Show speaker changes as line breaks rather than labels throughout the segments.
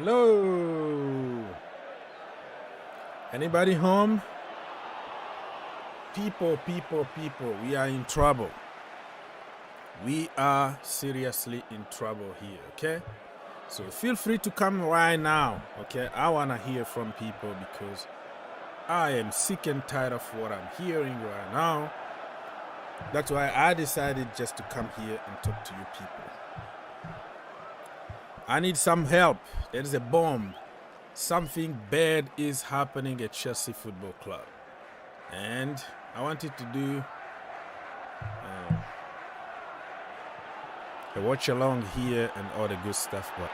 Hello. Anybody home? People, we are in trouble. We are seriously in trouble here, okay? So feel free to come right now, okay? I want to hear from people because I am sick and tired of what I'm hearing right now. That's why I decided just to come here and talk to you people. I need some help. There is a bomb. Something bad is happening at Chelsea Football Club. And I wanted to do a watch along here and all the good stuff, but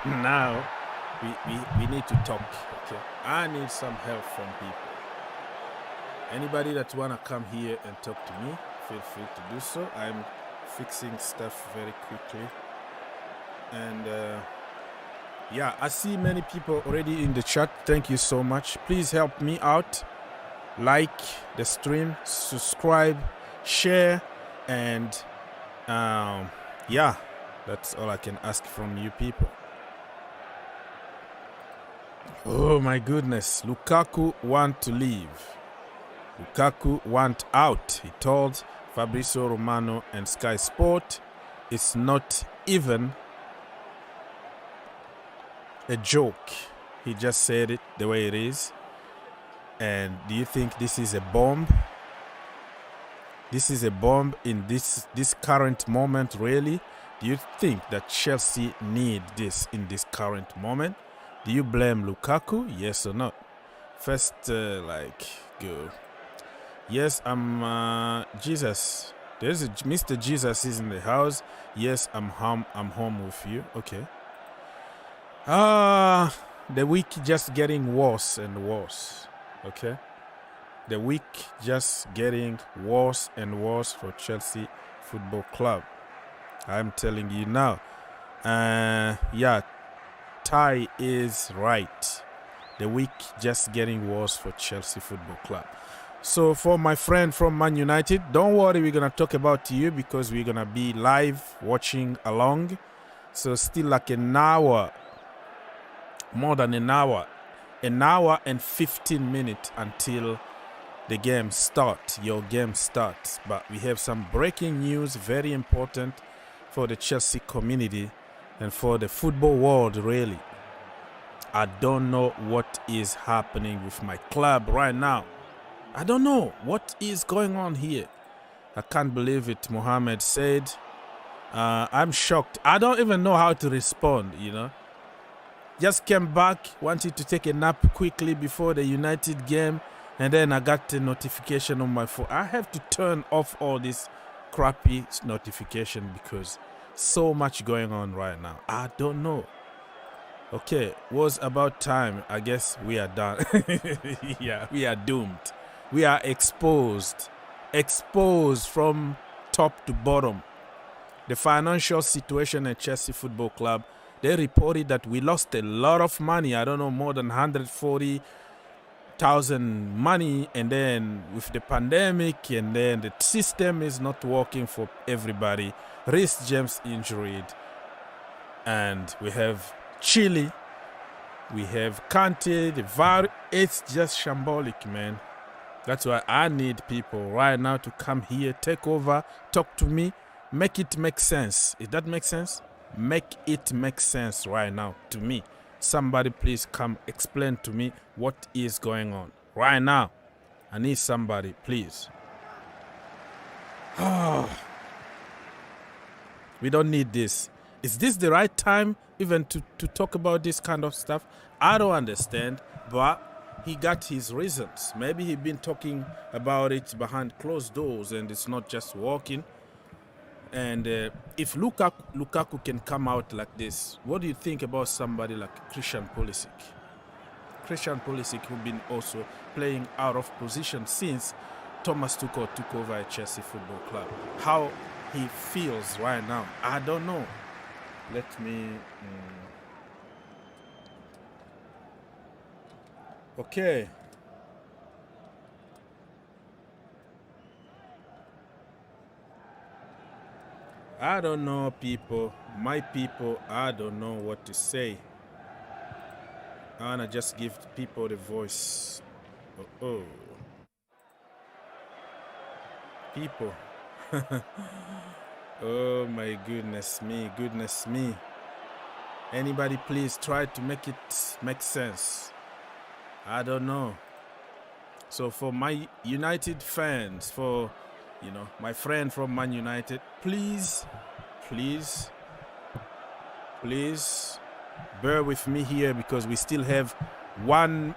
now we need to talk, okay? I need some help from people. Anybody that want to come here and talk to me, feel free to do so. I'm fixing stuff very quickly. And yeah, I see many people already in the chat. Thank you so much. Please help me out. Like the stream, subscribe, share, and yeah, that's all I can ask from you people. Oh my goodness, Lukaku want to leave. Lukaku want out. He told Fabrizio Romano and Sky Sport it's not even a joke. He just said it the way it is. And do you think this is a bomb? This is a bomb in this current moment, really? Do you think that Chelsea need this in this current moment? Do you blame Lukaku? Yes or no? First, go. Yes, I'm Jesus. There's a Mr. Jesus is in the house. Yes, I'm home with you. Okay. The week just getting worse and worse. Okay, the week just getting worse and worse for Chelsea Football Club. I'm telling you now. Yeah, Ty is right. The week just getting worse for Chelsea Football Club. So for my friend from Man United, don't worry, we're gonna talk about you because we're gonna be live watching along. So still like an hour, more than an hour and 15 minutes until the game starts, your game starts. But we have some breaking news, very important for the Chelsea community and for the football world, really. I don't know what is happening with my club right now. I don't know what is going on here. I can't believe it, Mohamed said. I'm shocked. I don't even know how to respond, you know. Just came back, wanted to take a nap quickly before the United game, and then I got a notification on my phone. I have to turn off all this crappy notification because so much going on right now. I don't know. Okay, was about time. I guess we are done. Yeah, we are doomed. We are exposed. Exposed from top to bottom. The financial situation at Chelsea Football Club, they reported that we lost a lot of money. I don't know, more than 140,000 money. And then with the pandemic, and then the system is not working for everybody. Reece James injured. And we have Chile. We have Kante. The VAR. It's just shambolic, man. That's why I need people right now to come here, take over, talk to me, make it make sense. If that makes sense? Make it make sense right now to me. Somebody please come explain to me what is going on right now. I need somebody, please. We don't need this. Is this the right time even to talk about this kind of stuff? I don't understand, but he got his reasons. Maybe he's been talking about it behind closed doors and it's not just working. And if Lukaku can come out like this, what do you think about somebody like Christian Pulisic? Christian Pulisic, who's been also playing out of position since Thomas Tuchel took over at Chelsea Football Club. How he feels right now, I don't know. Let me... Okay. I don't know, people. My people, I don't know what to say. I wanna just give people the voice. Oh. People. Oh my goodness me. Anybody please try to make it make sense. I don't know. So for my United fans, for my friend from Man United, please bear with me here, because we still have 1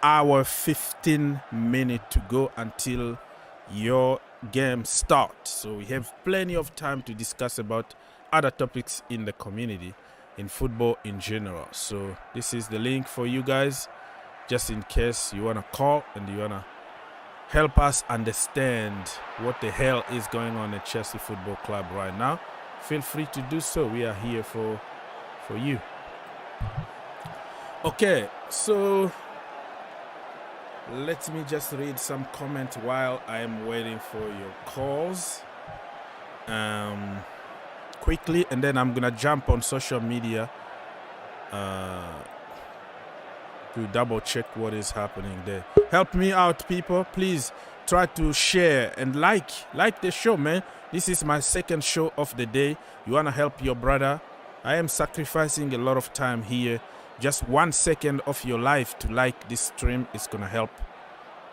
hour 15 minutes to go until your game starts. So we have plenty of time to discuss about other topics in the community, in football in general. So this is the link for you guys, just in case you want to call and you want to help us understand what the hell is going on at Chelsea Football Club right now. Feel free to do so. We are here for you. Okay, so let me just read some comment while I am waiting for your calls quickly, and then I'm gonna jump on social media to double check what is happening there. Help me out, people. Please try to share and like the show, man. This is my second show of the day. You wanna help your brother? I am sacrificing a lot of time here. Just 1 second of your life to like this stream is gonna help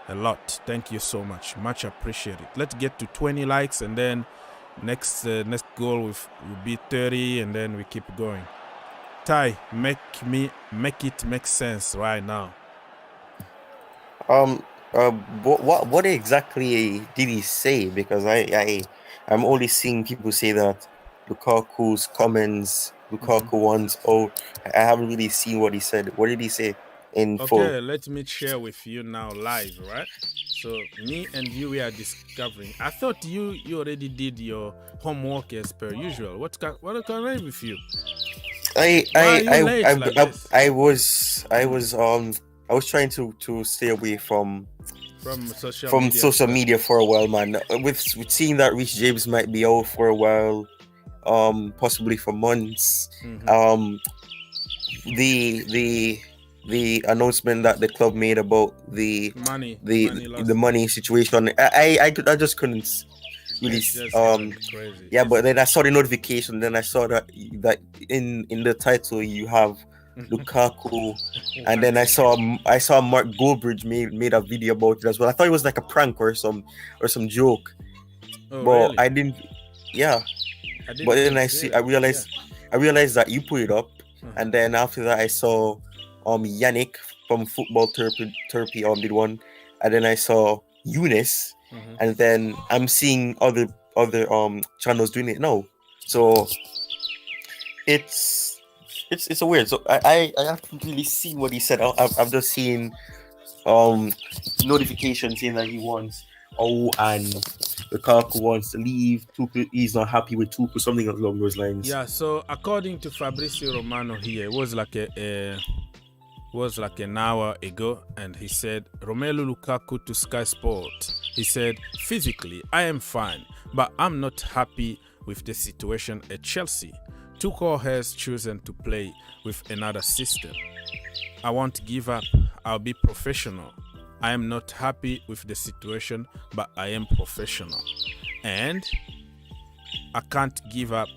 a lot. Thank you so much appreciated. Let's get to 20 likes, and then next goal will be 30, and then we keep going. Ty, make it make sense right now.
What exactly did he say? Because I'm only seeing people say that Lukaku's comments, Lukaku wants out. I haven't really seen what he said. What did he say in full?
Okay, let me share with you now live, right? So me and you, we are discovering. I thought you already did your homework as per usual. What can I do with you?
I was trying to stay away from social media for a while, man. With seeing that Reece James might be out for a while, possibly for months. The announcement that the club made about the money situation, I just couldn't really
crazy.
Yeah, but then I saw the notification, then I saw that in the title you have Lukaku, and then I saw Mark Goldbridge made a video about it as well. I thought it was like a prank or some joke.
Oh,
but
really?
I didn't but then I realized that you put it up, and then after that I saw Yannick from Football Turkey did one, and then I saw Younes, and then I'm seeing other channels doing it now. So it's a weird. So I haven't really seen what he said. I've just seen notifications saying that he wants and Lukaku wants to leave. Tuchel, he's not happy with Tuchel, something along those lines.
Yeah. So according to Fabrizio Romano here, it was like an hour ago, and he said Romelu Lukaku to Sky Sport. He said, physically I am fine, but I'm not happy with the situation at Chelsea. Tuchel has chosen to play with another system. I won't give up. I'll be professional. I am not happy with the situation, but I am professional. And I can't give up.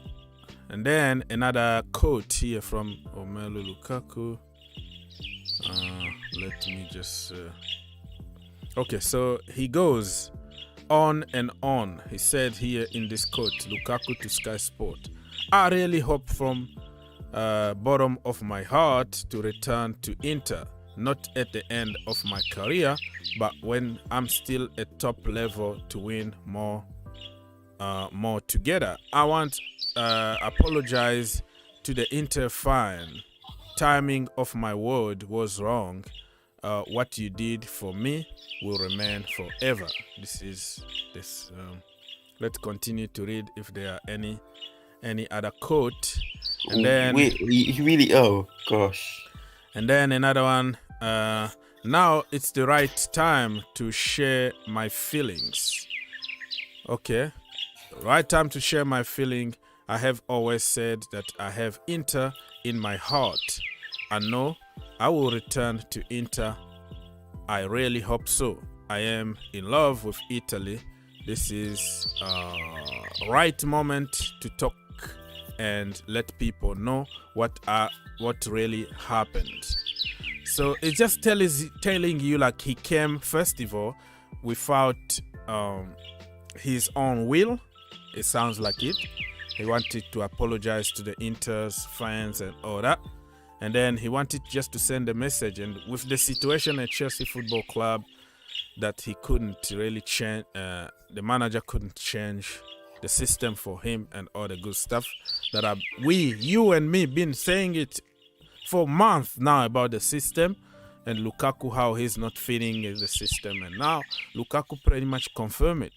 And then another quote here from Romelu Lukaku. Let me just... Okay, so he goes on and on. He said here in this quote, Lukaku to Sky Sport, I really hope from bottom of my heart to return to Inter, not at the end of my career, but when I'm still at top level to win more together. I want apologize to the Inter fan. Timing of my word was wrong. What you did for me will remain forever. Let's continue to read if there are any other quote. And then
oh gosh.
And then another one. Now it's the right time to share my feelings. Okay, right time to share my feeling. I have always said that I have Inter in my heart. I know I will return to Inter. I really hope so. I am in love with Italy. This is right moment to talk and let people know what really happened. So it's just telling you like he came first of all without his own will. It sounds like it. He wanted to apologize to the Inter's fans and all that. And then he wanted just to send a message. And with the situation at Chelsea Football Club, that he couldn't really change, the manager couldn't change the system for him and all the good stuff that you and me been saying it for months now about the system and Lukaku, how he's not fitting in the system. And now Lukaku pretty much confirmed it.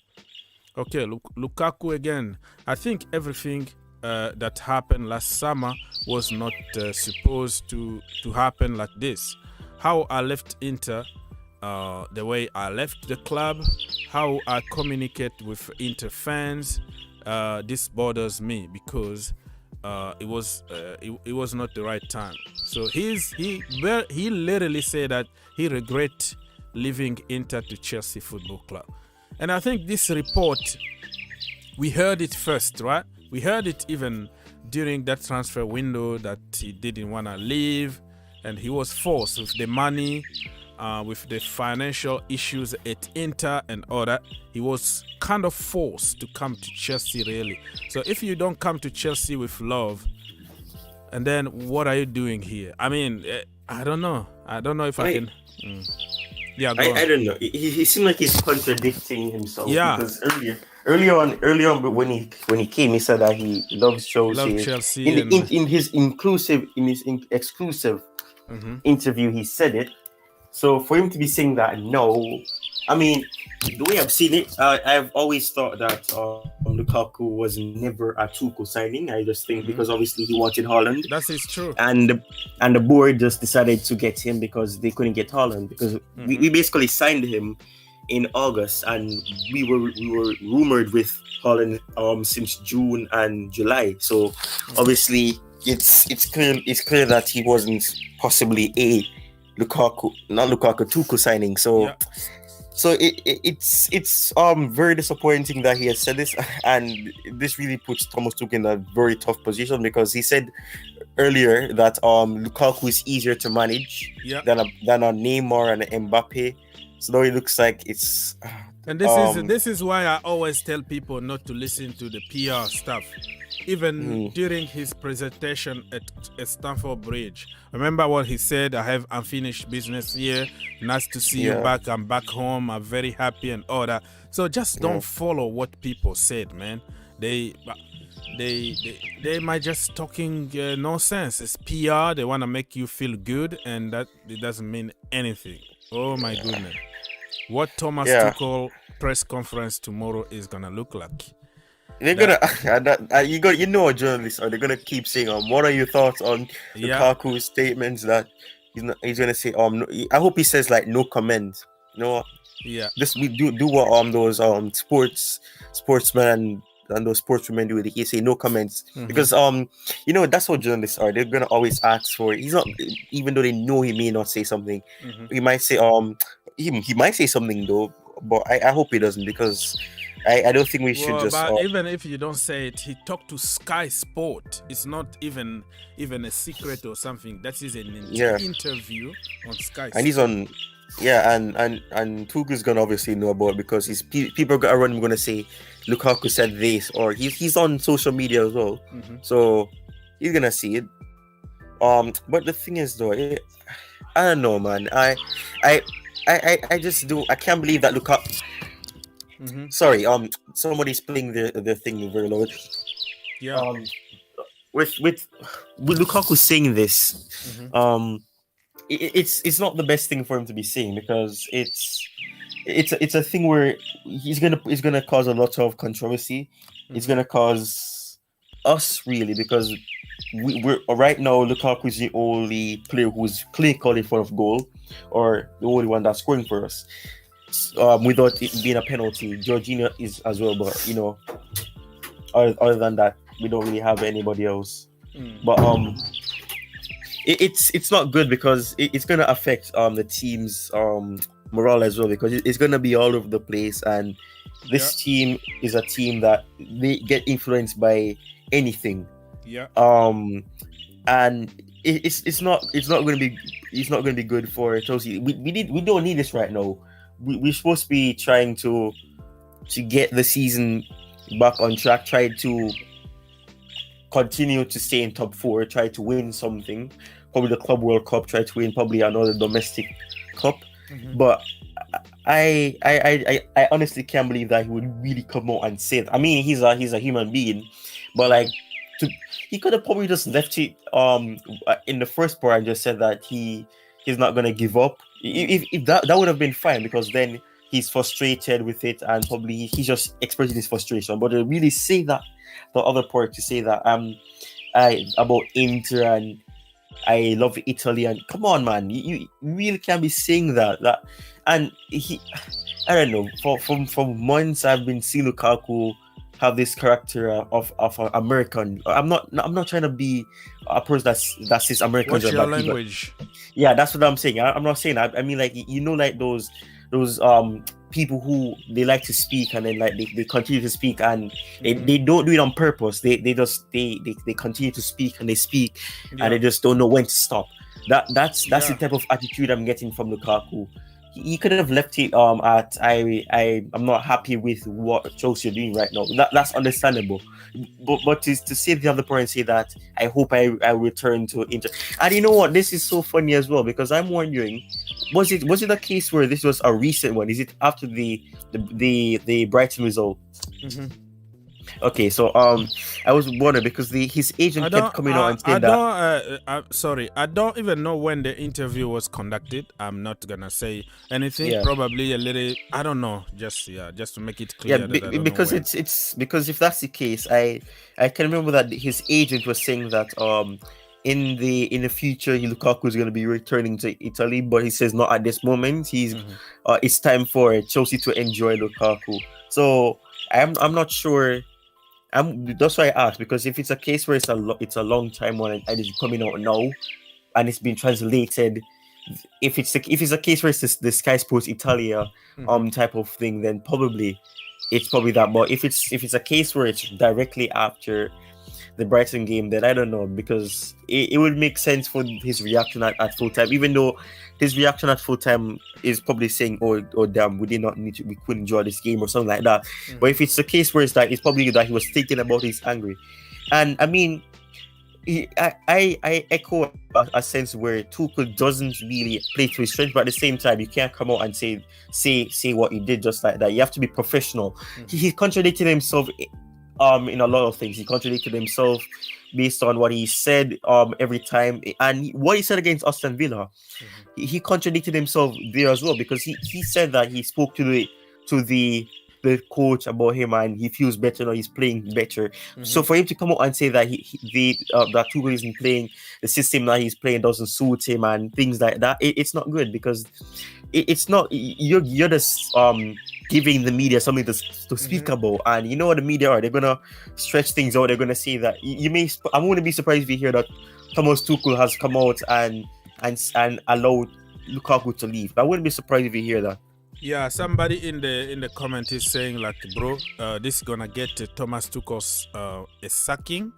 Okay, Lukaku again. I think everything that happened last summer was not supposed to happen like this. How I left Inter, the way I left the club, how I communicate with Inter fans, this bothers me because it was not the right time. So he literally said that he regret leaving Inter to Chelsea Football Club. And I think this report, we heard it first, right? We heard it even during that transfer window that he didn't want to leave and he was forced with the money, with the financial issues at Inter and all that. He was kind of forced to come to Chelsea really. So if you don't come to Chelsea with love, and then what are you doing here? I mean, I don't know. I don't know if I can... Yeah,
I don't know. He seemed like he's contradicting himself.
Yeah.
Because earlier on, when he came, he said that he loves Chelsea. In his exclusive interview, he said it. So for him to be saying that, no, I mean, the way I've seen it, I've always thought that Lukaku was never a Tuchel signing. I just think because obviously he wanted Haaland.
That is true.
And the board just decided to get him because they couldn't get Haaland, because we basically signed him in August and we were rumored with Haaland since June and July. So obviously it's clear that he wasn't possibly a Tuchel signing. So. Yeah. So it's very disappointing that he has said this, and this really puts Thomas Tuchel in a very tough position, because he said earlier that Lukaku is easier to manage than a Neymar and an Mbappe. So now it looks like it's.
And this is why I always tell people not to listen to the PR stuff. Even during his presentation at Stamford Bridge, remember what he said? I have unfinished business here. Nice to see you back. I'm back home. I'm very happy and all that. So just don't follow what people said, man. They might just talking nonsense. It's PR. They want to make you feel good, and that it doesn't mean anything. Oh my goodness! What Thomas Tuchel press conference tomorrow is gonna look like?
They're gonna, journalists are. They're gonna keep saying, what are your thoughts on Lukaku's statements that he's gonna say, I hope he says like no comment. Just we do what those sportsmen and those sportswomen do. He say no comments because that's what journalists are. They're gonna always ask for it. He's not, even though they know he may not say something. He might say he might say something though, but I hope he doesn't, because I don't think we should just.
But even if you don't say it, he talked to Sky Sport. It's not even a secret or something. That is an interview on Sky Sport.
And he's on, and Tuchel's gonna obviously know about it, because his people are gonna say Lukaku said this, or he's on social media as well, so he's gonna see it. But the thing is though, I don't know, man. I just do. I can't believe that Lukaku. Sorry, somebody's playing their thing very loud.
Yeah.
With Lukaku saying this, it's not the best thing for him to be saying, because it's a thing where he's gonna cause a lot of controversy. It's gonna cause us really, because we're right now Lukaku is the only player who's clinical in front of goal, or the only one that's scoring for us. Without it being a penalty. Jorginho is as well, but other than that, we don't really have anybody else. But it's not good because it's gonna affect the team's morale as well, because it's gonna be all over the place, and this team is a team that they get influenced by anything. And it's not going to be good for Chelsea. We don't need this right now. We're supposed to be trying to get the season back on track, try to continue to stay in top 4, try to win something, probably the Club World Cup, try to win probably another domestic cup. But I honestly can't believe that he would really come out and say it. I mean, he's a human being, but like, he could have probably just left it in the first part and just said that he's not gonna give up. If that would have been fine, because then he's frustrated with it and probably he's just expressing his frustration. But to really say that, the other part, to say that about Inter and I love Italy, and come on, man, you really can't be saying that. And I don't know. For months I've been seeing Lukaku have this character of an American. I'm not trying to be a person that says Americans.
What's your language?
Yeah, that's what I'm saying. I'm not saying. I mean, like, like those people who they like to speak and then like they continue to speak, and they don't do it on purpose. They continue to speak and they speak and they just don't know when to stop. That's the type of attitude I'm getting from Lukaku. He could have left it at I'm not happy with what Chelsea are doing right now. That's understandable. But to say the other part and say that I hope I return to Inter. And you know what? This is so funny as well, because I'm wondering, was it a case where this was a recent one? Is it after the Brighton result? Okay, so I was wondering because his agent kept coming out and saying that.
I don't even know when the interview was conducted. I'm not gonna say anything. Yeah. Probably a little. I don't know. Just to make it clear.
Because it's because if that's the case, I can remember that his agent was saying that in the future Lukaku is going to be returning to Italy, but he says not at this moment. It's time for Chelsea to enjoy Lukaku. So I'm not sure. That's why I asked, because if it's a case where it's a long time on and it's coming out now and it's been translated, if it's a case where it's the Sky Sports Italia type of thing, then it's probably that. But if it's a case where it's directly after the Brighton game, then I don't know, because it would make sense for his reaction at full time, even though his reaction at full time is probably saying, oh damn, we couldn't enjoy this game or something like that. But if it's a case where it's probably that he was thinking about, he's angry. And I mean, I echo a sense where Tuchel doesn't really play to his strength, but at the same time, you can't come out and say what he did just like that. You have to be professional. He contradicted himself in a lot of things. He contradicted himself based on what he said every time, and what he said against Aston Villa. He contradicted himself there as well, because he said that he spoke to the coach about him and he feels better now, he's playing better. So for him to come out and say that that Tuchel isn't playing, the system that he's playing doesn't suit him and things like that, it's not good, because it's not, you're just giving the media something to speak about. And you know what the media are, they're gonna stretch things out. They're gonna say that I'm gonna be surprised if you hear that Thomas Tuchel has come out and allowed Lukaku to leave. I wouldn't be surprised if you hear that.
Yeah, somebody in the comment is saying like, bro, this is gonna get Thomas Tuchel's a sacking.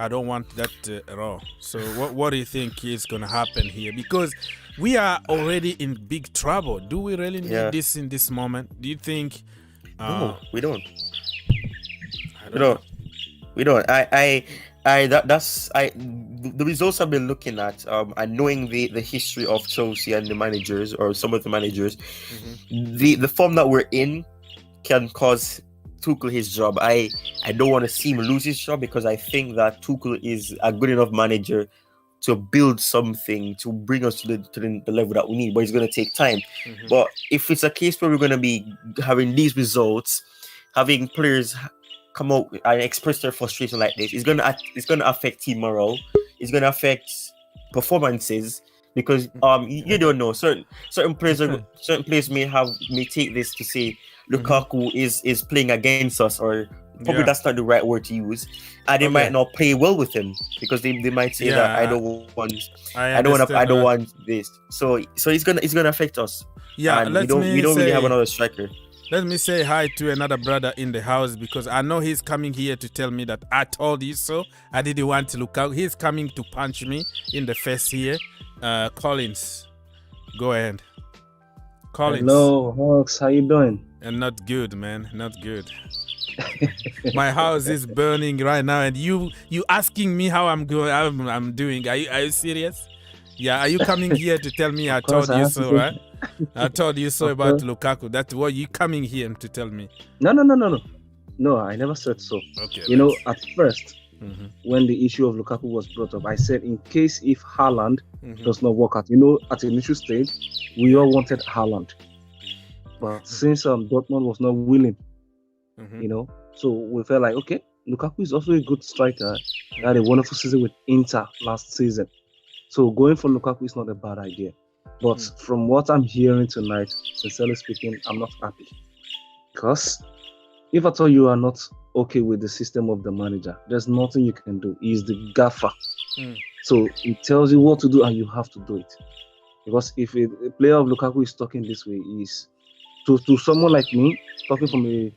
I don't want that at all. So what do you think is gonna happen here? Because we are already in big trouble. Do we really need this in this moment? Do you think?
No, we don't. We don't. The results I've been looking at, and knowing the history of Chelsea and the managers, or some of the managers, the form that we're in can cause Tuchel his job. I don't want to see him lose his job, because I think that Tuchel is a good enough manager to build something to bring us to the level that we need, but it's going to take time. But if it's a case where we're going to be having these results, having players come out and express their frustration like this, it's going to affect team morale. It's going to affect performances, because you don't know, certain players may take this to say Lukaku is playing against us, or probably that's not the right word to use, and they might not play well with him because they might say that I don't want this. So it's gonna affect us. Yeah, and we don't really have another striker.
Let me say hi to another brother in the house because I know he's coming here to tell me that I told you so. I didn't want to look out. He's coming to punch me in the face here. Collins, go ahead. Collins.
Hello, Hawks. How you doing?
And not good, man. Not good. My house is burning right now, and you asking me how I'm doing. Are you serious? Yeah. Are you coming here to tell me I told you so, right? I told you so about Lukaku. That's what you coming here to tell me.
No. No, I never said so. Okay. At first, when the issue of Lukaku was brought up, I said in case if Haaland does not work out. At the initial stage, we all wanted Haaland. But since Dortmund was not willing, so we felt like, okay, Lukaku is also a good striker. He had a wonderful season with Inter last season. So going for Lukaku is not a bad idea. But from what I'm hearing tonight, sincerely speaking, I'm not happy. Because if at all you are not okay with the system of the manager, there's nothing you can do. He's the gaffer. So he tells you what to do and you have to do it. Because if a player of Lukaku is talking this way, is to someone like me, talking from a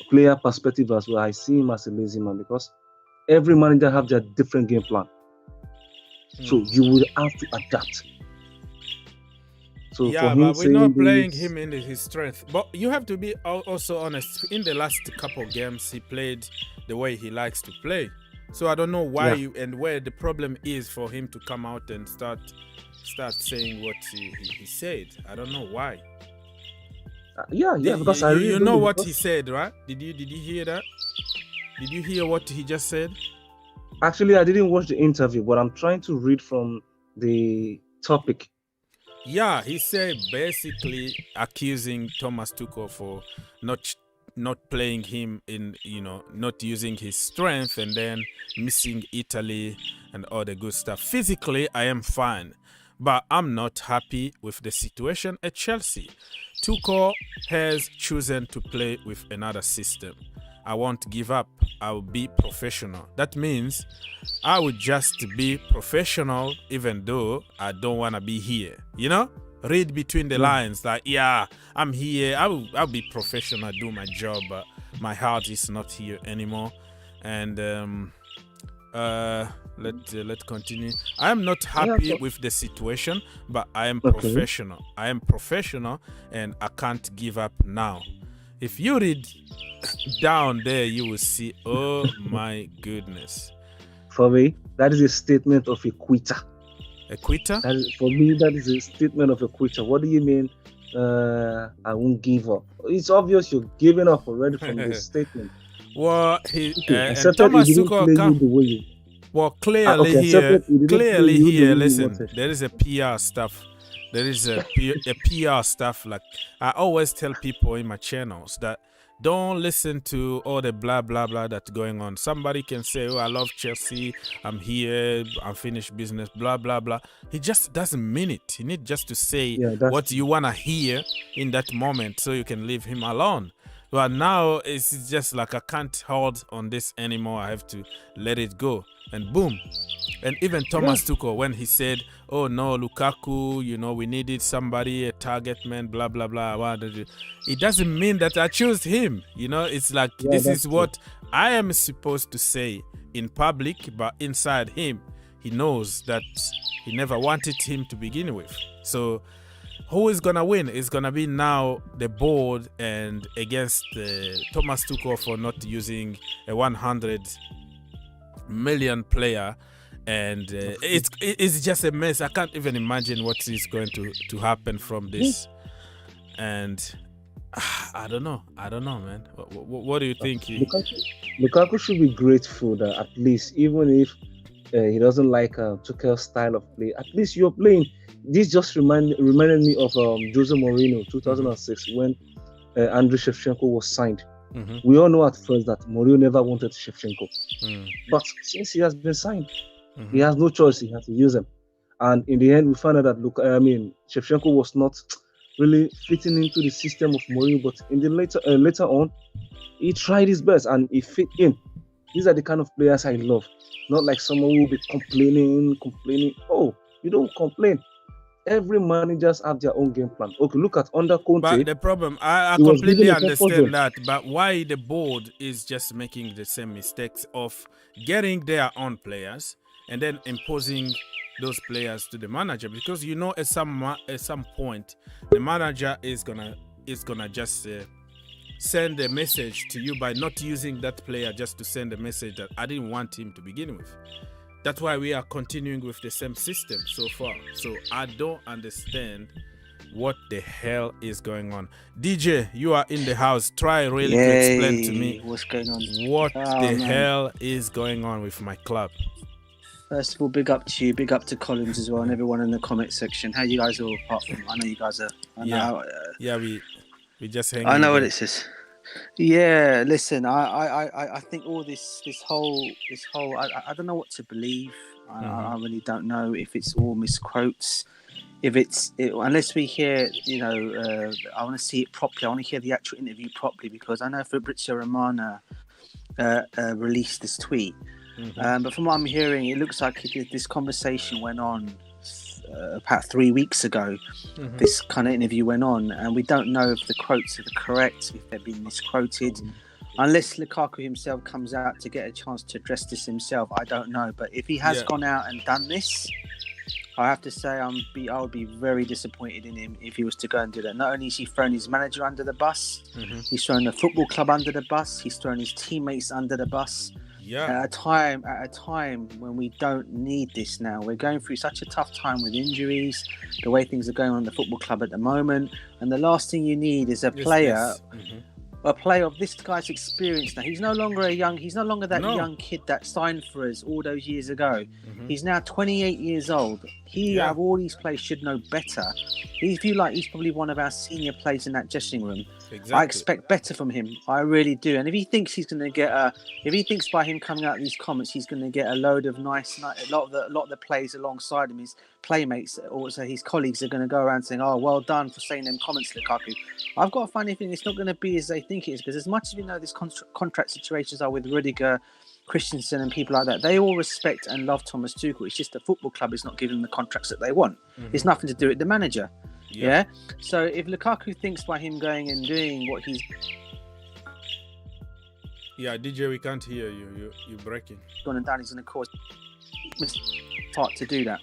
player perspective as well, I see him as a lazy man because every manager have their different game plan. So you will have to adapt. So
but we're not playing him in his strength. But you have to be also honest. In the last couple of games, he played the way he likes to play. So I don't know why and where the problem is for him to come out and start saying what he said. I don't know why.
Because
you know what he said, right? Did you hear that? Did you hear what he just said?
Actually, I didn't watch the interview, but I'm trying to read from the topic.
Yeah, he said basically accusing Thomas Tuchel for not playing him in, not using his strength and then missing Italy and all the good stuff. Physically, I am fine, but I'm not happy with the situation at Chelsea. Tuchel has chosen to play with another system. I won't give up. I will be professional. That means I would just be professional even though I don't want to be here. Read between the lines like, I'm here. I'll be professional, do my job, but my heart is not here anymore. And let's continue. I am not happy with the situation, but I am professional. I am professional and I can't give up now. If you read down there, you will see, oh my goodness.
For me, that is a statement of a quitter.
A quitter?
For me, that is a statement of a quitter. What do you mean, I won't give up? It's obvious you're giving up already from this statement.
Well, Thomas Tuchel clearly here, listen, there is a PR stuff. There is a PR stuff. Like I always tell people in my channels that don't listen to all the blah blah blah that's going on. Somebody can say, "Oh, I love Chelsea. I'm here. I'm finished business." Blah blah blah. He just doesn't mean it. He needs just to say what you wanna hear in that moment, so you can leave him alone. But now it's just like I can't hold on this anymore. I have to let it go. And boom. And even Thomas Tuchel, when he said, oh no, Lukaku, we needed somebody, a target man, blah, blah, blah. It doesn't mean that I chose him. It's like this is what I am supposed to say in public, but inside him, he knows that he never wanted him to begin with. So who is going to win? It's going to be now the board and against Thomas Tuchel for not using a 100 million player. And it's just a mess. I can't even imagine what is going to happen from this. And I don't know, man. What do you think?
Lukaku should be grateful that at least, even if he doesn't like Tuchel's style of play, at least you're playing. This just reminded me of Jose Mourinho 2006 when Andriy Shevchenko was signed. We all know at first that Mourinho never wanted Shevchenko, but since he has been signed, he has no choice. He has to use him, and in the end, we found out that Shevchenko was not really fitting into the system of Mourinho. But in the later on, he tried his best and he fit in. These are the kind of players I love. Not like someone who will be complaining. Oh, you don't complain. Every managers have their own game plan. Okay, look at under Conte.
But the problem, I completely understand that. But why the board is just making the same mistakes of getting their own players and then imposing those players to the manager? Because you know, at some point, the manager is gonna just send a message to you by not using that player, just to send a message that I didn't want him to begin with. That's why we are continuing with the same system so far. So I don't understand what the hell is going on. DJ, you are in the house. Try really to explain to me
what's going on.
What the hell is going on with my club?
First of all, big up to you, big up to Collins as well, and everyone in the comment section. How you guys all? Apart from, I know you guys are.
We just hang.
I know what it is. Yeah, listen, I think all this whole I don't know what to believe. I really don't know if it's all misquotes. If unless we hear, I want to see it properly. I want to hear the actual interview properly, because I know Fabrizio Romano released this tweet. But from what I'm hearing, it looks like this conversation went on about 3 weeks ago. This kind of interview went on, and we don't know if the quotes are correct, if they're being misquoted. Unless Lukaku himself comes out to get a chance to address this himself, I don't know. But if he has gone out and done this, I have to say I would be very disappointed in him if he was to go and do that. Not only is he throwing his manager under the bus, he's throwing the football club under the bus, he's throwing his teammates under the bus. At a time when we don't need this now. We're going through such a tough time with injuries, the way things are going on in the football club at the moment, and the last thing you need is a player of this guy's experience. Now he's no longer young kid that signed for us all those years ago. He's now 28 years old. Out of all these players, should know better. He's probably one of our senior players in that dressing room. Exactly. I expect better from him. I really do. And if he thinks he's going to get if he thinks by him coming out with these comments, he's going to get a lot of the players alongside him, his playmates, also his colleagues, are going to go around saying, "Oh, well done for saying them comments, Lukaku." I've got a funny feeling it's not going to be as they think it is, because as much as we know these contract situations are with Rudiger, Christensen and people like that, they all respect and love Thomas Tuchel. It's just the football club is not giving them the contracts that they want. It's nothing to do with the manager. Yeah. So if Lukaku thinks by him going and doing what he's...
Yeah, DJ, we can't hear you. You're breaking.
Gone and done, he's going to cause part to do that.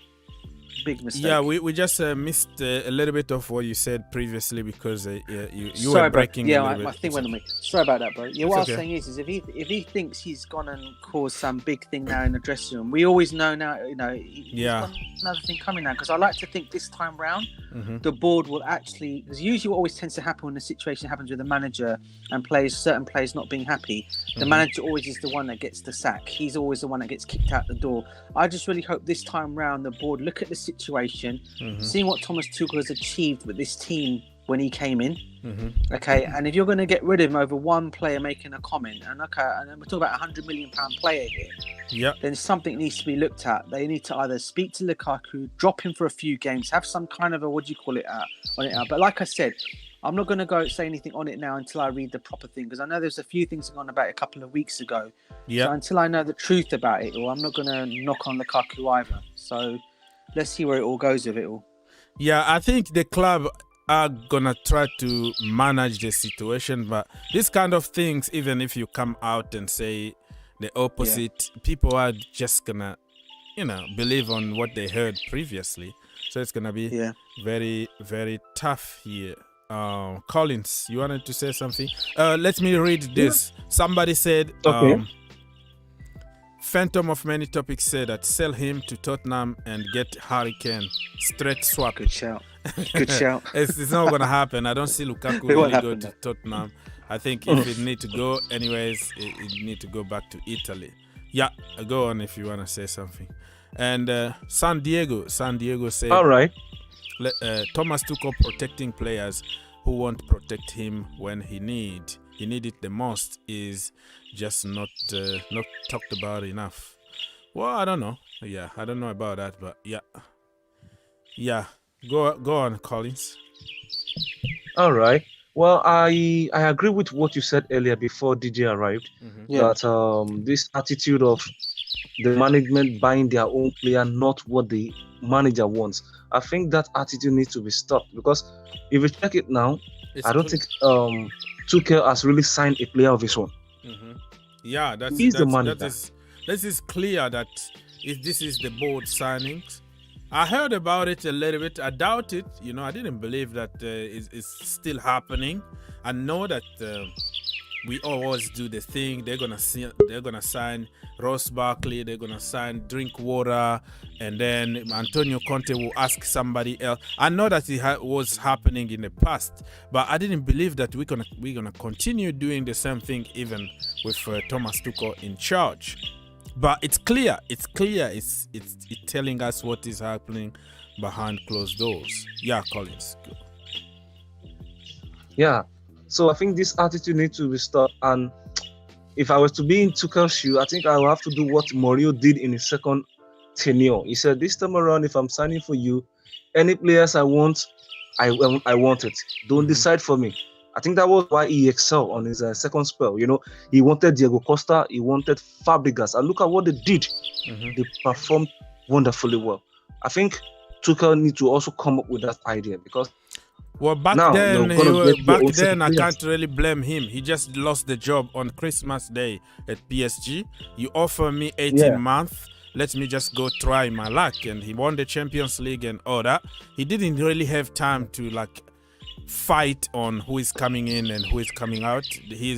Big mistake.
Yeah, we just missed a little bit of what you said previously, because you were breaking.
Yeah, my thing went on me. Sorry about that, bro. Yeah, what I was saying is if he thinks he's gone and caused some big thing now in the dressing room, we always know now. He's got another thing coming now. Because I like to think this time round, the board will actually. Because usually, what always tends to happen when the situation happens with the manager and certain players not being happy, the manager always is the one that gets the sack. He's always the one that gets kicked out the door. I just really hope this time round the board look at the situation, seeing what Thomas Tuchel has achieved with this team when he came in. Okay, and if you're going to get rid of him over one player making a comment, and we're talking about £100 million player here, then something needs to be looked at. They need to either speak to Lukaku, drop him for a few games, have some kind of a on it out. But like I said, I'm not going to go say anything on it now until I read the proper thing, because I know there's a few things going on about it a couple of weeks ago. So until I know the truth about it, or I'm not going to knock on Lukaku either. So let's see where it all goes with it all. Yeah,
I think the club are gonna try to manage the situation, but this kind of things, even if you come out and say the opposite, people are just gonna, believe on what they heard previously. So it's gonna be very, very tough here. Collins, you wanted to say something? Let me read this. Somebody said, Phantom of Many Topics said that sell him to Tottenham and get Harry Kane. Straight swap.
Good shout. Good shout.
It's not going to happen. I don't see Lukaku really go to Tottenham. I think if it need to go anyways, it need to go back to Italy. Yeah, go on if you want to say something. And San Diego said,
all right.
Thomas Tuchel protecting players who won't protect him when he need it the most is just not talked about enough. Well, I don't know. Yeah, I don't know about that, but yeah. Go on, Collins.
All right. Well, I agree with what you said earlier before DJ arrived. That this attitude of the management buying their own player, not what the manager wants. I think that attitude needs to be stopped, because if you check it now, I don't think Tuchel has really signed a player of his own.
Yeah,
He's the manager.
This is clear that if this is the board signings. I heard about it a little bit. I doubt it. You know, I didn't believe that it's still happening. I know that we always do the thing. They're gonna sign Ross Barkley. They're gonna sign Drinkwater, and then Antonio Conte will ask somebody else. I know that it was happening in the past, but I didn't believe that we're gonna continue doing the same thing even with Thomas Tuchel in charge. But it's clear. It's telling us what is happening behind closed doors. Yeah, Collins. Good.
Yeah. So I think this attitude needs to be stopped. And if I was to be in Tuchel's shoe, I think I will have to do what Mourinho did in his second tenure. He said, this time around, if I'm signing for you, any players I want, I want it. Don't decide for me. I think that was why he excelled on his second spell. You know, he wanted Diego Costa, he wanted Fabregas, and look at what they did. They performed wonderfully well. I think Tuchel needs to also come up with that idea, because
back then I can't really blame him. He just lost the job on Christmas Day at PSG. You offer me 18 months. Let me just go try my luck. And he won the Champions League and all that. He didn't really have time to fight on who is coming in and who is coming out. He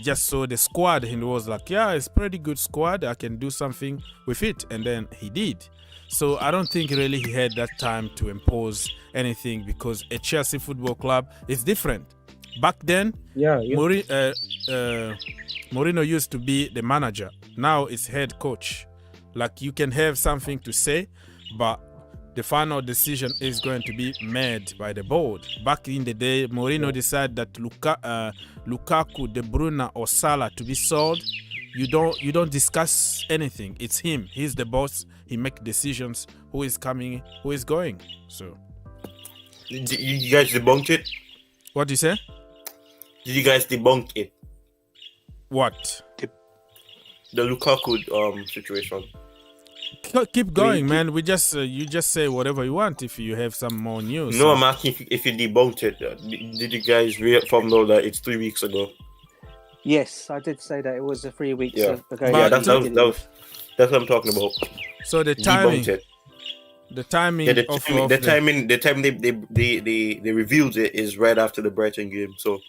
just saw the squad and was like, yeah, it's pretty good squad. I can do something with it. And then he did. So I don't think really he had that time to impose anything, because a Chelsea Football Club is different. Back then, Mourinho used to be the manager. Now it's head coach. You can have something to say, but the final decision is going to be made by the board. Back in the day, Mourinho decided that Lukaku, De Bruyne, or Salah to be sold. You don't discuss anything. It's him. He's the boss. He makes decisions. Who is coming? Who is going? So,
did you guys debunk it?
What do you say?
Did you guys debunk it?
What?
The Lukaku situation.
Keep going, man. We just you just say whatever you want if you have some more news.
No, I'm asking if you debunked it. Did you guys reaffirm though that it's 3 weeks ago?
Yes, I did say that it was 3 weeks ago.
Yeah, that's what I'm talking about.
So the timing, the time they revealed it is right after the Brighton game. So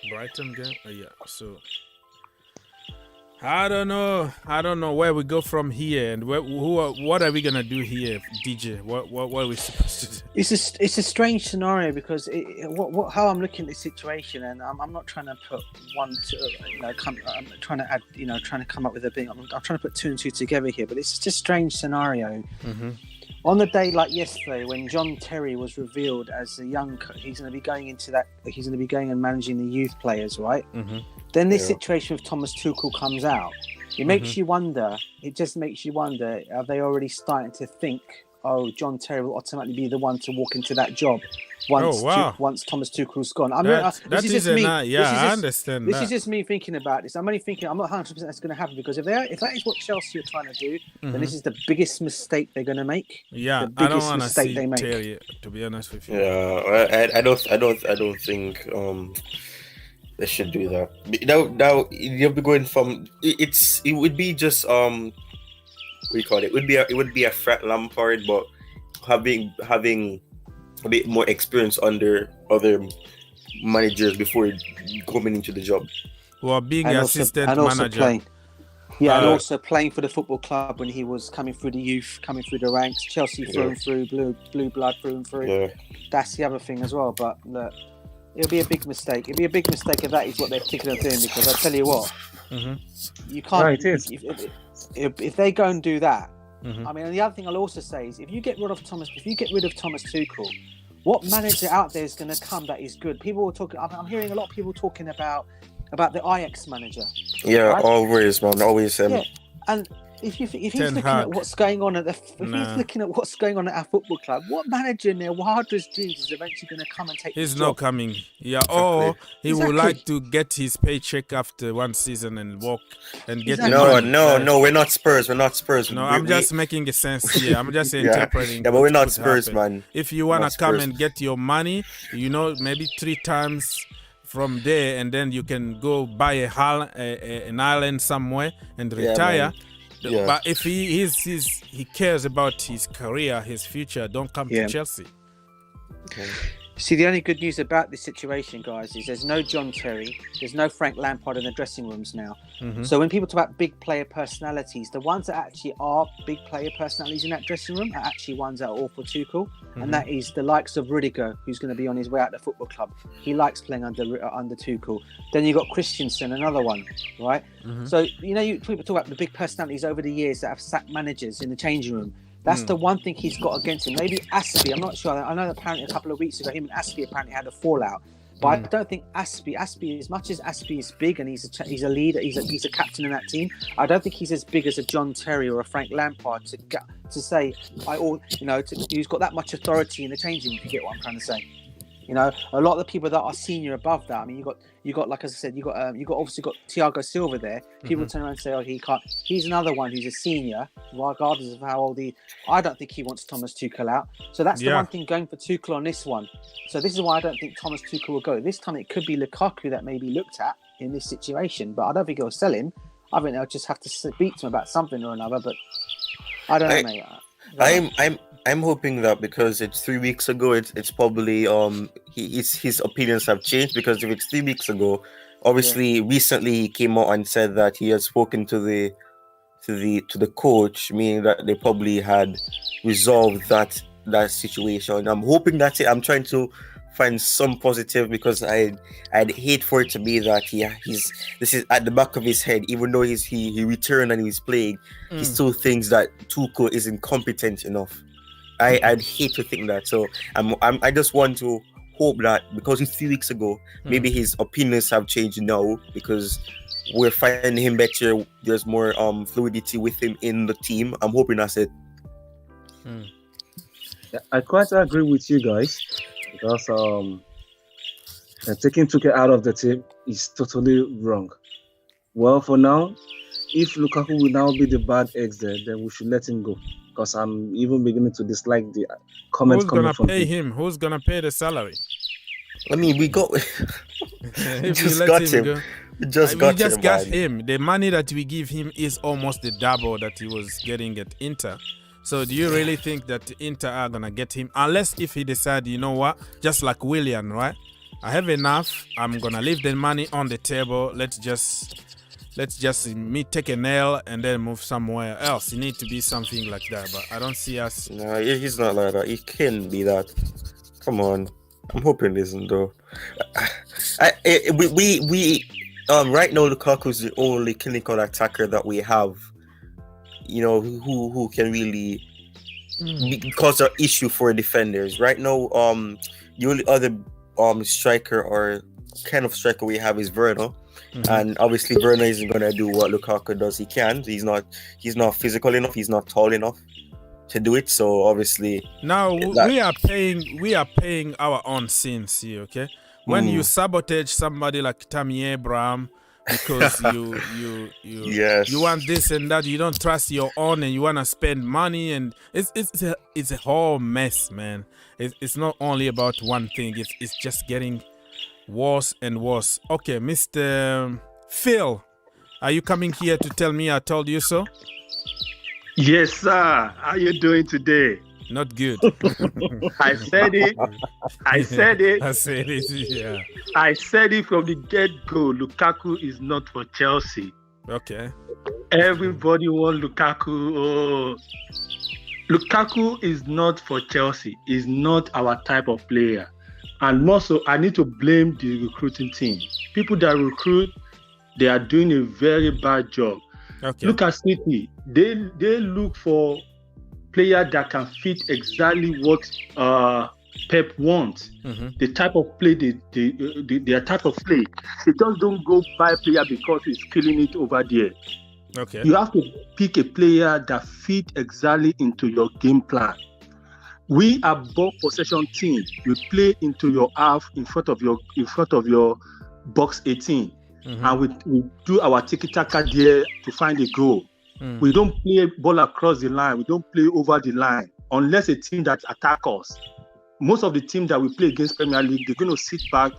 Brighton game, So I don't know where we go from here, and what are we gonna do here, DJ? What are we supposed to do?
It's a strange scenario, because how I'm looking at this situation, and I'm not trying to put one to I'm trying to add trying to come up with a thing. I'm trying to put two and two together here, but it's just a strange scenario. On the day like yesterday, when John Terry was revealed as a young coach, he's going to be going and managing the youth players, right? Then this situation with Thomas Tuchel comes out. It makes you wonder. It just makes you wonder: are they already starting to think, "Oh, John Terry will automatically be the one to walk into that job once Thomas Tuchel's gone"?
I understand.
This is just me thinking about this. I'm only thinking. I'm not 100% that's going to happen, because if that is what Chelsea are trying to do, then this is the biggest mistake they're going to make.
Yeah, I don't want to see Terry, to be honest with you.
Yeah, I don't think they should do that. Now you'll be going from it would be just what do you call it? It would be a Frank Lampard, but having a bit more experience under other managers before coming into the job.
Well, being an assistant manager.
And also playing for the football club when he was coming through the youth, coming through the ranks, Chelsea through and through, blue blood through and through. Yeah. That's the other thing as well. But look, it'll be a big mistake. It'll be a big mistake if that is what they're thinking of doing, because I tell you what, you can't.
Right, it is.
If they go and do that, I mean, and the other thing I'll also say is, if you get rid of Thomas Tuchel, what manager out there is going to come that is good? People will talk. I'm hearing a lot of people talking about the Ajax manager.
Yeah, right? Always, man, always.
Yeah. And if he's looking at what's going on he's looking at what's going on at our football club, what manager in their wildest dreams is eventually going to come and take?
He's not coming. Yeah, or he would like to get his paycheck after one season and walk and get.
No, we're not Spurs. We're not Spurs.
No, I'm just making a sense here. I'm just interpreting.
Yeah, but we're not Spurs, man.
If you wanna come and get your money, maybe 3 times. From there, and then you can go buy an island somewhere and retire. Yeah. But if he cares about his career, his future, don't come to Chelsea.
Okay.
See, the only good news about this situation, guys, is there's no John Terry, there's no Frank Lampard in the dressing rooms now. Mm-hmm. So when people talk about big player personalities, the ones that actually are big player personalities in that dressing room are actually ones that are all for Tuchel, and that is the likes of Rudiger, who's going to be on his way out of the football club. He likes playing under Tuchel. Then you got Christensen, another one, right? Mm-hmm. So people talk about the big personalities over the years that have sacked managers in the changing room. That's the one thing he's got against him. Maybe Aspie, I'm not sure. I know apparently a couple of weeks ago, him and Aspie apparently had a fallout. But I don't think Aspie, as much as Aspie is big and he's a leader, he's a captain in that team, I don't think he's as big as a John Terry or a Frank Lampard to say, he's got that much authority in the changing room, if you get what I'm trying to say. A lot of the people that are senior above that. I mean, you got like I said, you got obviously got Thiago Silva there. People turn around and say, he can't. He's another one who's a senior, regardless of how old he. I don't think he wants Thomas Tuchel out. So that's the one thing going for Tuchel on this one. So this is why I don't think Thomas Tuchel will go. This time it could be Lukaku that may be looked at in this situation, but I don't think he'll sell him. I think they'll just have to speak to him about something or another. But I don't know, mate.
I'm hoping that because it's 3 weeks ago, it's probably his opinions have changed, because if it's 3 weeks ago, obviously recently he came out and said that he had spoken to the coach, meaning that they probably had resolved that situation. I'm hoping that's it. I'm trying to find some positive, because I'd hate for it to be that this is at the back of his head, even though he returned and he's playing, he still thinks that Tuchel isn't competent enough. I'd hate to think that. So I just want to hope that because it's 3 weeks ago, maybe his opinions have changed now, because we're finding him better. There's more fluidity with him in the team. I'm hoping that's it.
I quite agree with you guys, because taking Tuchel out of the team is totally wrong. Well, for now, if Lukaku will now be the bad eggs there, then we should let him go. Because I'm even beginning to dislike the comments coming from him.
Who's gonna pay him? Who's gonna pay the salary?
I mean, we got. We just got him. We just got
him. The money that we give him is almost the double that he was getting at Inter. So do you really think that Inter are gonna get him? Unless if he decide, you know what, just like Willian, right? I have enough. I'm gonna leave the money on the table. Let's just me take a nail and then move somewhere else. It need to be something like that, but I don't see us.
No, he's not like that. He can't be that. Come on, I'm hoping it isn't though. Right now Lukaku is the only clinical attacker that we have. Who can really cause an issue for defenders. Right now, the only other striker or kind of striker we have is Werner. And obviously Werner isn't gonna do what Lukaku does. He can't. He's not physical enough. He's not tall enough to do it. So obviously
now we are paying our own sins here. Okay, when you sabotage somebody like Tammy Abraham because you want this and that, you don't trust your own, and you want to spend money, and it's a whole mess, man. It's not only about one thing. It's just getting worse and worse. Okay, Mr. Phil, are you coming here to tell me I told you so?
Yes, sir. How you doing today?
Not good.
I said it.
I said it, yeah.
I said it from the get-go. Lukaku is not for Chelsea.
Okay.
Everybody wants Lukaku. Oh. Lukaku is not for Chelsea. He's not our type of player. And also, I need to blame the recruiting team. People that recruit, they are doing a very bad job.
Okay.
Look at City. They look for players that can fit exactly what Pep wants. The type of play, their type of play. They just don't go buy player because he's killing it over there.
Okay.
You have to pick a player that fit exactly into your game plan. We are ball possession team. We play into your half in front of your box 18, and we do our tiki-taka there to find a goal. We don't play ball across the line. We don't play over the line unless a team that attack us. Most of the teams that we play against Premier League, they're going to sit back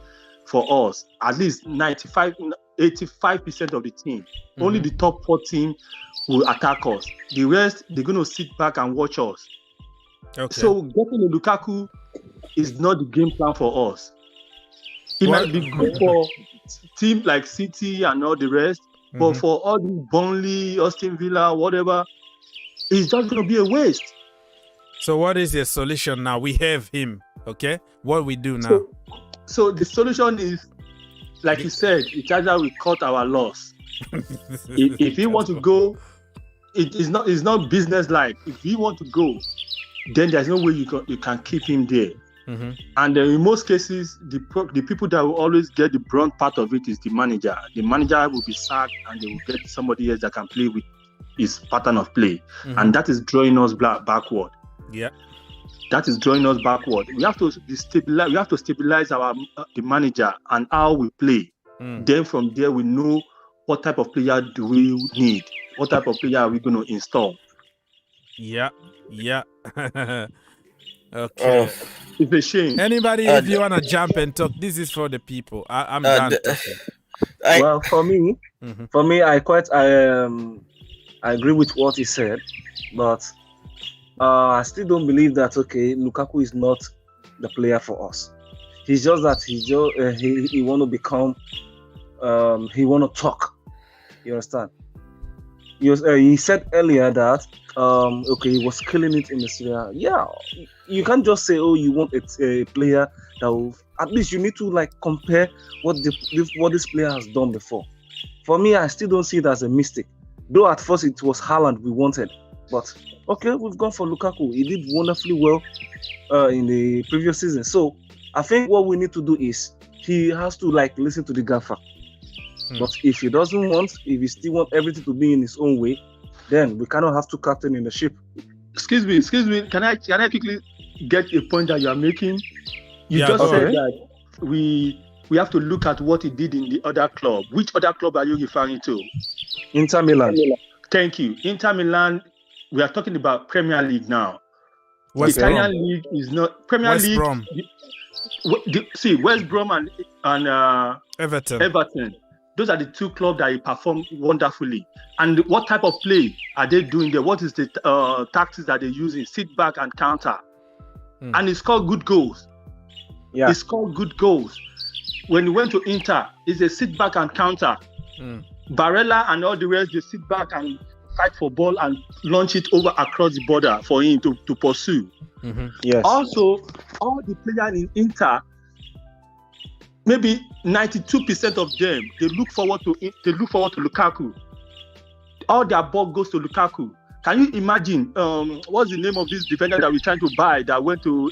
for us. At least 85% of the team. Only the top 4 teams will attack us. The rest, they're going to sit back and watch us.
Okay.
So getting a Lukaku is not the game plan for us. It might be good for teams like City and all the rest, but for all the Burnley, Aston Villa, whatever, it's just going to be a waste.
So what is the solution now? We have him, okay? What we do now?
So the solution is, like you said, it's either we cut our loss. If he want to go, it's not business-like. If he want to go, then there's no way you can keep him there. And in most cases, the people that will always get the brunt part of it is the manager. The manager will be sacked, and they will get somebody else that can play with his pattern of play, and that is drawing us backward.
Yeah,
that is drawing us backward. We have to stabilize. We have to stabilize the manager and how we play. Then from there, we know what type of player do we need. What type of player are we going to install?
Yeah. Okay.
It's a shame.
Anybody, if you want to jump and talk, this is for the people. I'm done talking.
Well, for me, I agree with what he said, but I still don't believe that. Okay, Lukaku is not the player for us. He's just that he want to become. He want to talk. You understand? He said earlier that he was killing it in the Serie. Yeah, you can't just say, oh, you want a player that will. At least you need to compare what this player has done before. For me, I still don't see it as a mistake. Though at first it was Haaland we wanted, but okay, we've gone for Lukaku. He did wonderfully well in the previous season. So I think what we need to do is he has to listen to the gaffer. But if he doesn't want, if he still wants everything to be in his own way, then we cannot have two captains in the ship.
Excuse me. Can I quickly get a point that you are making? You said that we have to look at what he did in the other club. Which other club are you referring to?
Inter Milan.
Thank you. Inter Milan. We are talking about Premier League now.
West
the Italian League is not Premier
West
League.
Brom.
West Brom and Everton. Those are the two clubs that perform wonderfully. And what type of play are they doing there? What is the tactics that they're using? Sit back and counter. And he scored good goals.
Yeah.
He scored good goals. When he went to Inter, it's a sit back and counter. Barella and all the rest, they sit back and fight for ball and launch it over across the border for him to pursue.
Yes.
Also, all the players in Inter, maybe 92% of them, they look forward to Lukaku. All their ball goes to Lukaku. Can you imagine? What's the name of this defender that we're trying to buy that went to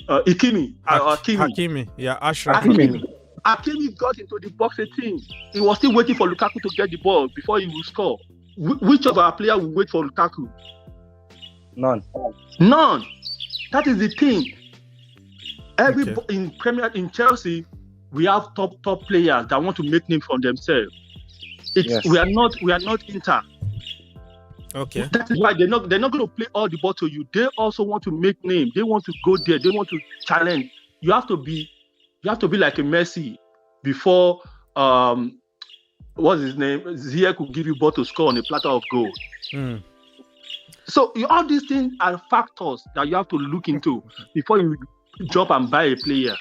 Hakimi?
Hakimi, yeah, Ashraf.
Hakimi got into the box 18. He was still waiting for Lukaku to get the ball before he would score. Which of our players will wait for Lukaku?
None.
That is the thing. In Chelsea, we have top players that want to make name for themselves. We are not Inter.
Okay.
That is why they're not going to play all the ball to you. They also want to make name. They want to go there. They want to challenge. You have to be like a Messi before what's his name? Ziyech could give you ball to score on a platter of gold. So all these things are factors that you have to look into before you jump and buy a player.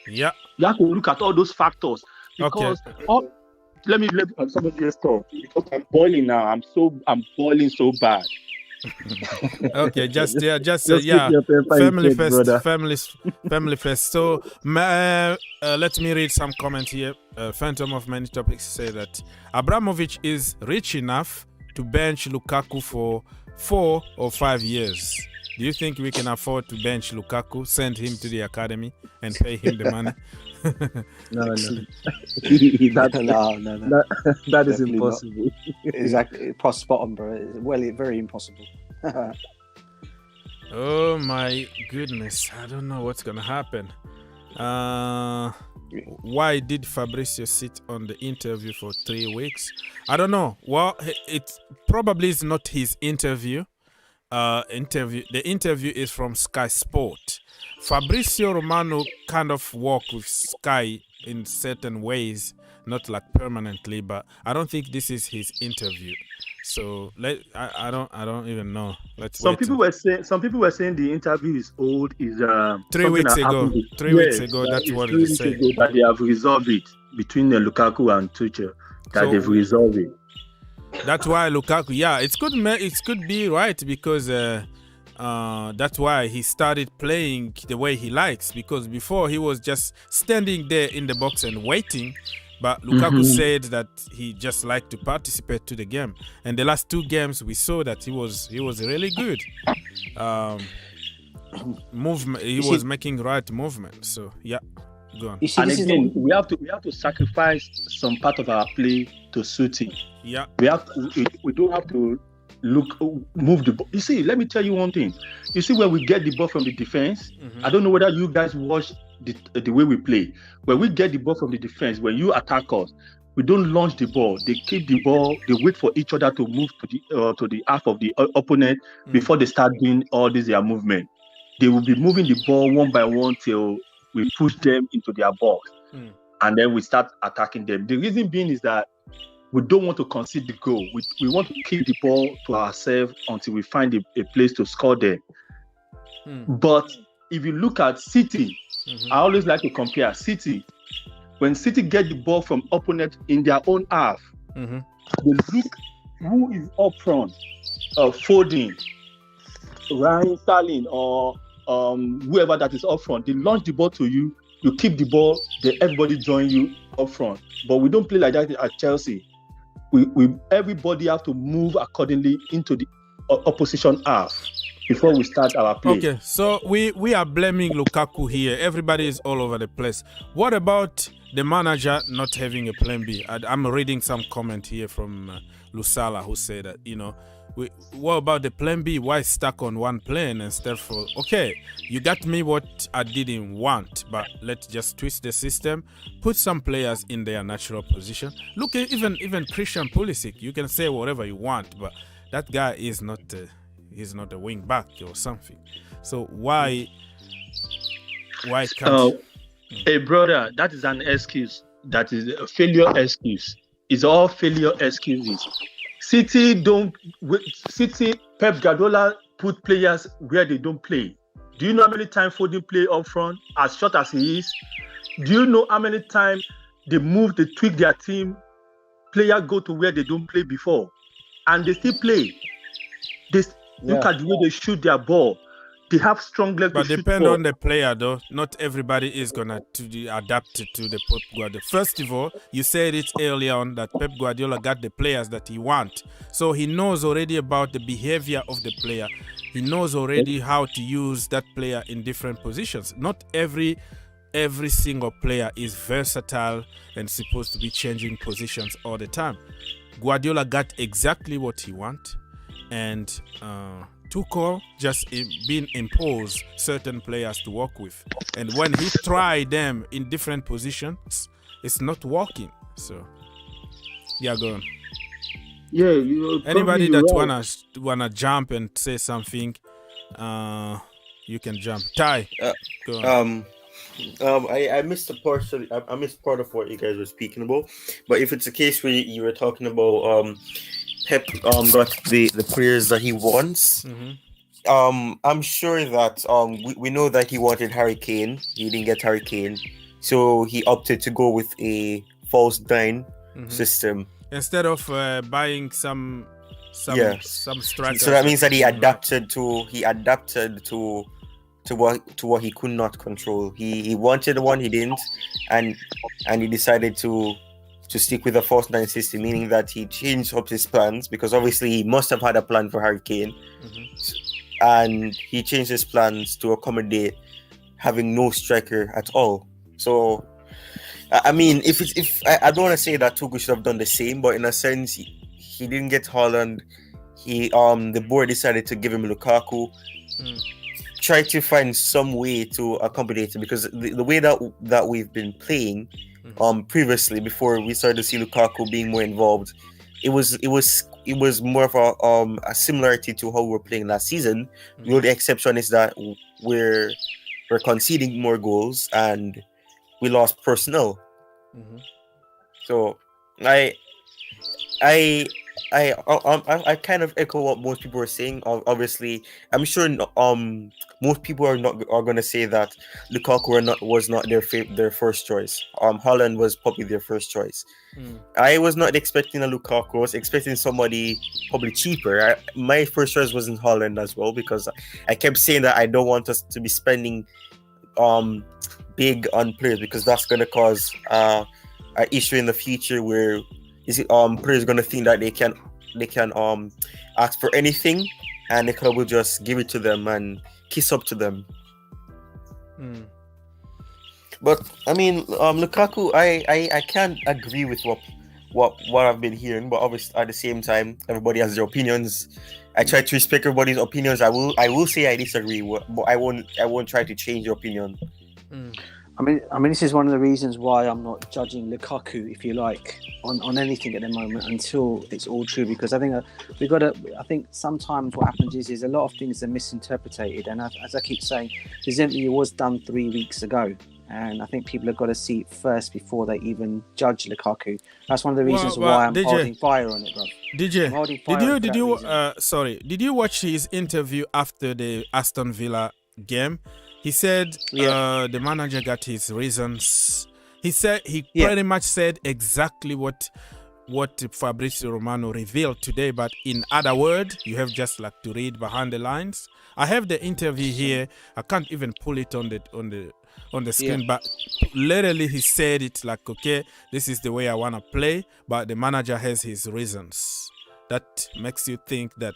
Yeah.
You have to look at all those factors because let me somebody else talk because I'm boiling now. I'm boiling so bad.
Okay, family first. So let me read some comment here. Phantom of Many Topics say that Abramovic is rich enough to bench Lukaku for 4 or 5 years. Do you think we can afford to bench Lukaku, send him to the academy, and pay him the money?
No.
No.
That is
Definitely
impossible.
Exactly. Spot on, bro. Well, very impossible.
Oh my goodness. I don't know what's going to happen. Why did Fabrizio sit on the interview for 3 weeks? I don't know. Well, it probably is not his interview. The interview is from Sky Sport. Fabrizio Romano kind of work with Sky in certain ways, not like permanently, but I don't think this is his interview. So I don't even know.
Some people were saying the interview is old. Is
3 weeks ago. 3 weeks ago, that's what they said.
That they have resolved it between Lukaku and Tuchel. That they've resolved it.
That's why Lukaku. Yeah, it could be right because that's why he started playing the way he likes. Because before he was just standing there in the box and waiting. But Lukaku said that he just liked to participate to the game, and the last 2 games we saw that he was really good. Movement, he was making right movement. So yeah, go on.
And again, we have to sacrifice some part of our play to suit him.
Yeah,
we don't have to move the ball. You see, let me tell you one thing. You see, when we get the ball from the defense, I don't know whether you guys watch the way we play. When we get the ball from the defense, when you attack us, we don't launch the ball. They keep the ball. They wait for each other to move to the half of the opponent before they start doing all this their movement. They will be moving the ball one by one till we push them into their box, and then we start attacking them. The reason being is that we don't want to concede the goal. We want to keep the ball to ourselves until we find a place to score them. But if you look at City, I always like to compare City. When City get the ball from opponent in their own half, they look who is up front, Foden, Ryan Sterling, or whoever that is up front. They launch the ball to you. You keep the ball. Everybody join you up front. But we don't play like that at Chelsea. We everybody have to move accordingly into the opposition half before we start our play.
Okay, so we are blaming Lukaku here. Everybody is all over the place. What about the manager not having a plan B? I'm reading some comment here from Lusala who said that, what about the plan B? Why stuck on one plan instead for, okay, you got me what I didn't want, but let's just twist the system, put some players in their natural position. Look at even Christian Pulisic. You can say whatever you want, but that guy is not he's not a wing back or something. So why can't
hey brother, that is an excuse. That is a failure excuse. It's all failure excuses. City, Pep Guardiola put players where they don't play. Do you know how many times Foden play up front, as short as he is? Do you know how many times they tweak their team, player go to where they don't play before, and they still play? Look at the way they shoot their ball. They have strong legs.
But depend on the player, though. Not everybody is gonna adapt to the Pep Guardiola. First of all, you said it earlier on that Pep Guardiola got the players that he wants, so he knows already about the behavior of the player. He knows already how to use that player in different positions. Not every single player is versatile and supposed to be changing positions all the time. Guardiola got exactly what he wants, and Tuchel just been imposed certain players to work with, and when he tried them in different positions, it's not working. So yeah, go on.
Yeah,
anybody that wanna jump and say something, you can jump. Ty, go on.
I missed the portion. I missed part of what you guys were speaking about. But if it's a case where you were talking about Pep got the players that he wants. I'm sure that we know that he wanted Harry Kane. He didn't get Harry Kane, so he opted to go with a false nine system
instead of buying some strikers.
So that means that he adapted to what he could not control. He wanted one, he didn't, and he decided to stick with the false nine system, meaning that he changed up his plans, because obviously he must have had a plan for Harry Kane. and he changed his plans to accommodate having no striker at all. So, I mean, I don't want to say that Tuchel should have done the same, but in a sense, he didn't get Haaland. The board decided to give him Lukaku. Try to find some way to accommodate him, because the way that we've been playing previously, before we started to see Lukaku being more involved, it was more of a similarity to how we were playing last season. The only exception is that we're conceding more goals and we lost personnel. So I kind of echo what most people are saying. Obviously, I'm sure most people are going to say that Lukaku was not their first choice. Haaland was probably their first choice. I was not expecting a Lukaku. I was expecting somebody probably cheaper. My first choice wasn't Haaland as well, because I kept saying that I don't want us to be spending big on players, because that's going to cause an issue in the future where players going to think that they can ask for anything, and the club will just give it to them and kiss up to them. But I mean, Lukaku, I can't agree with what I've been hearing, but obviously at the same time, everybody has their opinions. I try to respect everybody's opinions. I will say I disagree, but I won't try to change your opinion.
I mean, this is one of the reasons why I'm not judging Lukaku, if you like, on anything at the moment until it's all true. Because I think I think sometimes what happens is a lot of things are misinterpreted, and as I keep saying, this interview was done 3 weeks ago, and I think people have got to see it first before they even judge Lukaku. That's one of the reasons why I'm holding fire on it, bro.
Did you watch his interview after the Aston Villa game? He said the manager got his reasons. He said pretty much said exactly what Fabrizio Romano revealed today, but in other words, you have just like to read behind the lines. I have the interview here. I can't even pull it on the screen, but literally he said it like, okay, this is the way I want to play, but the manager has his reasons. That makes you think that,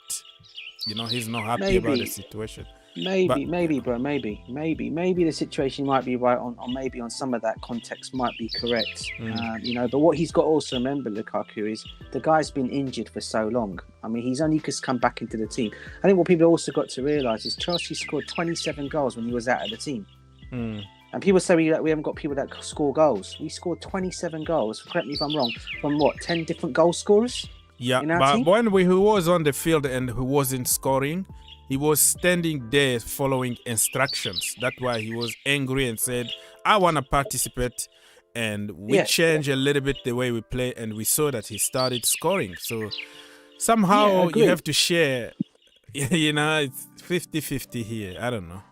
he's not happy about the situation.
Maybe the situation might be right on maybe on some of that context might be correct. But what he's got to also remember, Lukaku, is the guy's been injured for so long. I mean, he's only just come back into the team. I think what people also got to realise is Chelsea scored 27 goals when he was out of the team. And people say we haven't got people that score goals. We scored 27 goals, correct me if I'm wrong, from 10 different goal scorers?
Yeah, but when he was on the field and who wasn't scoring, he was standing there following instructions. That's why he was angry and said, I want to participate. And we changed a little bit the way we play, and we saw that he started scoring. So somehow you have to share, it's 50-50 here. I don't know.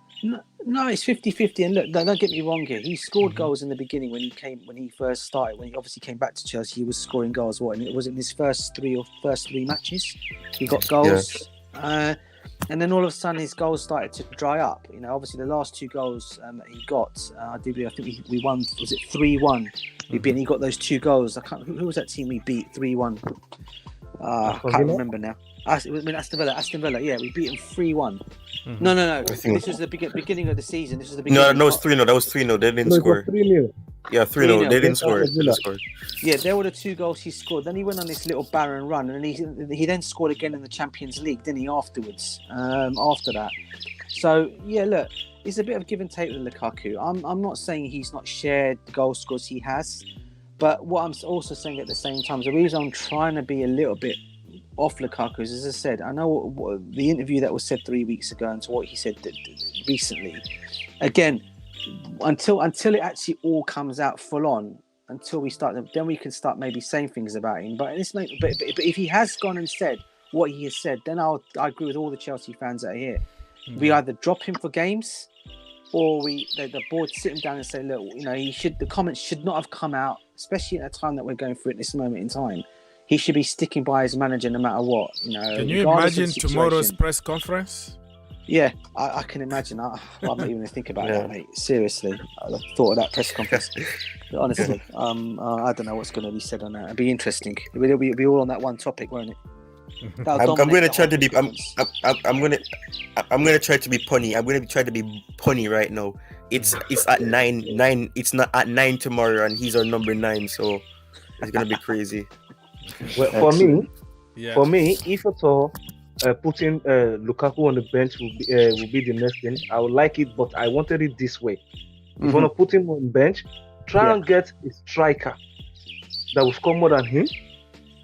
No, it's 50-50. And look, don't get me wrong here. He scored goals in the beginning when he first started. When he obviously came back to Chelsea, he was scoring goals. And it was in his first three matches. He got goals. Yeah. And then all of a sudden his goals started to dry up. Obviously the last 2 goals he got, I think we won. Was it 3-1? He got those 2 goals. Who was that team we beat 3-1? I can't remember now. Aston Villa. Yeah, we beat them 3-1. No. This was the beginning of the season. This was the beginning.
No, it was 3-0. That was 3-0. They didn't score.
3-0.
Yeah, 3-0. They didn't score.
Yeah, there were the 2 goals he scored. Then he went on this little barren run, and he then scored again in the Champions League, didn't he, afterwards, after that. So, yeah, look, it's a bit of give and take with Lukaku. I'm not saying he's not shared goal scores, he has. But what I'm also saying at the same time, the reason I'm trying to be a little bit off Lukaku is, as I said, I know what the interview that was said 3 weeks ago and to what he said recently. Again, until it actually all comes out full on, until we start, then we can start maybe saying things about him. But if he has gone and said what he has said, then I agree with all the Chelsea fans that are here. We either drop him for games, or the board sit him down and say, look, the comments should not have come out, especially at a time that we're going through at this moment in time. He should be sticking by his manager no matter what.
Can you imagine tomorrow's press conference?
Yeah, I can imagine. I'm not even going to think about that, mate. Seriously, I thought of that press conference. But honestly, I don't know what's going to be said on that. It'd be interesting. It'll be all on that one topic, won't it?
I'm gonna try to be. I'm gonna try to be punny. I'm gonna try to be punny right now. It's at 9. It's not at 9 tomorrow, and he's on number 9. So it's gonna be crazy.
Well, for me, if at all, putting Lukaku on the bench will be the next thing. I would like it, but I wanted it this way. If you want to put him on the bench, try and get a striker that will score more than him,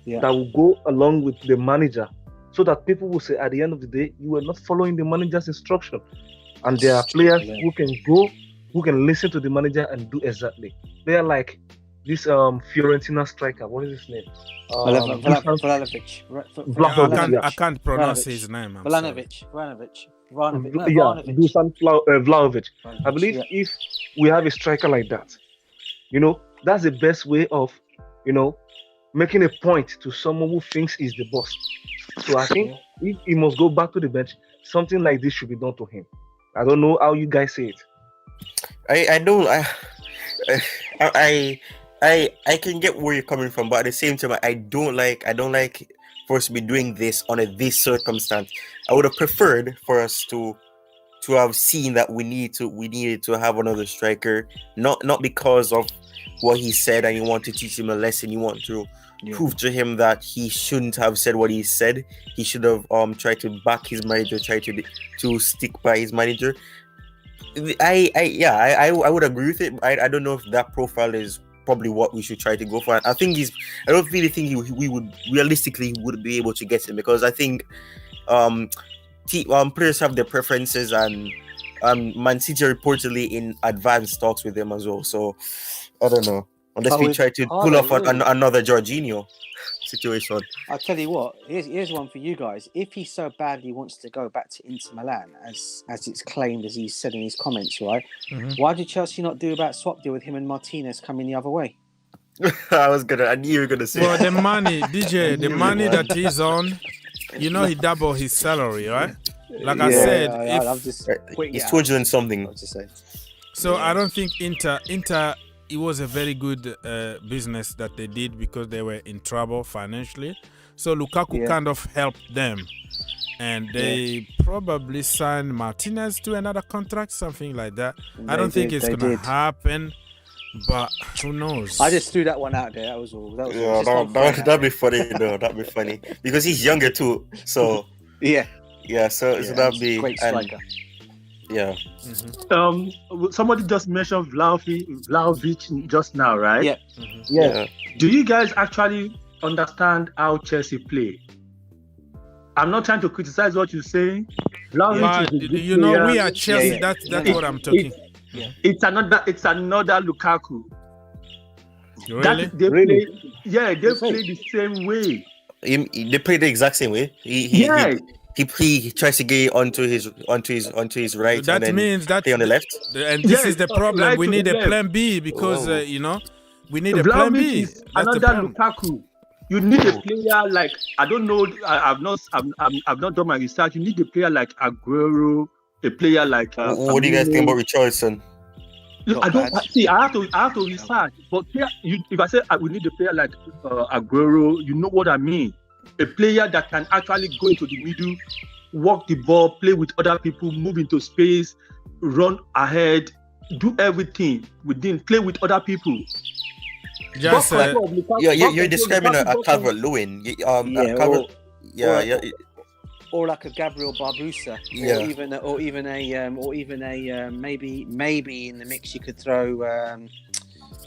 that will go along with the manager, so that people will say at the end of the day, you were not following the manager's instruction. And there are players who can listen to the manager and do exactly. They are like this Fiorentina striker. What is his name?
Vlahovic.
I can't pronounce his name.
Vlahovic.
Dusan Vlahovic. I believe if we have a striker like that, that's the best way of, making a point to someone who thinks he's the boss. So I think if he must go back to the bench, something like this should be done to him. I don't know how you guys say it.
I can get where you're coming from, but at the same time, I don't like for us to be doing this on this circumstance. I would have preferred for us to have seen that we needed to have another striker, not because of what he said and you want to teach him a lesson. You want to prove to him that he shouldn't have said what he said. He should have tried to back his manager, try to stick by his manager. I would agree with it. I don't know if that profile is probably what we should try to go for. I don't really think we would realistically would be able to get him, because I think players have their preferences, and Man City are reportedly in advanced talks with them as well. So I don't know, unless we try to pull off another Jorginho situation.
I'll tell you what, here's one for you guys. If he so badly wants to go back to Inter Milan, as it's claimed, as he said in his comments, right? Why did Chelsea not do about swap deal with him and Martinez coming the other way?
I knew you were gonna say.
Well, the money, DJ, the money that he's on, he doubled his salary, right? Like I said,
he's 200 and something.
So I don't think Inter. It was a very good business that they did, because they were in trouble financially. So Lukaku kind of helped them. And they probably signed Martinez to another contract, something like that. I don't think it's going to happen, but who knows?
I just threw that one out there. That was all.
That'd be funny, though. That'd be funny. Because he's younger too. So so that'd be
great striker.
Yeah.
Somebody just mentioned Vlahovic just now, right?
Yeah.
Do you guys actually understand how Chelsea play? I'm not trying to criticize what you're saying.
But, we are Chelsea. That's what I'm talking.
It's another Lukaku.
Really?
They play the same way.
They play the exact same way. He tries to get onto his right.
That means that
on the left.
And this is the problem. Right, we need a plan B, because we need a plan B.
That's another Lukaku. You need a player like, I don't know. I've not done my research. You need a player like Aguero. A player like.
What do you guys think about Richarlison?
I don't see. I have to research. But if I say we need a player like Aguero, you know what I mean. A player that can actually go into the middle, walk the ball, play with other people, move into space, run ahead, do everything within, play with other people.
Just
you're describing a Calvert-Lewin.
Or like a Gabriel Barbosa, or even a maybe in the mix you could throw.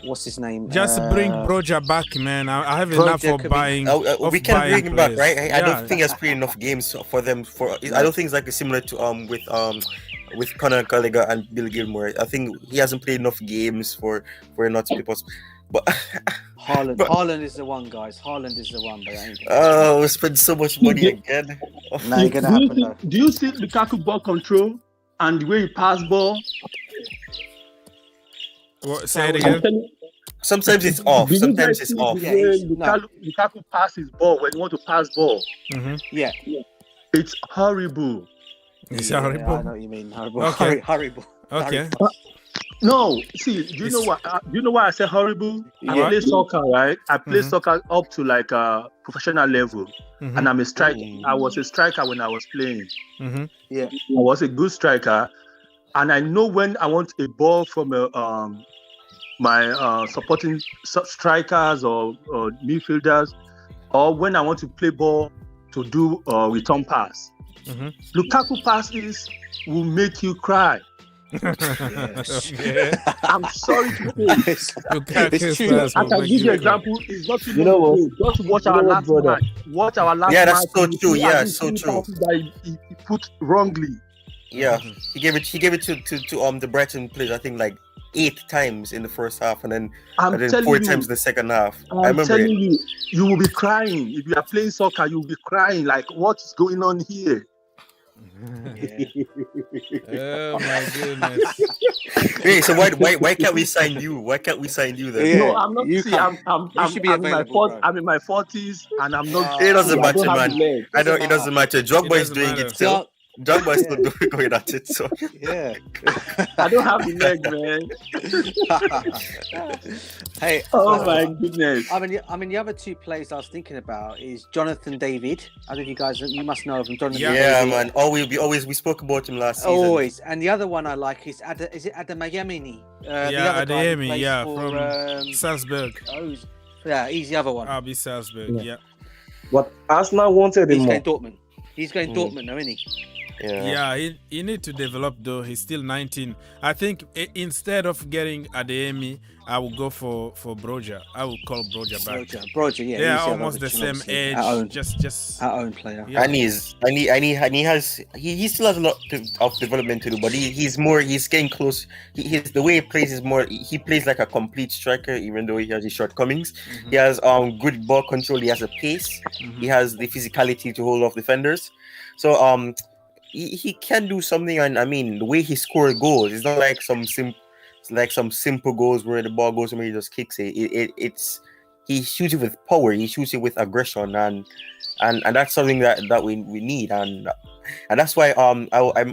What's his name?
Just bring Broja back, man. I have enough for buying.
We can bring him back, right? I don't think he has played enough games for them. I don't think it's like similar to with Conor Gallagher and Bill Gilmore. I think he hasn't played enough games for not to be possible. But
Haaland is the one, guys. Haaland is the one. But
we spend so much money again.
Do you see Lukaku ball control and the way he pass ball?
Say it again.
Sometimes it's off. Sometimes it's off.
Lukaku passes ball when you want to pass ball.
Yeah.
It's horrible.
It's horrible.
I know what you mean. Horrible.
Okay.
Horrible.
Okay.
No, see, do you know what? Do you know why I say horrible? I play soccer, right? I play soccer up to like a professional level, and I'm a striker. I was a striker when I was playing.
Yeah,
I was a good striker, and I know when I want a ball from my supporting strikers or midfielders, or when I want to play ball to do return pass. Lukaku passes will make you cry. I'm sorry to say.
It's true.
I can give you an example. It's not even just watch our last match. Watch our last match.
Yeah, that's so true. Yeah, so true.
That he put wrongly.
Yeah, he gave it to the Brighton players. I think like 8 times in the first half, and then 4 times in the second half. I remember
telling you, you will be crying if you are playing soccer. You will be crying like, what is going on here?
Oh my goodness!
Hey, so why can't we sign you? Why can't we sign you then?
Yeah, no, I'm not. I'm in my 40s, and I'm not.
It doesn't matter, man. I know it doesn't matter. Drogba is doing it still. Drogba is still going at it. So
yeah,
I don't have the leg, man.
Hey,
oh my goodness!
I mean, the other 2 players I was thinking about is Jonathan David. I don't know if you guys, you must know of him. Jonathan David.
Yeah, man. We spoke about him last season.
Always, and the other one I like is Abramovic.
Adeyemi, from Salzburg.
Oh, yeah, he's the other one.
I'll be Salzburg. Yeah.
But Arsenal wanted him.
He's going Dortmund. He's going Dortmund now, isn't he?
Yeah, he need to develop though. He's still 19. I think instead of getting Adeyemi, I will go for Broja. I will call Broja back.
Broja, yeah.
They're almost the same age. Just
our own player.
Yeah. And he still has a lot of development to do, but he's getting close. The way he plays is more. He plays like a complete striker, even though he has his shortcomings. He has good ball control. He has a pace. He has the physicality to hold off defenders. So he can do something, and I mean the way he scores goals, it's not like some simple goals where the ball goes somewhere he just kicks it. He shoots it with power, he shoots it with aggression, and that's something that we need, and that's why I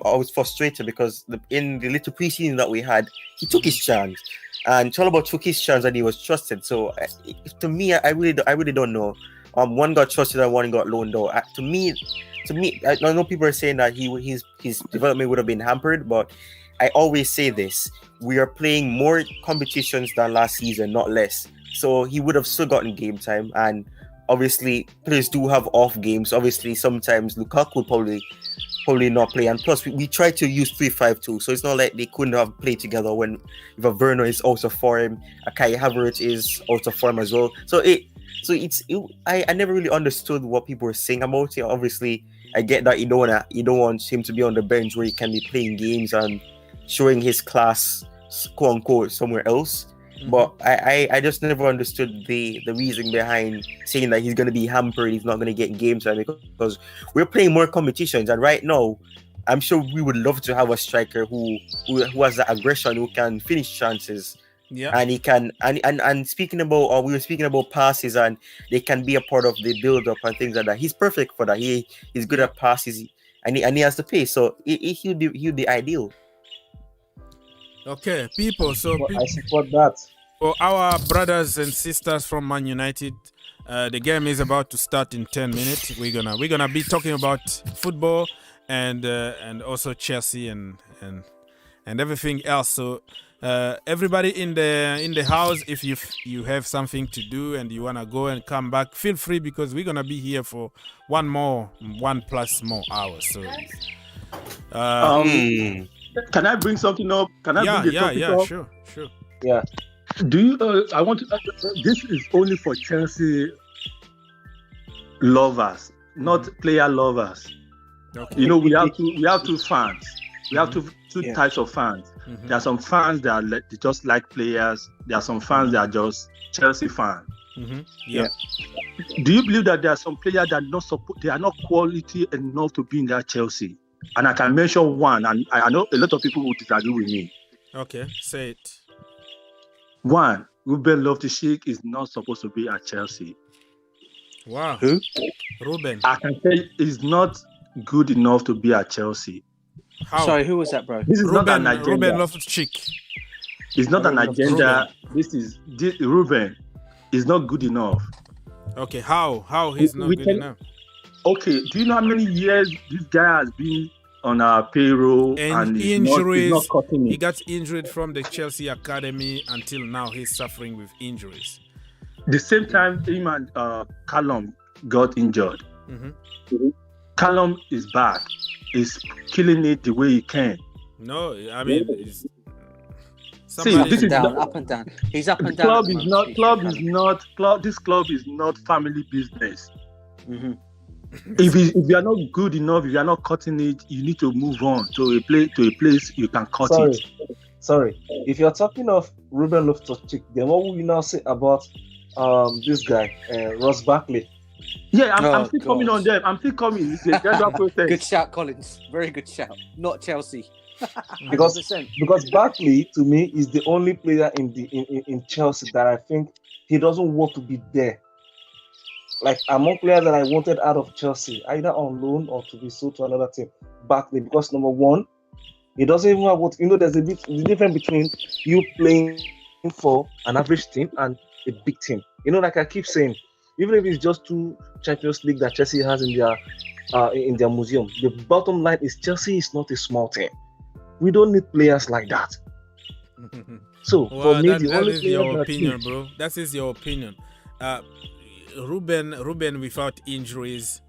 was frustrated because in the little preseason that we had, he took his chance, and Chalobah took his chance and he was trusted. So to me, I really don't know. One got trusted and one got loaned out. To me, I know people are saying that his development would have been hampered, but I always say this: we are playing more competitions than last season, not less. So he would have still gotten game time, and obviously players do have off games. Obviously, sometimes Lukaku would probably not play, and plus we try to use 3-5-2, so it's not like they couldn't have played together when if a Werner is out of form, a Kai Havertz is out of form as well. I never really understood what people were saying about it. Obviously, I get that you don't want him to be on the bench where he can be playing games and showing his class, quote unquote, somewhere else. But I just never understood the reason behind saying that he's going to be hampered, he's not going to get game time, because we're playing more competitions, and right now I'm sure we would love to have a striker who has the aggression, who can finish chances. Yeah, and he can, and speaking about, we were speaking about passes, and they can be a part of the build-up and things like that. He's perfect for that. He's good at passes, and he has the pace, so he'll be ideal.
Okay, people. So
I support that.
For our brothers and sisters from Man United, the game is about to start in 10 minutes. We're gonna be talking about football and also Chelsea and everything else. So. Everybody in the house, if you have something to do and you wanna go and come back, feel free, because we're gonna be here for 1+ more hours. So,
can I bring something up? Can I bring a topic up?
Sure.
Yeah. Do you? I want to. This is only for Chelsea lovers, not player lovers. Okay. You know, we have two fans. We have two types of fans. There are some fans that they just like players. There are some fans that are just Chelsea fans.
Yeah.
Do you believe that there are some players that they are not quality enough to be in that Chelsea? And I can mention one, and I know a lot of people will disagree with me.
Okay, say it.
One, Ruben Loftus-Cheek is not supposed to be at Chelsea.
Wow.
Who?
Ruben.
I can say he's not good enough to be at Chelsea.
How?
Sorry, who was that, bro?
This is not an agenda.
Ruben Loftus-Cheek.
It's not an agenda. Ruben is not good enough.
Okay, how he's not good enough?
Okay, do you know how many years this guy has been on our payroll and
injuries?
Not cutting it?
He got injured from the Chelsea academy until now. He's suffering with injuries.
The same time him and Callum got injured. Callum is back. He's killing it the way he can.
No, I mean, this
is up and down. He's up and
this
down.
This club is not family business. If you are not good enough, if you are not cutting it, you need to move on to a place you can cut it.
Sorry. If you're talking of Ruben Loftus-Cheek, then what will you now say about this guy, Ross Barkley?
Yeah, I'm still coming on them. I'm still coming. It's a gradual process.
Good shout, Collins. Very good shout. Not Chelsea.
because Barkley to me is the only player in Chelsea that I think he doesn't want to be there. Like among players that I wanted out of Chelsea, either on loan or to be sold to another team, Barkley, because number one, he doesn't even have what there's the difference between you playing for an average team and a big team. Like I keep saying, even if it's just 2 Champions League that Chelsea has in their museum, the bottom line is Chelsea is not a small team. We don't need players like that. So for me, the only
is your opinion, bro. That is your opinion. Ruben without injuries,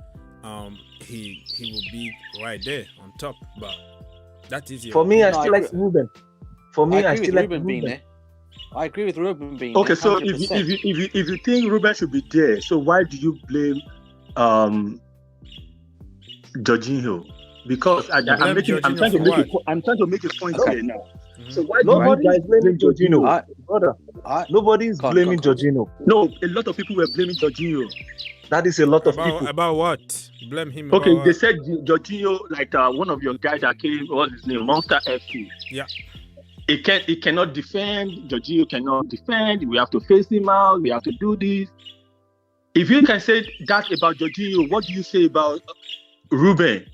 he will be right there on top. But that is your.
For me, I still like Ruben. For me, I still like
Ruben being there. I agree with Ruben being
okay.
there.
So if you think Ruben should be there, so why do you blame Jorginho? Because I'm trying to make a point here now. So why
nobody is blaming Jorginho? Brother, nobody is blaming Jorginho.
No, a lot of people were blaming Jorginho.
That is a lot of people.
About what? Blame him.
Okay, they said Jorginho, like one of your guys that came, what's his name? MonstarCFC.
Yeah.
He cannot defend. Jorginho cannot defend. We have to face him out. We have to do this. If you can say that about Jorginho, what do you say about Ruben?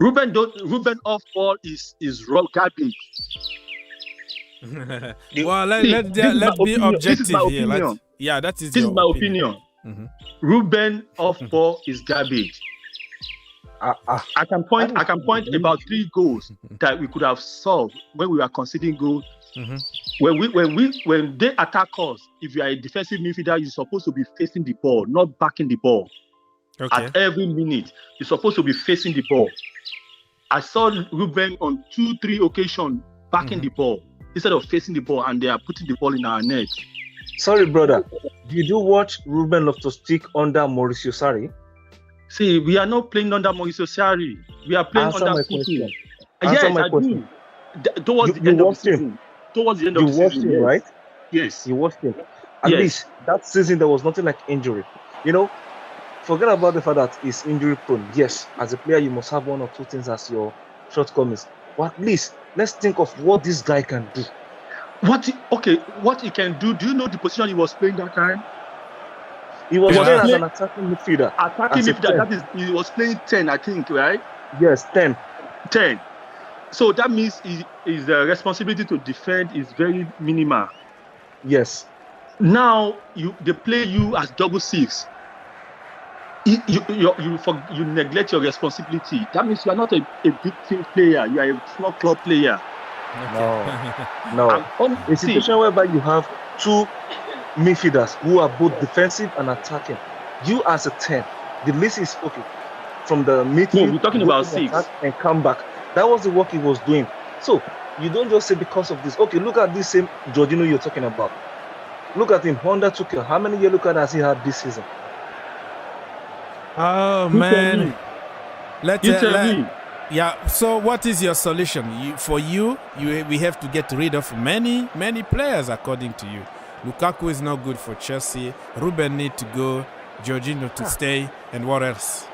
Ruben off ball is raw garbage.
Well, let's be objective here. This is
my opinion. Ruben off ball is garbage. I can point about 3 goals that we could have solved when we were conceding goals. When they attack us, if you are a defensive midfielder, you're supposed to be facing the ball, not backing the ball. Okay. At every minute, you're supposed to be facing the ball. I saw Ruben on 2-3 occasions backing the ball instead of facing the ball, and they are putting the ball in our net.
Sorry, brother. Did you watch Ruben Loftus-Cheek under Mauricio Sarri?
See, we are not playing under Mauricio Sarri. We are playing under Tuchel. Yes, I do. Towards the end of the season. Towards the end of the season,
him, right?
Yes.
You watched him. At least that season there was nothing like injury. Forget about the fact that he's injury prone. Yes, as a player, you must have 1 or 2 things as your shortcomings. But at least let's think of what this guy can do. What he can do? Do you know the position he was playing that time? He was playing as an attacking midfielder. That is, he was playing 10, I think, right? Yes, 10.
10. So that means his responsibility to defend is very minimal.
Yes.
Now they play you as double 6. You neglect your responsibility. That means you are not a big team player. You are a small club player.
No. A situation whereby you have 2 midfielders who are both defensive and attacking. You as a 10, the list is okay. From the midfield,
no, we're talking about 6
and come back. That was the work he was doing. So you don't just say because of this. Okay, look at this same Jorginho you're talking about. Look at him, Honda Tuchel. How many yellow cards has he had this season?
Oh man,
tell me.
Yeah. So what is your solution? We have to get rid of many players according to you. Lukaku is not good for Chelsea. Ruben need to go. Jorginho to stay. And what else?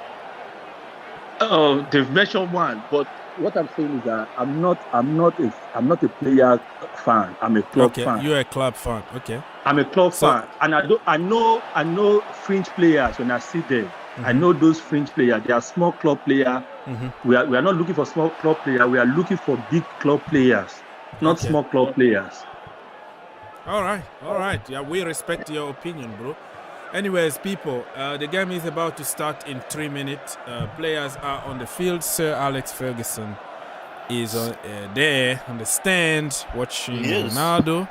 They've mentioned one, but what I'm saying is that I'm not a player fan. I'm a club fan.
You're a club fan. Okay.
I'm a club fan, and I know fringe players when I see them. I know those fringe players. They are small club players. We are not looking for small club players. We are looking for big club players. not small club players.
All right. Yeah, we respect your opinion, bro. Anyways, people, the game is about to start in 3 minutes. Players are on the field. Sir Alex Ferguson is there on the stand watching Ronaldo.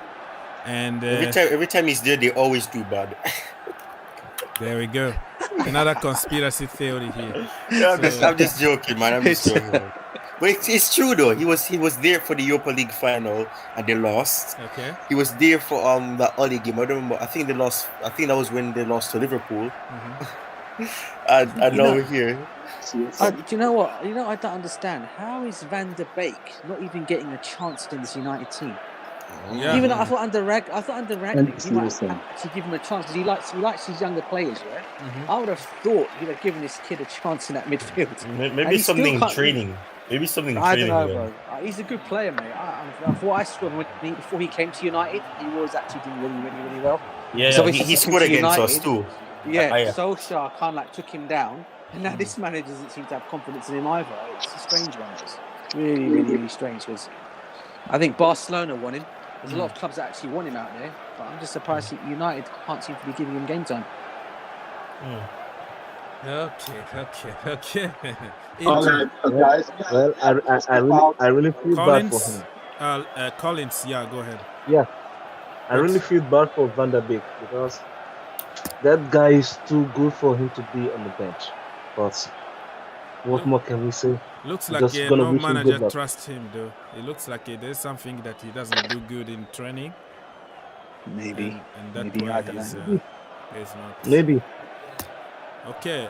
And
every time he's there, they always do bad.
There we go. Another conspiracy theory here.
Yeah, I'm just joking, man. I'm just joking. But it's true though. He was there for the Europa League final and they lost.
Okay.
He was there for the Oli game. I don't remember. I think they lost. I think that was when they lost to Liverpool. And now we're here.
Do you know what? I don't understand. How is Van der Beek not even getting a chance in this United team?
Yeah.
Even I thought under Rangnick, he might actually give him a chance because he likes his younger players, right? I would have thought he'd have given this kid a chance in that midfield.
Maybe something training. Maybe something
I
training.
don't know, bro. He's a good player, mate. What I saw before he came to United, he was actually doing really well.
Yeah, so he scored against us too.
Yeah, Solskjaer kind of took him down, and now this manager doesn't seem to have confidence in him either. It's a strange one. It's really strange. Because I think Barcelona want him. There's a lot of clubs that actually want him out there, but I'm just surprised that United can't seem to be giving him game time.
Okay.
Guys. Well, I really feel bad for him.
Collins, yeah, go ahead.
Yeah, I really feel bad for Van der Beek because that guy is too good for him to be on the bench. But what more can we say?
Looks like no manager trusts him, though. It looks like there's something that he doesn't do good in training.
Maybe.
And that's why he's not.
Maybe.
Okay.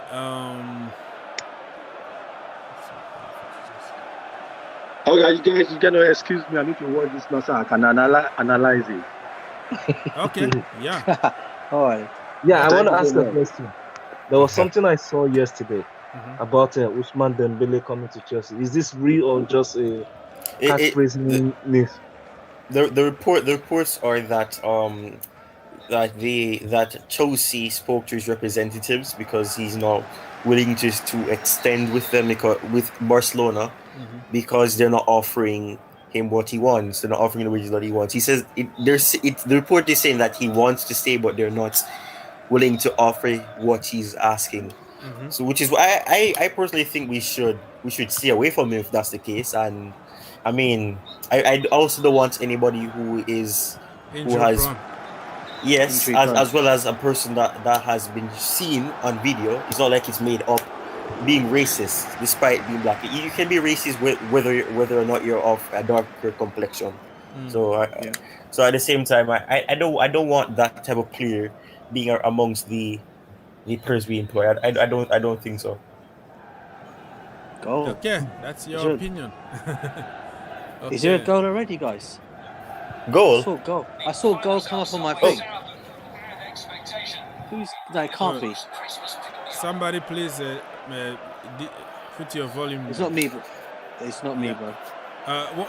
Okay, you gonna excuse me. I need to watch this now so I can analyze it.
Okay. Yeah.
All right.
Yeah, I want to ask a question. There was something I saw yesterday about Ousmane Dembele coming to Chelsea. Is this real or just a catchphrase news?
The reports are that that Chelsea spoke to his representatives because he's not willing to extend with them with Barcelona because they're not offering him what he wants. They're not offering the wages that he wants. He says the report is saying that he wants to stay, but they're not willing to offer what he's asking. So, which is why I personally think we should stay away from him if that's the case. And I mean, I also don't want anybody who has as well as a person that has been seen on video. It's not like it's made up being racist despite being black. You can be racist whether or not you're of a darker complexion. So at the same time, I don't want that type of player being amongst the players we employ. I don't think so.
Goal.
Okay, that's your opinion.
Is there a goal already, guys?
Goal?
I saw goal come up on my thing. No, it can't be.
Somebody please put your volume.
It's not me, bro. It's not me, bro.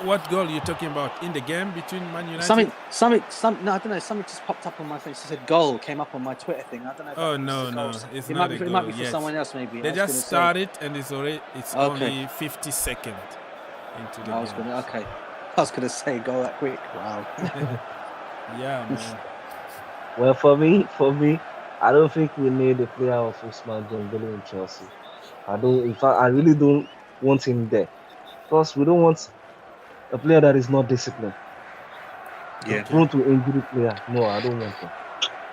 What goal are you talking about in the game between Man United?
Something. No, I don't know. Something just popped up on my face. It said goal. Came up on my Twitter thing. I don't know.
Oh no, it's not a goal.
It might be for someone else, maybe.
They just started and it's only 50 seconds into the game.
I was gonna say goal that quick. Wow.
Yeah, man.
Well, for me, I don't think we need a player of Ousmane Dembele in Chelsea. In fact, I really don't want him there. Plus, we don't want a player that is not disciplined.
Yeah.
Prone to injury player. No, I don't want him.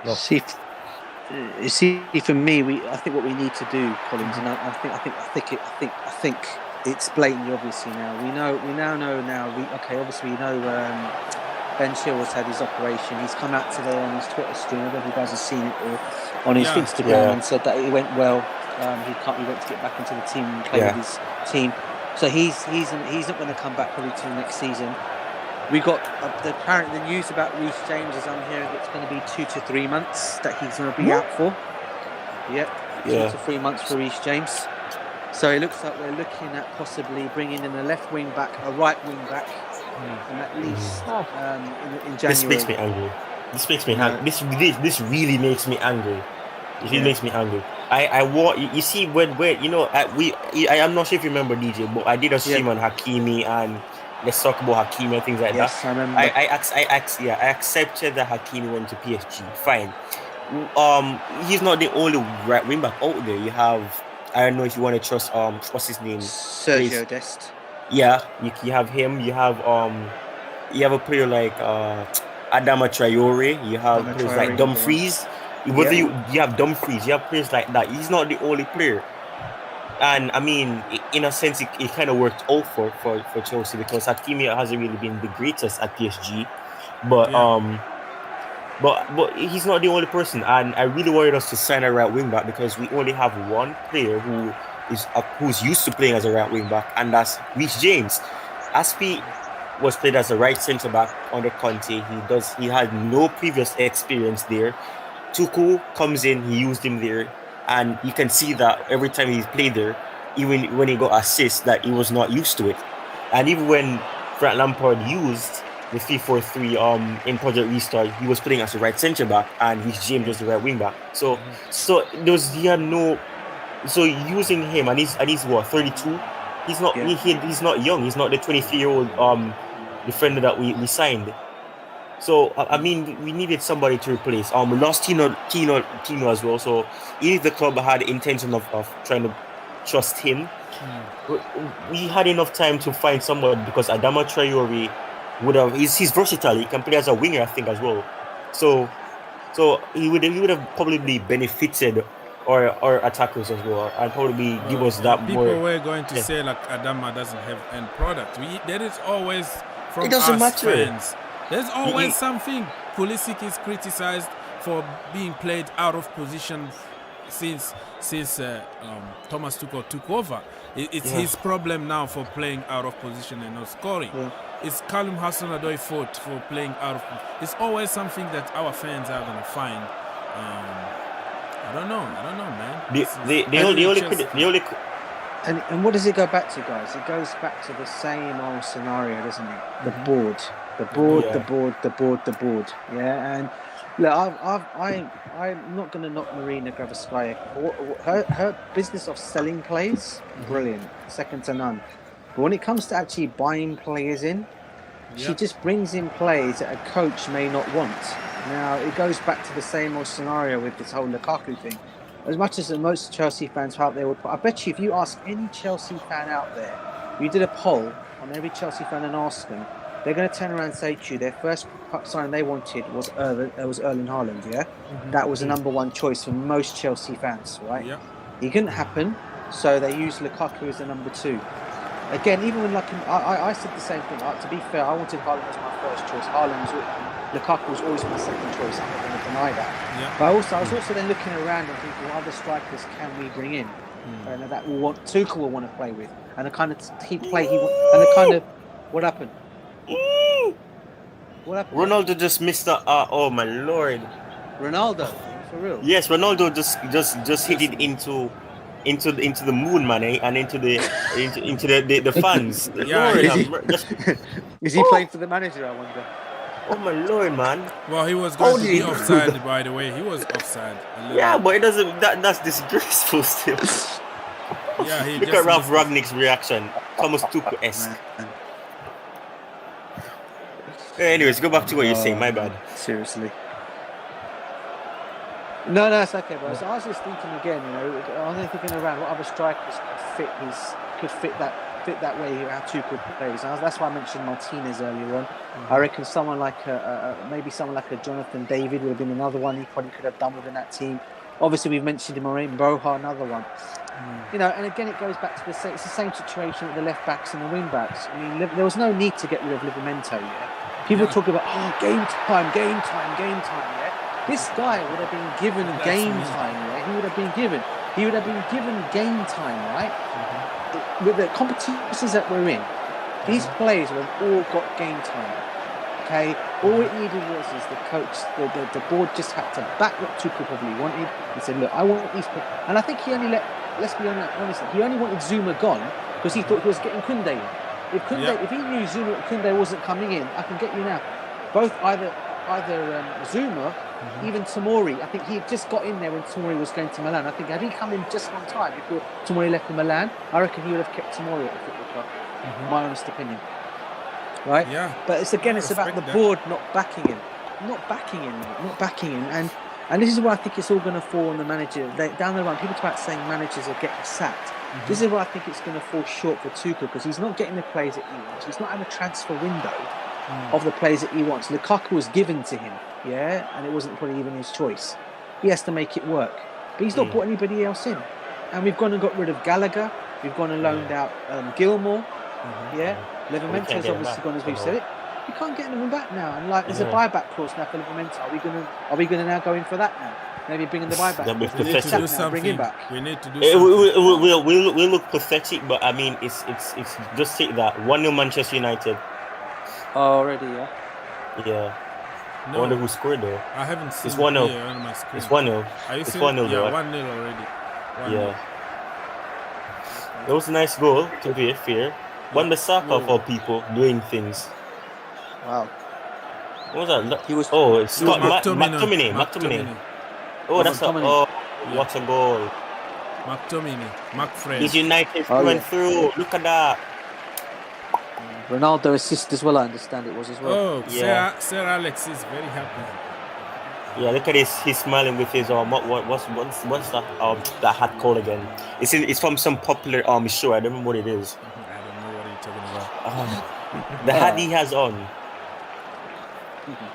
No.
See, for me, I think what we need to do, Collins, and I think it's blatantly obvious now. We now know. Obviously we know Ben Chilwell's had his operation. He's come out today on his Twitter stream. I don't know if you guys have seen it, or on his Instagram, and said that it went well. He went to get back into the team and play with his team. So he's not going to come back probably till next season. We got the news about Reece James is I'm hearing it's going to be 2 to 3 months that he's going to be out for. Yep, 2 to 3 months for Reece James. So it looks like we're looking at possibly bringing in a left wing back, a right wing back, and at least in January.
This makes me angry. This makes me angry. This really makes me angry. It really makes me angry. I want you see when I'm not sure if you remember DJ, but I did a stream on Hakimi and let's talk about Hakimi and things like
Yes,
that.
I remember.
I accepted that Hakimi went to PSG. Fine. He's not the only right wing back out there. You have, I don't know if you want to trust what's his name?
Sergio Dest.
Yeah, you have him. You have a player like Adama Traore. You have players like Dumfries. Whether you have Dumfries, you have players like that. He's not the only player. And I mean, in a sense, it kind of worked out for Chelsea because Hakimi hasn't really been the greatest at PSG, but he's not the only person. And I really wanted us to sign a right wing back because we only have one player who's used to playing as a right wing back, and that's Reece James. Aspi was played as a right centre back under Conte. He had no previous experience there. Tuchel comes in, he used him there. And you can see that every time he played there, even when he got assists, that he was not used to it. And even when Frank Lampard used the 3-4-3 in Project Restart, he was playing as a right centre back, and Reece James was the right wing back. So using him, and he's what, 32? He's not he's not young. He's not the 23-year-old defender that we signed. So I mean, we needed somebody to replace. We lost Tino as well. So even if the club had the intention of trying to trust him, we had enough time to find someone because Adama Traore would have. He's versatile. He can play as a winger, I think, as well. So he would have probably benefited our attackers as well, and probably give us that
people
more.
People were going to say like Adama doesn't have end product. There is always from
it doesn't
us
matter.
fans. There's always something. Pulisic is criticized for being played out of position since Thomas Tuchel took over. It's his problem now for playing out of position and not scoring. It's Callum Hudson-Odoi fault for playing out of position. It's always something that our fans are going to find. I don't know, man.
And what does it go back to, guys? It goes back to the same old scenario, doesn't it? The board. Yeah, and look, I'm not going to knock Marina Granovkaia. Her business of selling players, brilliant, second to none. But when it comes to actually buying players in, she just brings in players that a coach may not want. Now, it goes back to the same old scenario with this whole Lukaku thing. As much as most Chelsea fans out there would, I bet you if you ask any Chelsea fan out there, you did a poll on every Chelsea fan and ask them, they're going to turn around and say to you their first sign they wanted was Erling Haaland, yeah? That was the number one choice for most Chelsea fans, right? Yeah. It couldn't happen, so they used Lukaku as the number two. Again, even when I said the same thing. To be fair, I wanted Haaland as my first choice. Lukaku was always my second choice. I'm not going to deny that. Yeah. But I was also then looking around and thinking, what other strikers can we bring in? And that Tuchel will want to play with, and the kind of what happened? What happened?
Ronaldo just missed that. Oh my lord!
Ronaldo, for real?
Yes, Ronaldo just hit it into the moon, man, and into the fans.
Is he playing for the manager? I wonder.
Oh my lord, man!
Well, he was going to be offside. By the way, he was offside.
Yeah, but it doesn't. That's disgraceful still.
Yeah,
look at Ralph Ragnick's reaction. Thomas Tuchel-esque. Anyways, go back to what you're saying. My bad.
Seriously. No, it's okay, bro. So I was just thinking again. I was thinking around what other strikers could fit that way how Tuchel plays. That's why I mentioned Martinez earlier on. I reckon someone like maybe someone like a Jonathan David would have been another one he probably could have done within that team. Obviously, we've mentioned Maureen Broha, another one. And again, it goes back to it's the same situation with the left backs and the wing backs. I mean, there was no need to get rid of Livramento. Yeah, people talk about game time. Yeah, this guy would have been given game time. Yeah, he would have been given game time. Right, with the competitions that we're in, these players have all got game time. Okay, all it needed was the coach, the board just had to back what Tuchel probably wanted and said, look, I want these players. And I think he only let's be honest, he only wanted Zuma gone because he thought he was getting Koundé in. If he knew Koundé wasn't coming in, I can get you now. Both either Zuma, even Tomori. I think he had just got in there when Tomori was going to Milan. I think had he come in just on time before Tomori left for Milan, I reckon he would have kept Tomori at the football club. My honest opinion. right?
Yeah.
But it's about the board not backing him, and this is where I think it's all going to fall on the manager. Down the line, people talk about saying managers are getting sacked. Mm-hmm. This is where I think it's going to fall short for Tuchel, because he's not getting the players that he wants. He's not having a transfer window of the players that he wants. Lukaku was given to him, and it wasn't probably even his choice. He has to make it work, but he's not brought anybody else in. And we've gone and got rid of Gallagher. We've gone and loaned out Gilmore. Livermento has obviously gone, as we've said it. You can't get them back now, and there's a buyback clause now for Livermento. Are we gonna now go in for that now? Maybe bring in the buyback.
We need to do something. Bring him back. We need to do
something. We'll look pathetic, but I mean, it's just take that 1-0 Manchester United.
Oh, already, yeah.
Yeah. No, I wonder who scored though.
I haven't seen.
It's 1-0. It's 1-0.
It's 1-0. Yeah, 1-0 already. 1-0.
It was a nice goal, to be fair. Wan-Bissaka of all people doing things.
Wow.
What was that?
He was.
Oh, it's McTominay. Oh, that's what a goal.
McFred.
He's United went through. Look at that.
Ronaldo assist as well. I understand it was as well.
Oh, yeah. Sir Alex is very happy.
Yeah, look at this. He's smiling with his what's that hat called again? It's from some popular show. I don't remember what it is.
I don't know what you're talking about.
The hat he has on.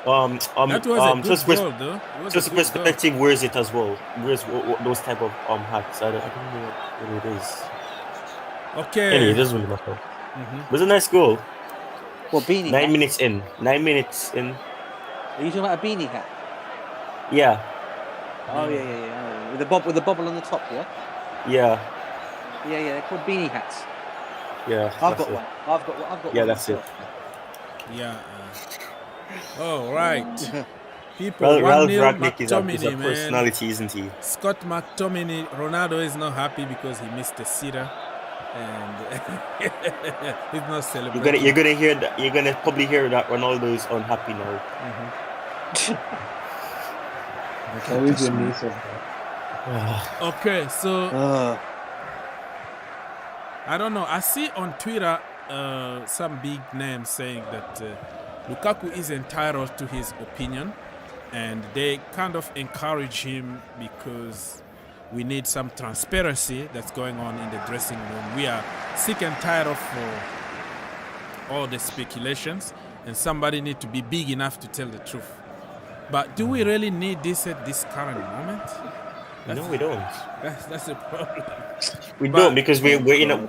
That was a good goal, though.
Just perspective, wears it as well. Wears those type of hats. I don't know what it is.
Okay.
Anyway, it doesn't really matter. It was a nice goal.
What, beanie?
9 minutes in. 9 minutes in.
Are you talking about a beanie hat?
Yeah.
Oh yeah. With the bubble on the top, yeah.
Yeah.
Yeah. They're called beanie hats.
Yeah.
I've got one. I've got
yeah,
one.
That's it.
Yeah. Oh, right. People,
Ralph Ragnick is a personality, isn't he?
Scott McTominay, Ronaldo is not happy because he missed a sitter, and he's not celebrating.
You're gonna hear that. You're gonna probably hear that Ronaldo is unhappy now.
Okay, so I don't know. I see on Twitter some big names saying that Lukaku is entitled to his opinion, and they kind of encourage him because we need some transparency that's going on in the dressing room. We are sick and tired of all the speculations, and somebody need to be big enough to tell the truth. But do we really need this at this current moment?
No, we don't.
That's a problem.
We don't, because we're in a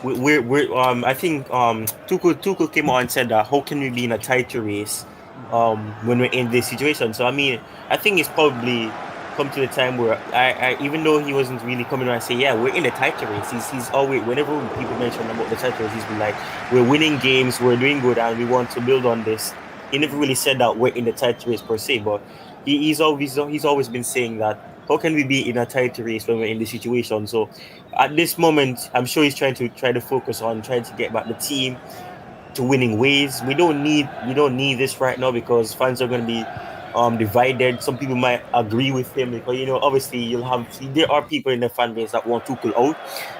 I think Tuchel came out and said that how can we be in a title race when we're in this situation? So I mean, I think it's probably come to the time where I even though he wasn't really coming around and say, yeah, we're in a title race. He's always, whenever people mention about the title race, he's been like, we're winning games, we're doing good, and we want to build on this. He never really said that we're in the title race per se, but he's always been saying that how can we be in a title race when we're in this situation? So at this moment, I'm sure he's trying to focus on trying to get back the team to winning ways. We don't need this right now because fans are going to be divided. Some people might agree with him because obviously there are people in the fan base that want Tuchel out.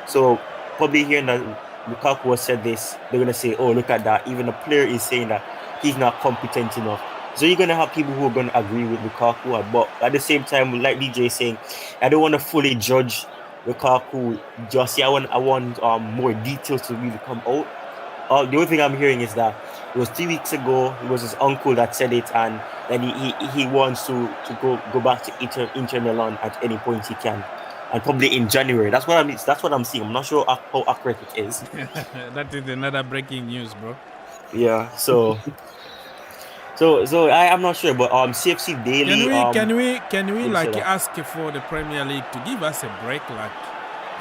So probably hearing that Lukaku has said this, they're going to say, oh, look at that. Even the player is saying that he's not competent enough. So you're going to have people who are going to agree with Lukaku. But at the same time, like DJ is saying, I don't want to fully judge Lukaku just yet. I want more details to really come out. The only thing I'm hearing is that it was 3 weeks ago. It was his uncle that said it, and then he wants to go back to Inter Milan at any point he can, and probably in January. That's what I'm seeing. I'm not sure how accurate it is.
That is another breaking news, bro.
Yeah. So I'm not sure, but CFC Daily.
Can we like ask for the Premier League to give us a break, like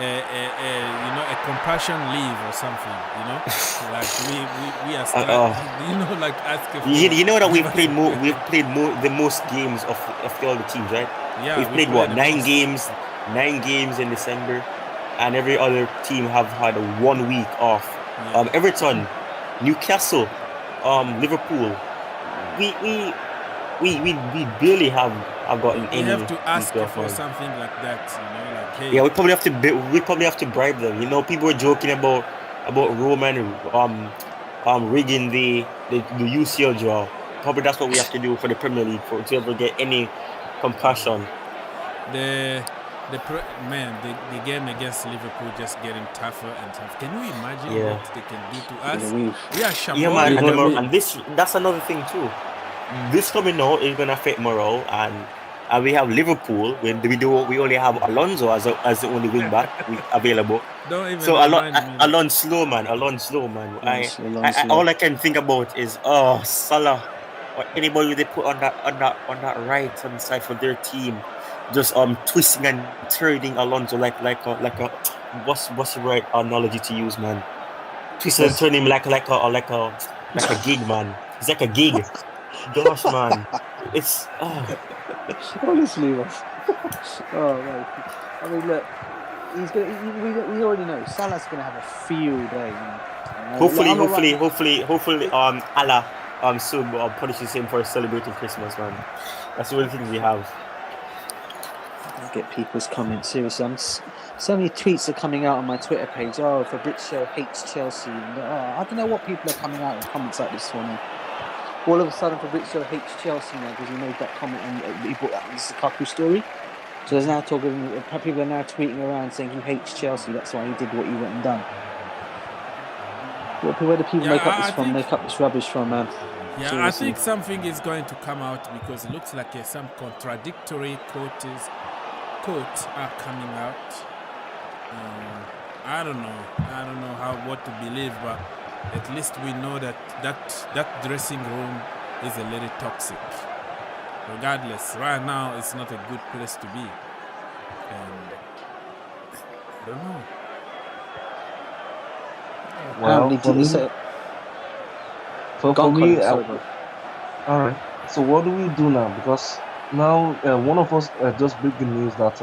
a compassion leave or something, like we are still, like asking for.
You know that we've played the most games of all the teams, right?
Yeah,
we've played what 9 games in December, and every other team have had 1 week off.
Yeah.
Everton, Newcastle, Liverpool. We barely have gotten any.
We have to ask for something like that, like hey.
Yeah, we probably have to bribe them. People were joking about Roman rigging the UCL draw. Probably that's what we have to do for the Premier League to ever get any compassion.
The game against Liverpool just getting tougher and tougher. Can you imagine what they can do to us? We are shambolic.
Yeah, man, and that's another thing too. This coming now is gonna affect morale, and we have Liverpool. We only have Alonso as the only wing back available. So Alon slow man. All I can think about is Salah or anybody they put on that right hand side for their team, just twisting and turning Alonso like a what's the right analogy to use, man? Twisting and turning him like a gig, man. He's like a gig. Gosh, man, it's
honestly, man. Oh man, I mean, look, we already know Salah's gonna have a field day.
Hopefully, Allah soon punishes him for celebrating Christmas, man. That's the only thing we have.
Get people's comments. Seriously, so many tweets are coming out on my Twitter page. Oh, Fabrizio hates Chelsea. I don't know what people are coming out in comments like this one. All of a sudden, Fabrizio hates Chelsea now because he made that comment and he brought that Lukaku story. So there's now people are now tweeting around saying he hates Chelsea. That's why he did what he went and done. Where do people make up this rubbish from, man?
Yeah, seriously. I think something is going to come out because it looks like some contradictory quotes are coming out. I don't know what to believe, but at least we know that dressing room is a little toxic. Regardless, right now it's not a good place to be. And I don't know.
Well, for me, all right. So what do we do now? Because now one of us just broke the news that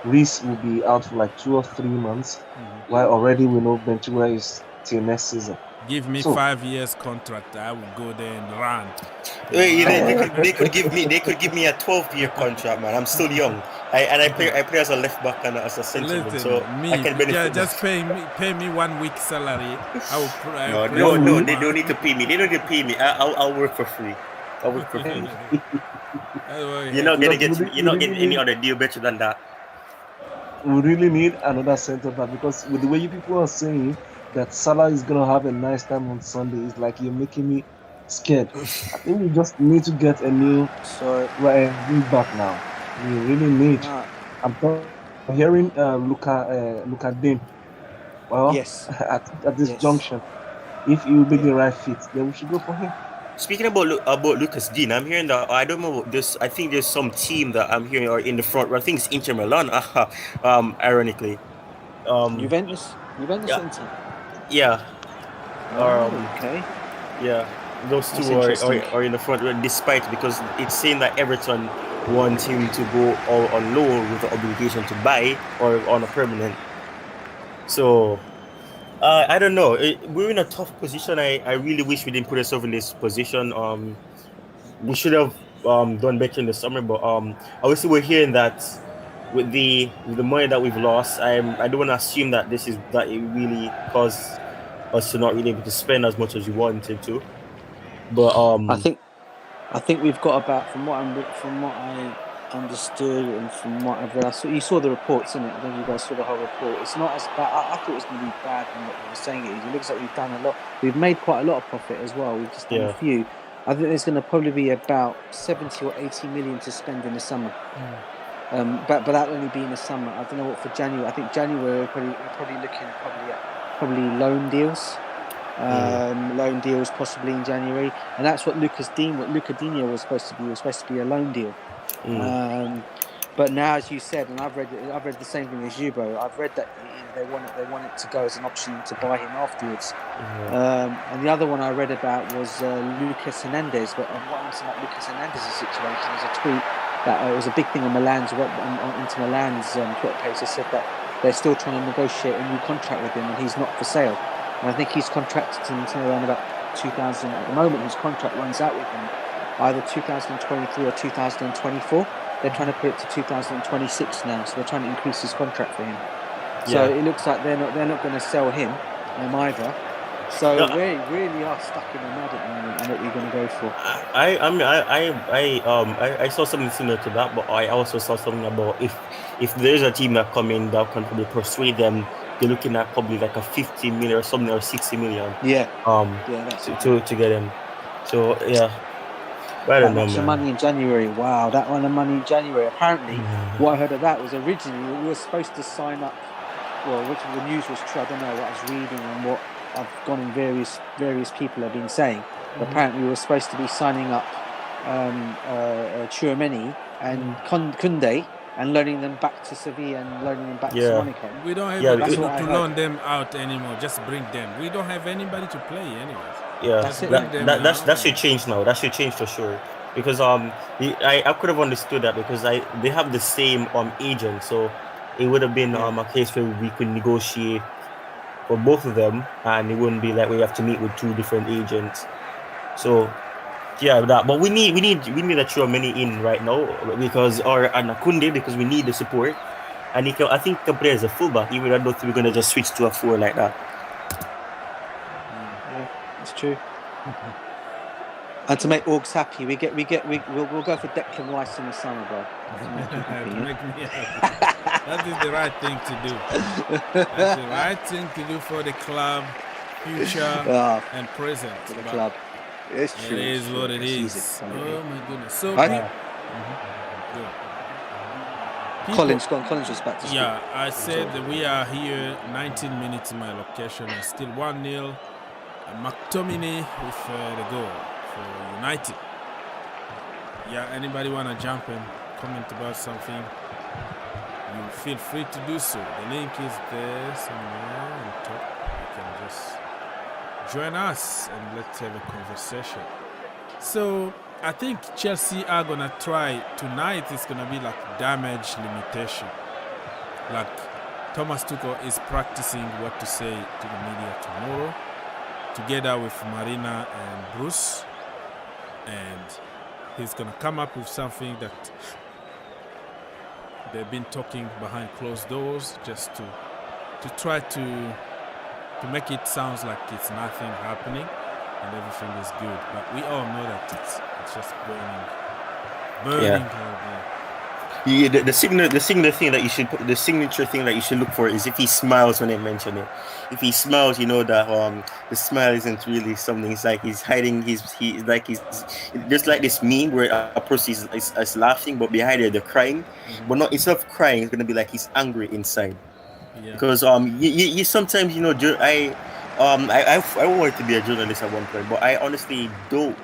Reece will be out for like 2 or 3 months, while already we know Benchua is till next season.
Give me 5 years contract. I will go there and run.
They could give me a 12-year contract, man. I'm still young. I play as a left back and as a centre, so I can benefit.
Yeah, just pay me 1 week salary.
No, they don't need to pay me. They don't need to pay me. I'll work for free. You're not getting any other deal better than that.
We really need another centre back because with the way you people are saying that Salah is gonna have a nice time on Sunday, it's like you're making me scared. I think we just need to get a new wing back now. We really need. I'm hearing Luka Dean. Well, yes. at this junction, if he will be the right fit, then we should go for him.
Speaking about Lucas Dean, I'm hearing that I don't know this. I think there's some team that I'm hearing are in the front. I think it's Inter Milan. Ironically,
Juventus.
Yeah.
Okay.
Yeah, those two are in the front, despite because it's saying that Everton want him to go on loan with the obligation to buy or on a permanent. So. I don't know. We're in a tough position. I really wish we didn't put ourselves in this position. We should have done better in the summer. But obviously we're hearing that with the money that we've lost, I don't want to assume that it really caused us to not really able to spend as much as we wanted to. But
I think we've got about from what I understood and from what I've read, you saw the reports, innit? I think you guys saw the whole report. It's not as bad. I thought it was going to be bad than what they were saying it is. It looks like we've done a lot. We've made quite a lot of profit as well. We've just done a few. I think there's going to probably be about 70 or 80 million to spend in the summer. But that only being the summer. I don't know what for January. I think January we're probably looking at loan deals. Loan deals possibly in January, and that's what Luka Dino was supposed to be. It was supposed to be a loan deal. But now, as you said, and I've read the same thing as you, bro. I've read that they want it to go as an option to buy him afterwards. And the other one I read about was Lucas Hernandez. But what I'm saying about Lucas Hernandez's situation is a tweet that it was a big thing on Inter Milan's Twitter page. They said that they're still trying to negotiate a new contract with him, and he's not for sale. And I think he's contracted until around about 2000. At the moment, his contract runs out with him either 2023 or 2024. They're trying to put it to 2026 now, so they're trying to increase his contract for him. So it looks like they're not going to sell him either. So we really are stuck in the mud at the moment on what we're going to go for.
I saw something similar to that, but I also saw something about if there's a team that come in that can probably persuade them, they're looking at probably like a 50 million or something or 60 million.
Yeah.
To get him. So yeah. I don't know, man.
Money in January. Wow, that one of money in January. Apparently, what I heard of that was originally we were supposed to sign up. Well, which the news was true. I don't know what I was reading and what I've gone in various people have been saying. But apparently, we were supposed to be signing up Tchouaméni and Koundé and loaning them back to Sevilla and loaning them back to Monaco.
We don't have anybody to loan them out anymore. Just bring them. We don't have anybody to play anyways.
Yeah, that should change now. That should change for sure. Because I could have understood that because they have the same agent, so it would have been a case where we could negotiate for both of them, and it wouldn't be like we have to meet with two different agents. So yeah, but we need a Tchouaméni in right now because and a Koundé because we need the support, and I think he can play as a fullback. Even I don't think we're gonna just switch to a 4 like that.
Yeah, that's true. And to make Orgs happy, we'll go for Declan Rice in the summer, bro.
That is the right thing to do. That's the right thing to do for the club, future and present.
For the club. It's true.
It is what it is. Oh my goodness. So
Collins was back to speak.
Yeah, I said that we are here 19 minutes in my location and still 1-0. McTominay with the goal for United. Yeah, anybody want to jump and comment about something? You feel free to do so. The link is there somewhere on top. You can just join us and let's have a conversation. So I think Chelsea are gonna try tonight. It's gonna be like damage limitation. Like Thomas Tuchel is practicing what to say to the media tomorrow, together with Marina and Bruce, and he's gonna come up with something that they've been talking behind closed doors, just to try to make it sound like it's nothing happening and everything is good. But we all know that it's just burning out there.
Yeah, the signature thing that you should look for is if he smiles when they mention it. If he smiles, you know that the smile isn't really something. It's like he's hiding. He's just like this meme where a person is laughing, but behind it they're crying. But not instead of crying, it's gonna be like he's angry inside. Yeah. Because you sometimes I wanted to be a journalist at one point, but I honestly don't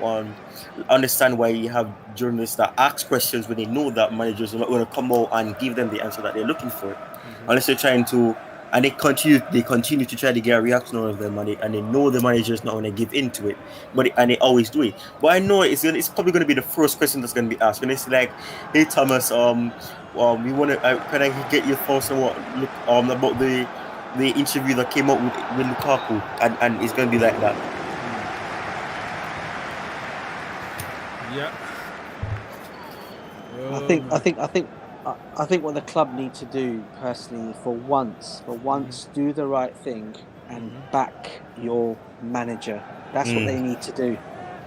understand why you have journalists that ask questions when they know that managers are not going to come out and give them the answer that they're looking for, unless they're trying to, and they continue to try to get a reaction out of them, and they know the manager is not going to give into it, and they always do it. But I know it's probably going to be the first question that's going to be asked when it's like, "Hey Thomas, we want to can I get your thoughts on about the interview that came out with Lukaku," and it's going to be like that.
Yeah.
I think what the club need to do personally, for once, do the right thing and back your manager. That's what they need to do.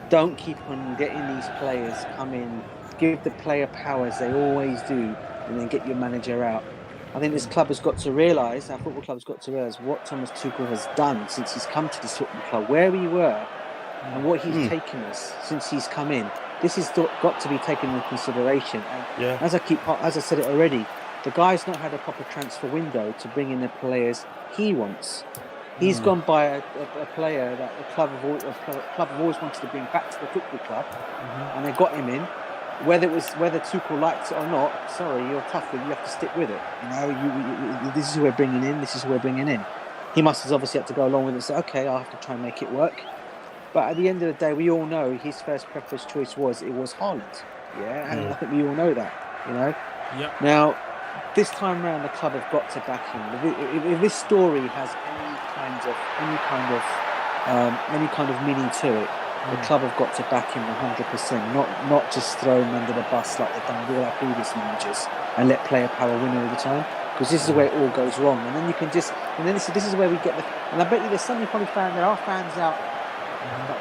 Don't keep on getting these players come in, give the player power as they always do, and then get your manager out. I think this club has got to realise, our football club has got to realise what Thomas Tuchel has done since he's come to this football club, where we were, and what he's taken us since he's come in. This has got to be taken into consideration. And as I said it already, the guy's not had a proper transfer window to bring in the players he wants. He's gone by a player that the club have always wanted to bring back to the football club, and they got him in. Whether Tuchel likes it or not, sorry, you're tough, but you have to stick with it. This is who we're bringing in. This is who we're bringing in. He must have obviously had to go along with it and say, okay, I'll have to try and make it work. But at the end of the day, we all know his first preference choice was Haaland. Yeah, and I think we all know that.
Yep.
Now, this time round, the club have got to back him. If this story has any kind of meaning to it, the club have got to back him 100%. Not just throw him under the bus like they've done with all our previous managers and let player power win all the time. because this is where it all goes wrong. And then you can just, and then this is where we get the, and I bet you there's somebody probably there are fans out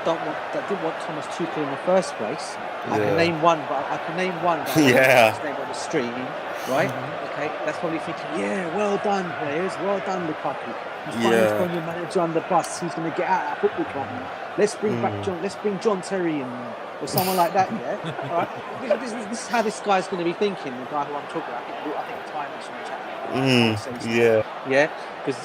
that didn't want Thomas Tuchel in the first place. I can name one, but I can name one. But his name on the stream, right? Okay, that's probably thinking, well done, players, well done, Lukaku. You finally thrown your manager on the bus. He's going to get out of that football club. Let's bring John Terry in, or someone like that. Yeah, all right. This is how this guy's going to be thinking. The guy who I'm talking about. I think time is from chat. Yeah, because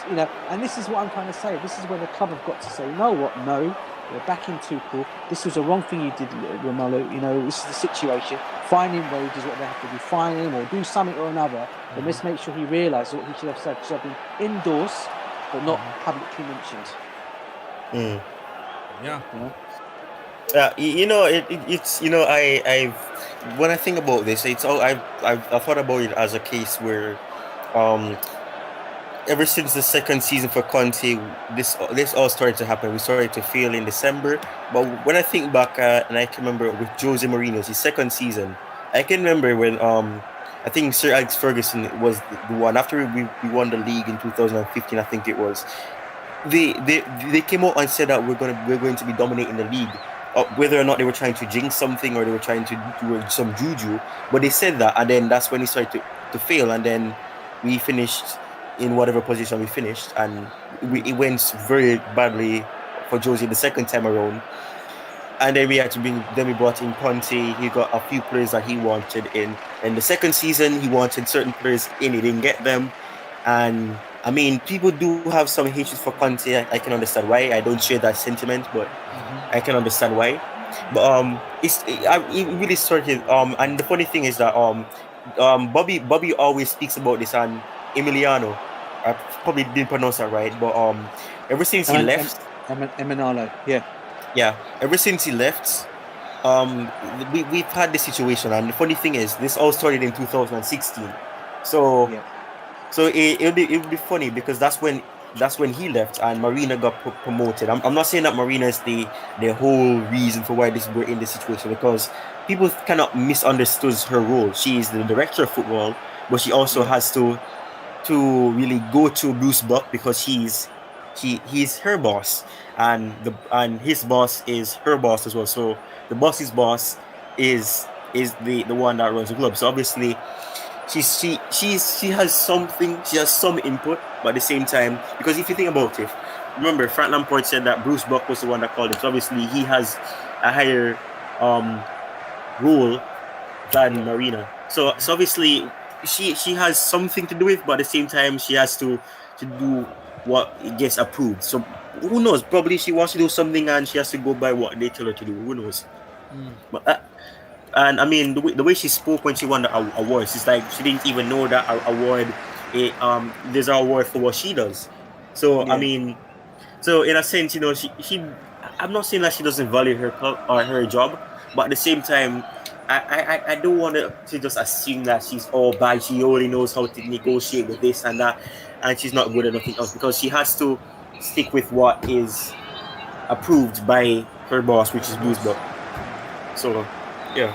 and this is what I'm trying to say. This is where the club have got to say, you know what? No, we're back in Tuchel. This was the wrong thing you did, Romelu. This is the situation. Fine him wages, what they have to do. Fine him or do something or another. But let's make sure he realises what he should have said. Should have been indoors, but not publicly mentioned.
It's I when I think about this, it's all I thought about it as a case where ever since the second season for Conte, this all started to happen. We started to fail in December, but when I think back and I can remember with Jose Mourinho's his second season, I can remember when I think Sir Alex Ferguson was the one after we won the league in 2015. I think it was. They came out and said that we're going to be dominating the league. Whether or not they were trying to jinx something or they were trying to do some juju, but they said that, and then that's when it started to fail, and then we finished in whatever position we finished, and it went very badly for Jose the second time around. And then we brought in Conte. He got a few players that he wanted in. And the second season, he wanted certain players in. He didn't get them. And I mean, people do have some hatred for Conte. I can understand why. I don't share that sentiment, but I can understand why. But it really started. And the funny thing is that Bobby always speaks about this, and Emiliano, I probably didn't pronounce that right, but ever since he left,
Emanalo,
yeah. Ever since he left, we've had this situation, and the funny thing is, this all started in 2016. So it would be funny because that's when he left and Marina got promoted. I'm not saying that Marina is the whole reason for why we're in this situation, because people cannot misunderstood her role. She is the director of football, but she also has to really go to Bruce Buck because he's her boss, and his boss is her boss as well. So the boss's boss is the one that runs the club. So obviously she has something, she has some input, but at the same time, because if you think about it, remember Frank Lampard said that Bruce Buck was the one that called it. So obviously he has a higher role than Marina. So obviously she has something to do with, but at the same time she has to do what gets approved. So who knows? Probably she wants to do something and she has to go by what they tell her to do. Who knows? But and I mean the way she spoke when she won the awards, it's like she didn't even know that award. There's an award for what she does. So I mean, so in a sense, she I'm not saying that she doesn't value her club or her job, but at the same time, I don't want to just assume that she's all bad. She only knows how to negotiate with this and that, and she's not good at nothing else, because she has to stick with what is approved by her boss, which is Bruce Buck. So, yeah.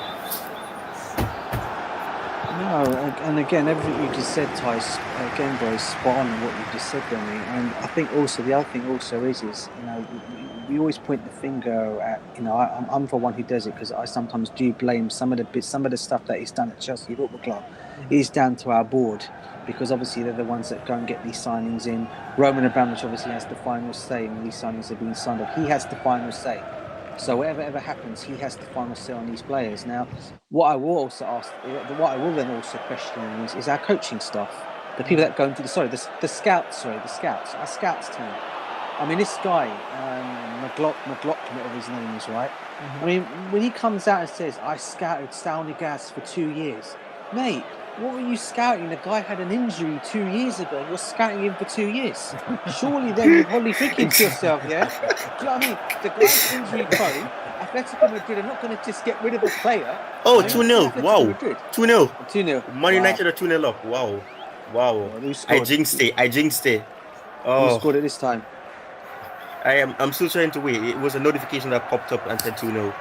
No, and again, everything you just said, Tice, again, bro, is spot on what you just said, Benny. And I think also the other thing also is we always point the finger at, I'm for one who does it, because I sometimes do blame some of the stuff that is done at Chelsea Football Club is down to our board, because obviously they're the ones that go and get these signings in. Roman Abramovic obviously has the final say when these signings are being signed up. He has the final say. So whatever ever happens, he has the final say on these players. Now, what I will then also question is our coaching staff, the people that go into the scouts, our scouts team. I mean, this guy, McLaughlin, whatever his name is, right? I mean, when he comes out and says, I scouted Saunagas for 2 years, mate, what were you scouting? The guy had an injury 2 years ago and you're scouting him for 2 years. Surely then you're probably thinking to yourself, yeah? Do you know what I mean? The guy's injury prone. Atletico Madrid are not going to just get rid of a player.
Oh, 2-0. Wow. 2-0.
2-0.
Man United are 2-0 up. Wow. I jinxed it. Oh.
Who scored it this time?
I'm still trying to wait. It was a notification that popped up and said 2-0.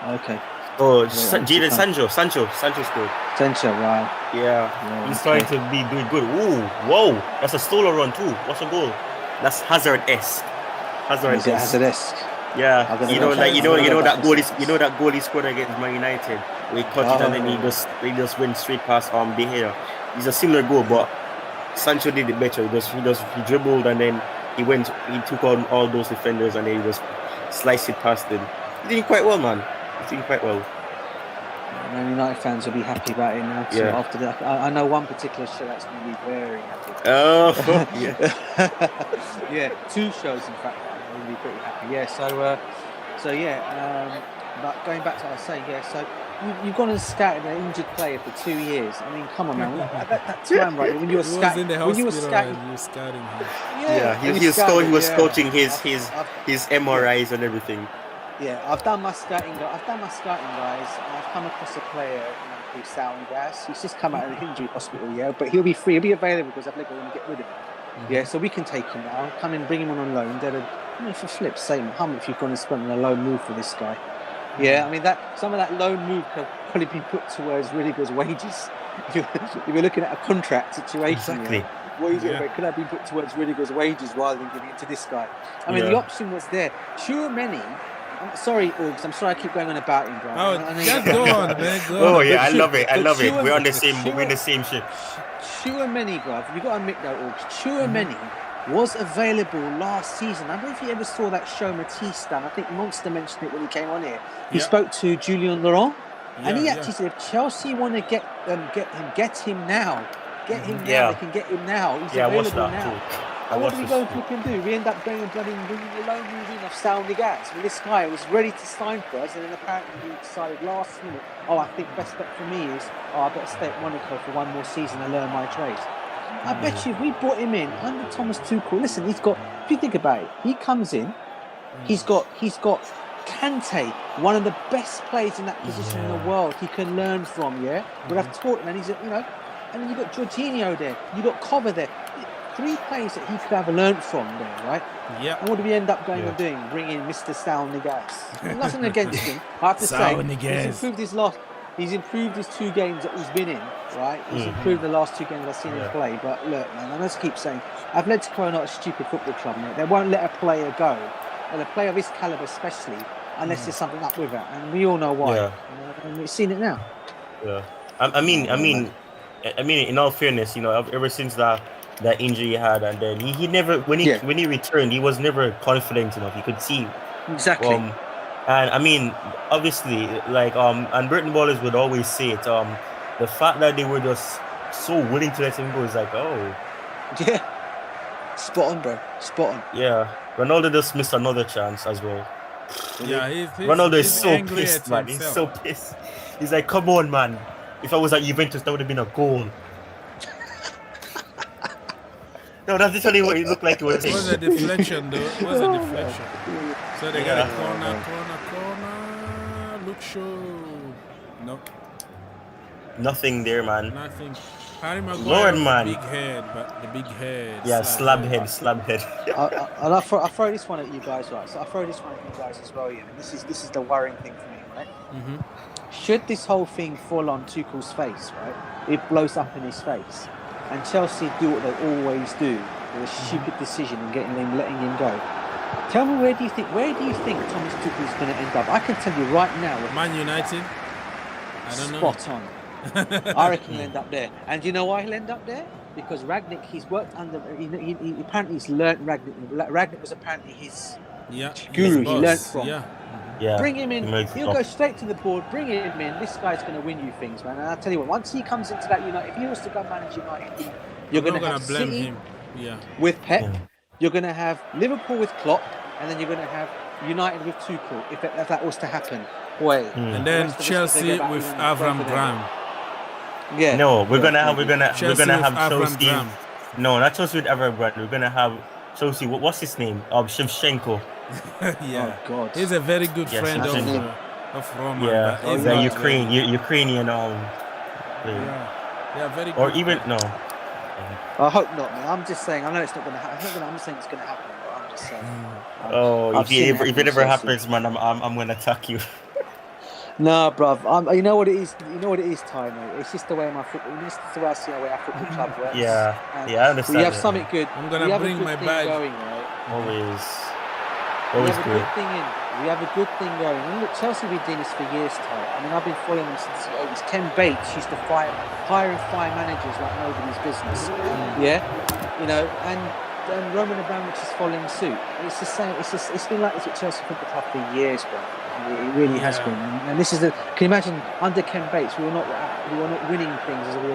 Okay.
Oh, Jadon Sancho scored.
Sancho, right?
Yeah, he's starting to be doing good. Ooh, whoa, that's a stolen run too. What's a goal? That's Hazard-esque.
Hazard-esque.
Yeah, you know that goal he scored against Man United. Where he caught it and then he just went straight past De Gea. It's a similar goal, but Sancho did it better. He dribbled and then he took on all those defenders and then he just sliced it past them. He did quite well, man. He's doing quite well.
Man United fans will be happy about it now. So after that, I know one particular show that's going to be very happy.
Oh, yeah.
Yeah, 2 shows in fact will be pretty happy. Yeah, so but going back to what I was saying, so you've gone and scouted an injured player for 2 years. I mean, come on, man. That time, right? When you were scouting him.
He was scouting his MRIs and everything.
Yeah, I've done my scouting, guys, and I've come across a player who's Gas. He's just come out of the injury hospital, but he'll be free. He'll be available because I've let go and get rid of him. Mm-hmm. Yeah, so we can take him now. Come and bring him on loan. For flip's sake, how much you've gone and spent on a loan move for this guy? Yeah, I mean some of that loan move could probably be put towards Rudiger's wages. If you're looking at a contract situation,
exactly.
Could have been put towards Rudiger's wages rather than giving it to this guy? I mean, the option was there. I'm sorry, Augs. I'm sorry I keep going on about him, bro.
Oh, just go on, man. Go
on. Yeah, I love it. We're on the same ship.
Chouameni, bro. You got to admit though, Augs. Chouameni was available last season. I don't know if you ever saw that show Matisse done. I think Monster mentioned it when he came on here. He spoke to Julien Laurent, and he actually said, if Chelsea want to get him now. Get him now. They can get him now. He's available now. And what do we go and do? We end up going and bringing the loan move in of Sound Gas. Well, this guy was ready to sign for us, and then apparently he decided last minute, I think best bet for me is, I better stay at Monaco for one more season and learn my trade. I bet you if we brought him in under Thomas Tuchel, listen, he's got, if you think about it, he comes in, he's got Kante, one of the best players in that position in the world he can learn from, But I've taught him, and he's, and then you've got Jorginho there, you've got Cover there. 3 players that he could have learnt from there, right? Yeah. And what do we end up going and doing? Bringing Mr. Salnigas. Nothing against him. I have to say, he's improved his 2 games that he's been in, right? He's improved the last 2 games I've seen him play. But look, man, I must keep saying, Atletico are not a stupid football club, mate. They won't let a player go, and a player of his calibre especially, unless there's something up with it. And we all know why. Yeah. And we've seen it now.
Yeah. I mean, in all fairness, ever since that injury he had, and then he never, when he returned, he was never confident enough. You could see
exactly.
And I mean, obviously, and Burton ballers would always say it. The fact that they were just so willing to let him go is
spot on, bro. Spot on.
Yeah, Ronaldo just missed another chance as well.
Yeah,
Ronaldo is so pissed, man. He's so pissed. He's like, come on, man. If I was at Juventus, that would have been a goal. No, that's literally what he looked like. It was
a deflection, though. It was a deflection. So they got a corner. Look show. No.
Nothing there, man.
Nothing. Harry Maguire,
Lord, man.
Big head, but the big head.
Yeah, slab head.
I'll throw this one at you guys, right? So I'll throw this one at you guys as well, This is the worrying thing for me, right? Mm-hmm. Should this whole thing fall on Tuchel's face, right? It blows up in his face. And Chelsea do what they always do, with a stupid decision and letting him go. Tell me, where do you think Thomas Tuchel is going to end up? I can tell you right now.
Man United. I don't know.
Spot on. I reckon he'll end up there. And do you know why he'll end up there? Because Rangnick, he's worked under. He apparently he's learnt Rangnick. Rangnick was apparently his guru. He learnt from.
Yeah.
Bring him in. He'll go straight to the board. Bring him in. This guy's going to win you things, man. And I'll tell you what. Once he comes into that United, if he was to go manage United, you're going to have
blame
City
him.
with Pep. Yeah. You're going to have Liverpool with Klopp, and then you're going to have United with Tuchel. If that was to happen,
and then Chelsea with Avram Graham.
Yeah. No, we're gonna have Chelsea. No, not Chelsea with Avram Graham. We're gonna have Chelsea. What's his name? Shevchenko.
Yeah.
Oh God.
He's a very good friend of Roman.
Yeah. He's a Ukrainian.
Yeah, very good.
Or even no.
I hope not, man. I'm just saying. I know it's not going to happen. I'm just saying it's going to happen. But I'm just saying.
If it ever happens, man, I'm going to attack you.
No, bruv. You know what it is. You know what it is, Ty, mate. It's just the way my football. It's just the way I see the way our football club works.
Yeah,
and
I understand.
We have something good.
I'm gonna bring my bag.
Going, right?
Always
We have
good.
a good thing in. We have a good thing going. And look, Chelsea have been doing this for years, Ty. I mean, I've been following them since the 80s. Ken Bates used to hire and fire managers like nobody's business. Yeah, you know, and Roman Abramovic is following suit. It's the same. It's been like this at Chelsea Football Club for years, bro. It really has been. And this is can you imagine under Ken Bates we were not winning things as we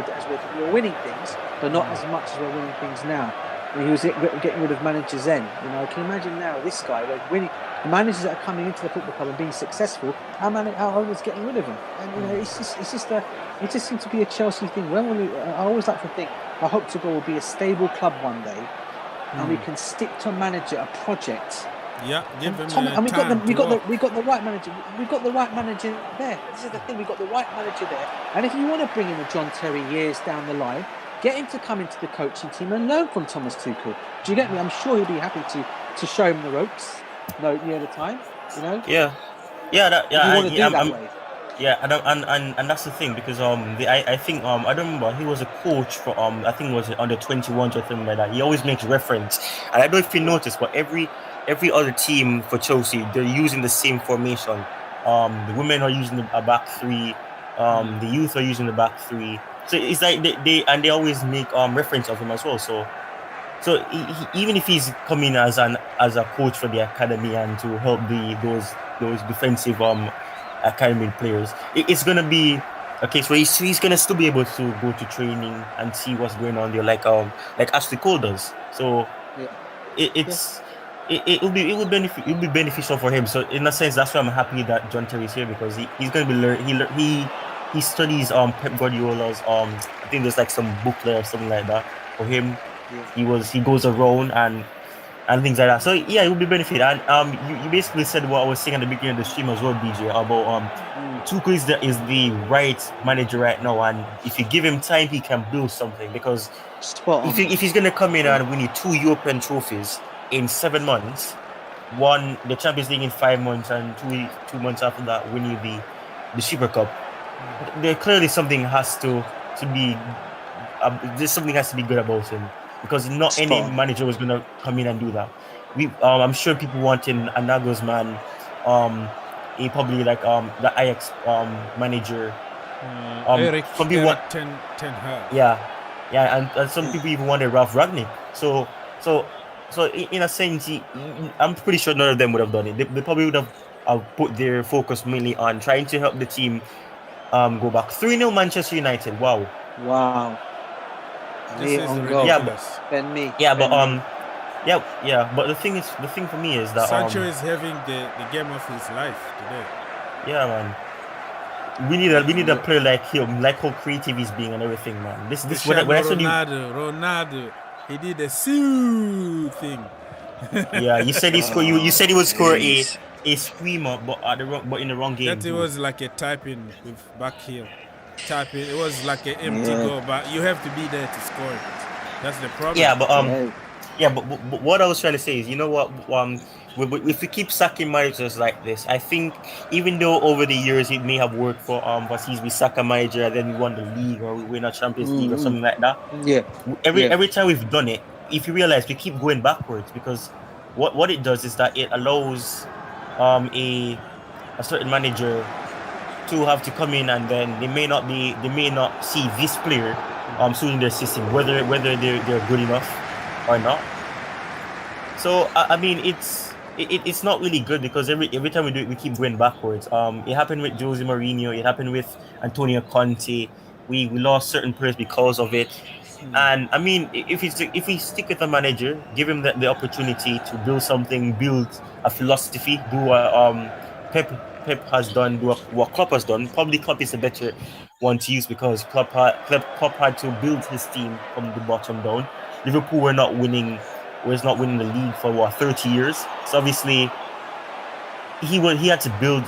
were winning things, but not as much as we're winning things now. And he was getting rid of managers then. You know, can you imagine now this guy? We're winning. The managers that are coming into the football club and being successful, how owners getting rid of them? And you know, it just seems to be a Chelsea thing. I always like to think, I hope to go will be a stable club one day, and we can stick to a manager, a project.
Yeah, give him
Tom, and we got the right manager. We got the right manager there. This is the thing. We got the right manager there. And if you want to bring in a John Terry years down the line, get him to come into the coaching team and learn from Thomas Tuchel. Do you get me? I'm sure he'll be happy to show him the ropes. No, near the time. You know.
Yeah. And that's the thing because I think I don't remember, he was a coach for I think it was under 21 or something like that. He always makes reference, and I don't know if you noticed, but every other team for Chelsea, they're using the same formation. The women are using a back three. The youth are using the back three. So it's like they always make reference of him as well. So even if he's coming as a coach for the academy and to help those defensive academy players, it's gonna be a case where he's gonna still be able to go to training and see what's going on there, like Ashley Cole does. So it will be beneficial for him. So in a sense, that's why I'm happy that John Terry is here, because he's gonna be he studies Pep Guardiola's I think there's like some booklet or something like that for him. Yeah. He goes around and things like that. So yeah, it will be benefit. And you basically said what I was saying at the beginning of the stream as well, BJ, about Tuchel is the right manager right now, and if you give him time, he can build something. Because if he's gonna come in and win you 2 European trophies in 7 months, one the Champions League in 5 months, and 2 months after that win you the Super Cup, there clearly something has to be there's something has to be good about him, because not any manager was gonna come in and do that. I'm sure people wanting a Nagelsmann, probably like the Ajax manager,
Eric
some people want
Ten Hag.
Yeah, and some people even wanted Ralph Ragnick. So in a sense, I'm pretty sure none of them would have done it. They probably would have put their focus mainly on trying to help the team go back. 3-0 Manchester United. Wow.
This is ridiculous.
But the thing for me is that
Sancho is having the game of his life today.
Yeah, man. We need a player like him, like how creative he's being and everything, man. This when I saw
Ronaldo, he did a Sue thing.
Yeah, you said he scored. You said he would score a screamer, but in the wrong game.
That it was like a typing with back heel. Typing, it was like an empty goal, but you have to be there to score it. That's the problem.
But what I was trying to say is, you know what? If we keep sacking managers like this, I think even though over the years it may have worked for Vassis, we sack a manager and then we won the league or we win a Champions League or something like that.
Yeah.
Every time we've done it, if you realize, we keep going backwards, because what it does is that it allows a certain manager to have to come in, and then they may not see this player suiting their system, whether they're good enough or not. So I mean, it's not really good, because every time we do it, we keep going backwards. It happened with Jose Mourinho. It happened with Antonio Conte. We lost certain players because of it. And I mean, if we stick with a manager, give him the opportunity to build something, build a philosophy, do what Pep has done, do what Klopp has done. Probably Klopp is a better one to use, because Klopp had to build his team from the bottom down. Liverpool was not winning the league for 30 years. So obviously he had to build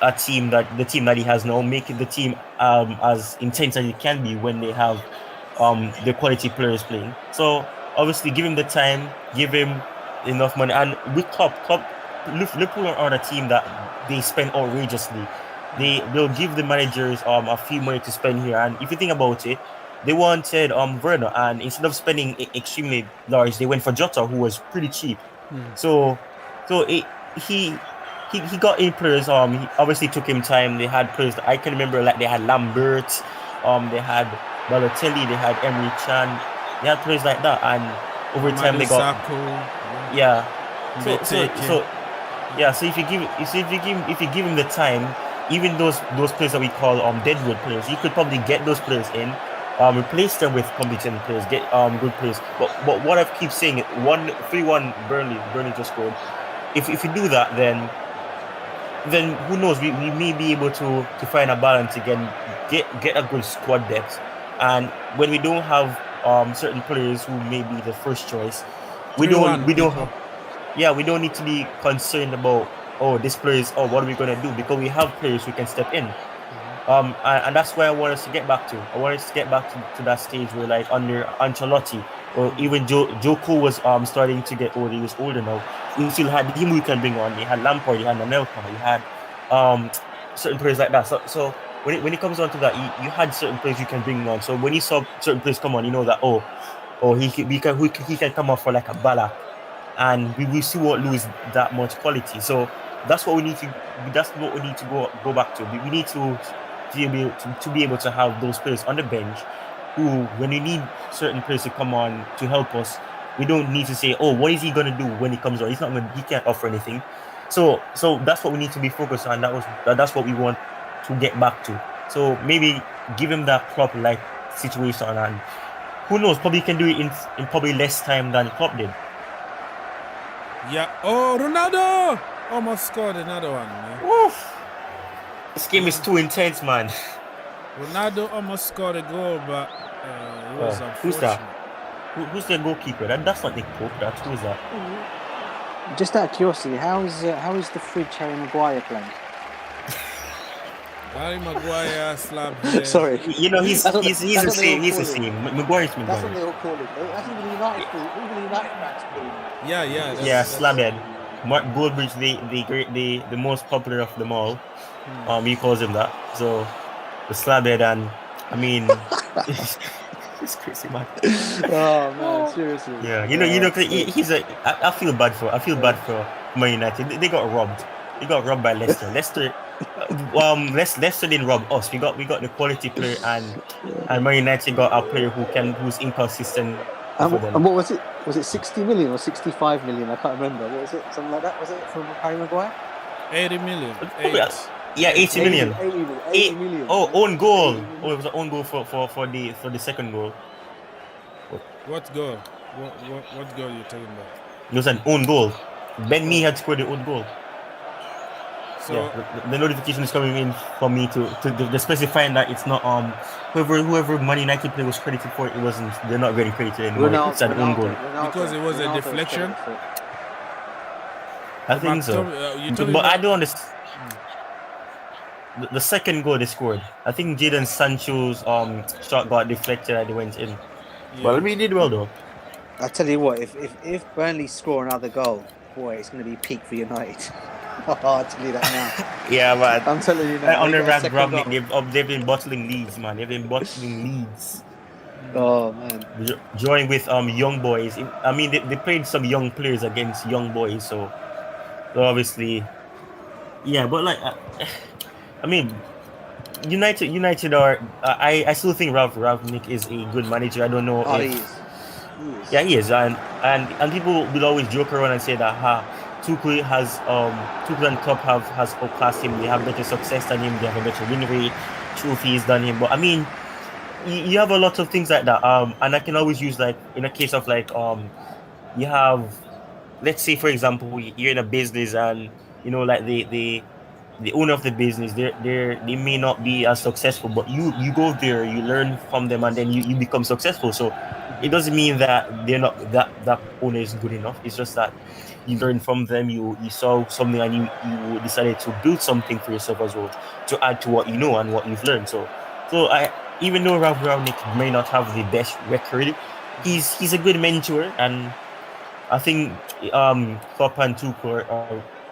the team that he has now, make it the team as intense as it can be when they have the quality players playing. So obviously give him the time, give him enough money. And with Klopp, Liverpool are a team that they spend outrageously. they'll give the managers a few money to spend here. And if you think about it, they wanted Werner, and instead of spending extremely large, they went for Jota, who was pretty cheap. So he got in players. He obviously took him time. They had players that I can remember, like they had Lambert, they had Balotelli, they had Emre Can, they had players like that, and over time they got So if you give him the time, even those players that we call deadwood players, you could probably get those players in, replace them with competent players, get good players. But what I keep saying, 3-1 Burnley just scored. If you do that, then who knows? We may be able to find a balance again, get a good squad depth, and when we don't have certain players who may be the first choice, we don't need to be concerned about this player is what are we gonna do, because we have players who can step in. And that's why I want us to get back to. I want us to get back to that stage where, like under Ancelotti, or even Joko was starting to get old. He was older now. We still had him we can bring on. He had Lampard, he had Anelka, he had certain players like that. So when it comes on to that, you had certain players you can bring on. So when you saw certain players come on, you know that he can come off for like a Balak, and we still won't lose that much quality. So that's what we need to. That's what we need to go back to. We need to be able to have those players on the bench who, when we need certain players to come on to help us, we don't need to say, what is he gonna do when he comes on? He can't offer anything. So that's what we need to be focused on. That's what we want to get back to. So maybe give him that Klopp like situation, and who knows, probably can do it in probably less time than Klopp did.
Yeah. Ronaldo almost scored another one, man.
Oof. This game is too intense, man.
Ronaldo almost scored a goal, but it was unfortunate.
Who's that? Who's their goalkeeper? That's not Nick Pope. Who's that?
Just out of curiosity, how is the fridge Harry Maguire playing?
Harry Maguire slapped him.
Sorry.
You know, he's the same. He's the same. Maguire's Maguire.
That's what they all call it. That's even the United fans call it.
Yeah,
slabhead. Mark Goldbridge, the most popular of them all. He calls him that. So the slabhead, and I mean, it's crazy, man.
Oh man, seriously.
Yeah, you know, he's I feel bad for Man United. They got robbed. They got robbed by Leicester. Leicester didn't rob us. We got the quality player, and Man United got a player who's inconsistent.
And what was it? Was it 60 million or 65 million? I can't remember. What was it? Something like that? Was it from Harry Maguire?
80 million.
Yeah, 80 million.
80 million.
Oh, own goal. It was an own goal for the second goal.
What goal? What goal are you talking about?
It was an own goal. Ben Mee had scored the own goal.
So
the notification is coming in for me to specifying that it's not whoever Man United player was credited for it wasn't. They're not getting credited anymore. It's an own goal
because it was a deflection.
I think so, but I don't understand. The second goal they scored, I think Jadon Sancho's shot got deflected and it went in. Yeah. Well, we did well though.
I tell you what, if Burnley score another goal, boy, it's going to be peak for United. I'll tell you that now.
Yeah, man.
I'm telling you now.
Under Abramovic, they've been bottling leads, man. They've been bottling leads.
Oh man.
Joined with young boys. I mean, they played some young players against young boys, so obviously, yeah. But like, I mean, United are. I still think Ralph Rangnick is a good manager. I don't know.
He is.
Yeah, he is, and people will always joke around and say that Tuchel and Klopp has outclassed him. They have better success than him. They have a better win rate, trophies than him. But I mean, you have a lot of things like that. And I can always use, like, in a case of like you have, let's say for example, you're in a business and you know, like the owner of the business, they may not be as successful, but you go there, you learn from them, and then you become successful. So it doesn't mean that they're not that owner is good enough. It's just that you learn from them, you saw something and you decided to build something for yourself as well to add to what you know and what you've learned. So even though Ralph Rangnick may not have the best record, he's a good mentor, and I think Klopp and Tuchel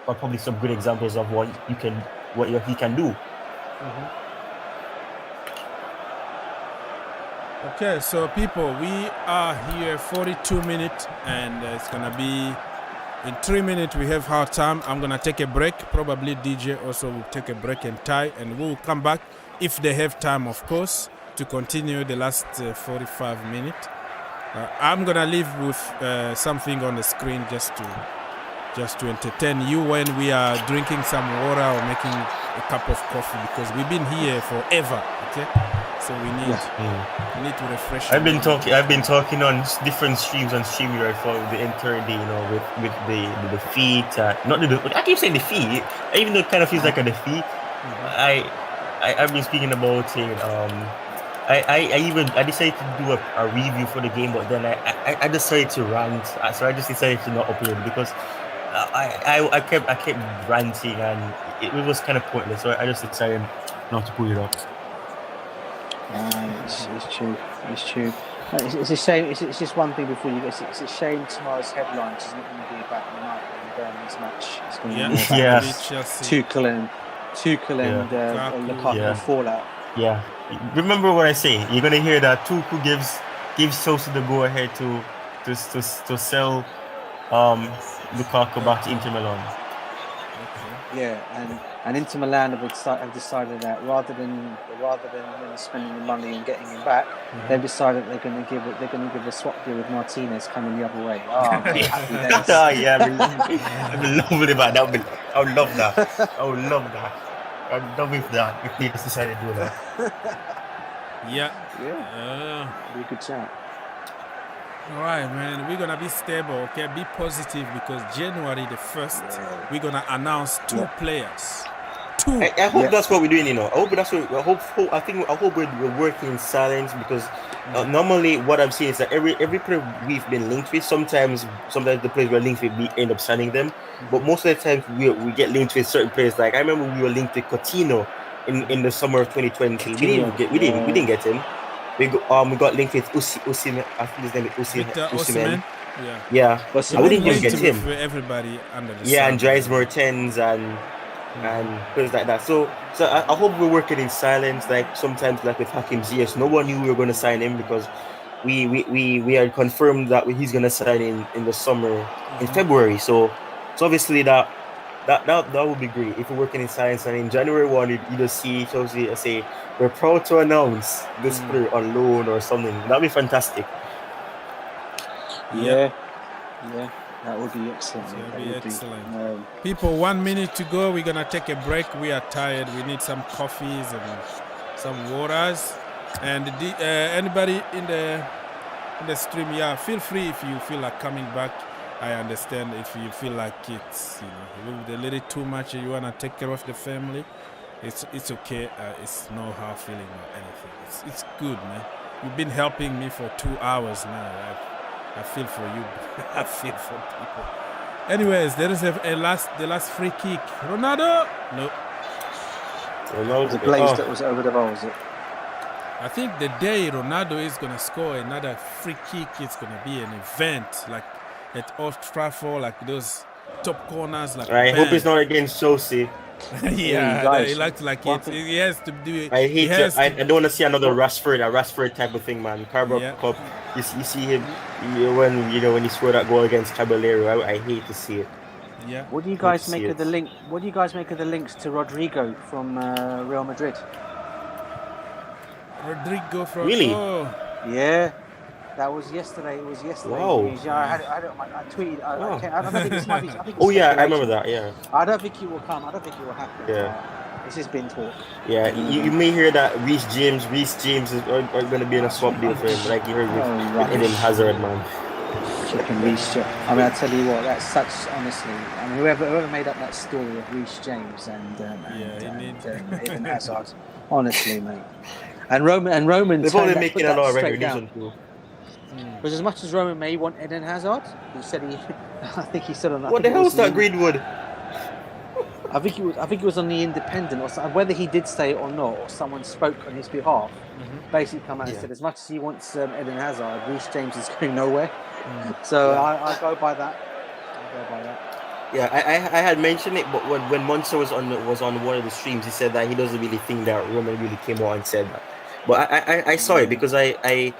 are probably some good examples of what he can do.
Okay, so people, we are here 42 minutes, and it's gonna be in 3 minutes. We have hard time. I'm gonna take a break. Probably DJ also will take a break and tie, and we'll come back if they have time, of course, to continue the last 45 minutes. I'm gonna leave with something on the screen just to entertain you when we are drinking some water or making a cup of coffee, because we've been here forever. Okay. So we need to refresh.
I've been talking on different streams on StreamYard for the entire day, with the defeat. Not the I keep saying defeat, even though it kind of feels like a defeat. I've been speaking about it. I decided to do a review for the game, but then I decided to rant. So I just decided to not upload because I kept ranting and it was kind of pointless. So I just decided not to put it up.
It's true. It's a shame. It's just one thing before you go. It's a shame tomorrow's headlines is not going to be about United and Burnley's match. It's going to be about Tuchel and Lukaku fallout. Yeah.
Remember what I say. You're going to hear that Tuchel gives Chelsea the go ahead to sell Lukaku back to Inter Milan.
Yeah, and Inter Milan have decided that rather than spending the money and getting him back, they've decided they're going to give a swap deal with Martinez coming the other way. Oh, mate, happy days.
I'm lovely about that. I would love that. I'd love if they decided to do that.
Be a good chat.
All right, man. We're gonna be stable, okay? Be positive because January the 1st, we're gonna announce 2 players. 2.
I hope that's what we're doing, I hope that's what. I hope we're working in silence because normally what I'm seeing is that every player we've been linked with, sometimes the players we're linked with, we end up signing them, but most of the time we get linked with certain players. Like I remember we were linked with Coutinho in the summer of 2020. We didn't get him. We got linked with Osimhen. I think his name is Osimhen. Yeah. We didn't get him.
For everybody under the sun.
And Dries Mertens and players like that. So I hope we're working in silence. Like sometimes, like with Hakim Ziyech, no one knew we were going to sign him because we had confirmed that he's going to sign in the summer in February. So obviously that would be great if we're working in silence. And in January 1, you just see Chelsea say we're proud to announce this player on loan or something. That'd be fantastic.
Yeah, that would be excellent.
People, 1 minute to go. We're gonna take a break. We are tired. We need some coffees and some waters. And anybody in the stream, feel free if you feel like coming back. I understand if you feel like it's a little too much. You wanna take care of the family. It's okay. It's no hard feeling or anything. It's good, man. You've been helping me for 2 hours now. I feel for you. I feel for people. Anyways, there is the last free kick. Ronaldo? No.
The place that was over the bar, was it?
I think the day Ronaldo is gonna score another free kick, it's gonna be an event like at Old Trafford, like those top corners. Like
I hope it's not against Chelsea.
He likes like it. He has to do it.
I hate it. I don't want to see another Rashford type of thing, man. Carabao Cup. You see him when he scored that goal against Caballero. I hate to see it.
Yeah.
What do you guys make of the link? What do you guys make of the links to Rodrigo from Real Madrid?
Rodrigo from
really?
Yeah. That was yesterday. It was yesterday.
Wow.
I tweeted. I don't think this might be.
I remember that. Yeah.
I don't think it will come. I don't think it will happen.
Yeah.
This has been talk.
Yeah. You may hear that Reece James is going to be in a swap deal for him, like you heard with Eden Hazard, man.
Chicken Reece. I mean, I tell you what. That's such honestly. I mean, whoever made up that story of Reece James and Eden Hazard, honestly, mate. And Roman.
They're probably making a lot of recognition too.
Because as much as Roman may want Eden Hazard, I think he said on that.
What the hell was that Greenwood?
I think it was on the Independent, or something, whether he did say it or not, or someone spoke on his behalf. Basically, come out and said, as much as he wants Eden Hazard, Reece James is going nowhere. So I go by that.
Yeah, I had mentioned it, but when Monster was on one of the streams, he said that he doesn't really think that Roman really came out and said that. But I saw it because I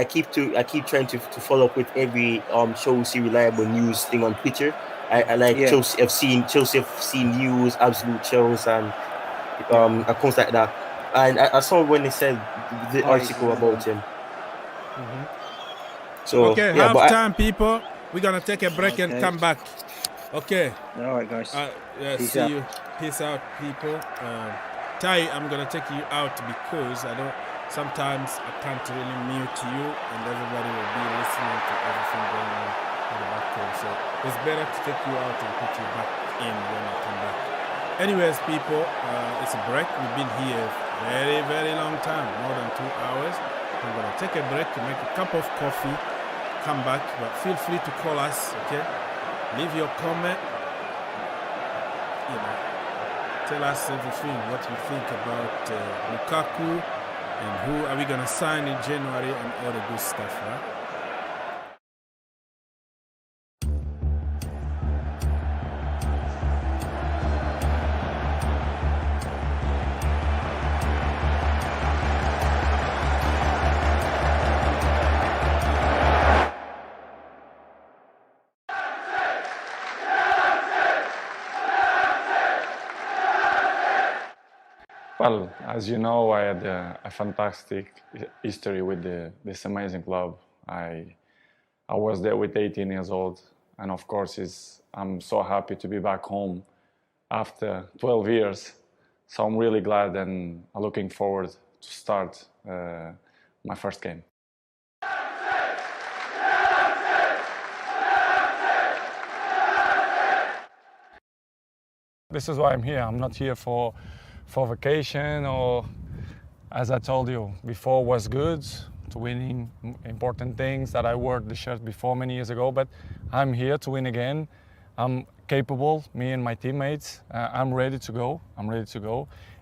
keep trying to follow up with every Chelsea reliable news thing on Twitter. I like Chelsea FC news, Absolute Chelsea, and accounts like that. And I saw when they said the article about him. So
okay,
yeah,
half time, people. We're gonna take a break and come back. Okay.
All right, guys.
See you. Peace out, people. Ty, I'm gonna take you out because sometimes I can't really mute you, and everybody will be listening to everything going on in the background. So it's better to take you out and put you back in when I come back. Anyways, people, it's a break. We've been here very, very long time, more than 2 hours. I'm gonna take a break to make a cup of coffee, come back, but feel free to call us, okay? Leave your comment, tell us everything, what you think about Lukaku, and who are we going to sign in January, and all the good stuff, right?
Well, as you know, I had a fantastic history with this amazing club. I was there with 18 years old, and of course, I'm so happy to be back home after 12 years. So I'm really glad, and I'm looking forward to start my first game. This is why I'm here. I'm not here for vacation, or, as I told you before, was good to winning important things that I wore the shirt before many years ago, but I'm here to win again. I'm capable, me and my teammates. I'm ready to go.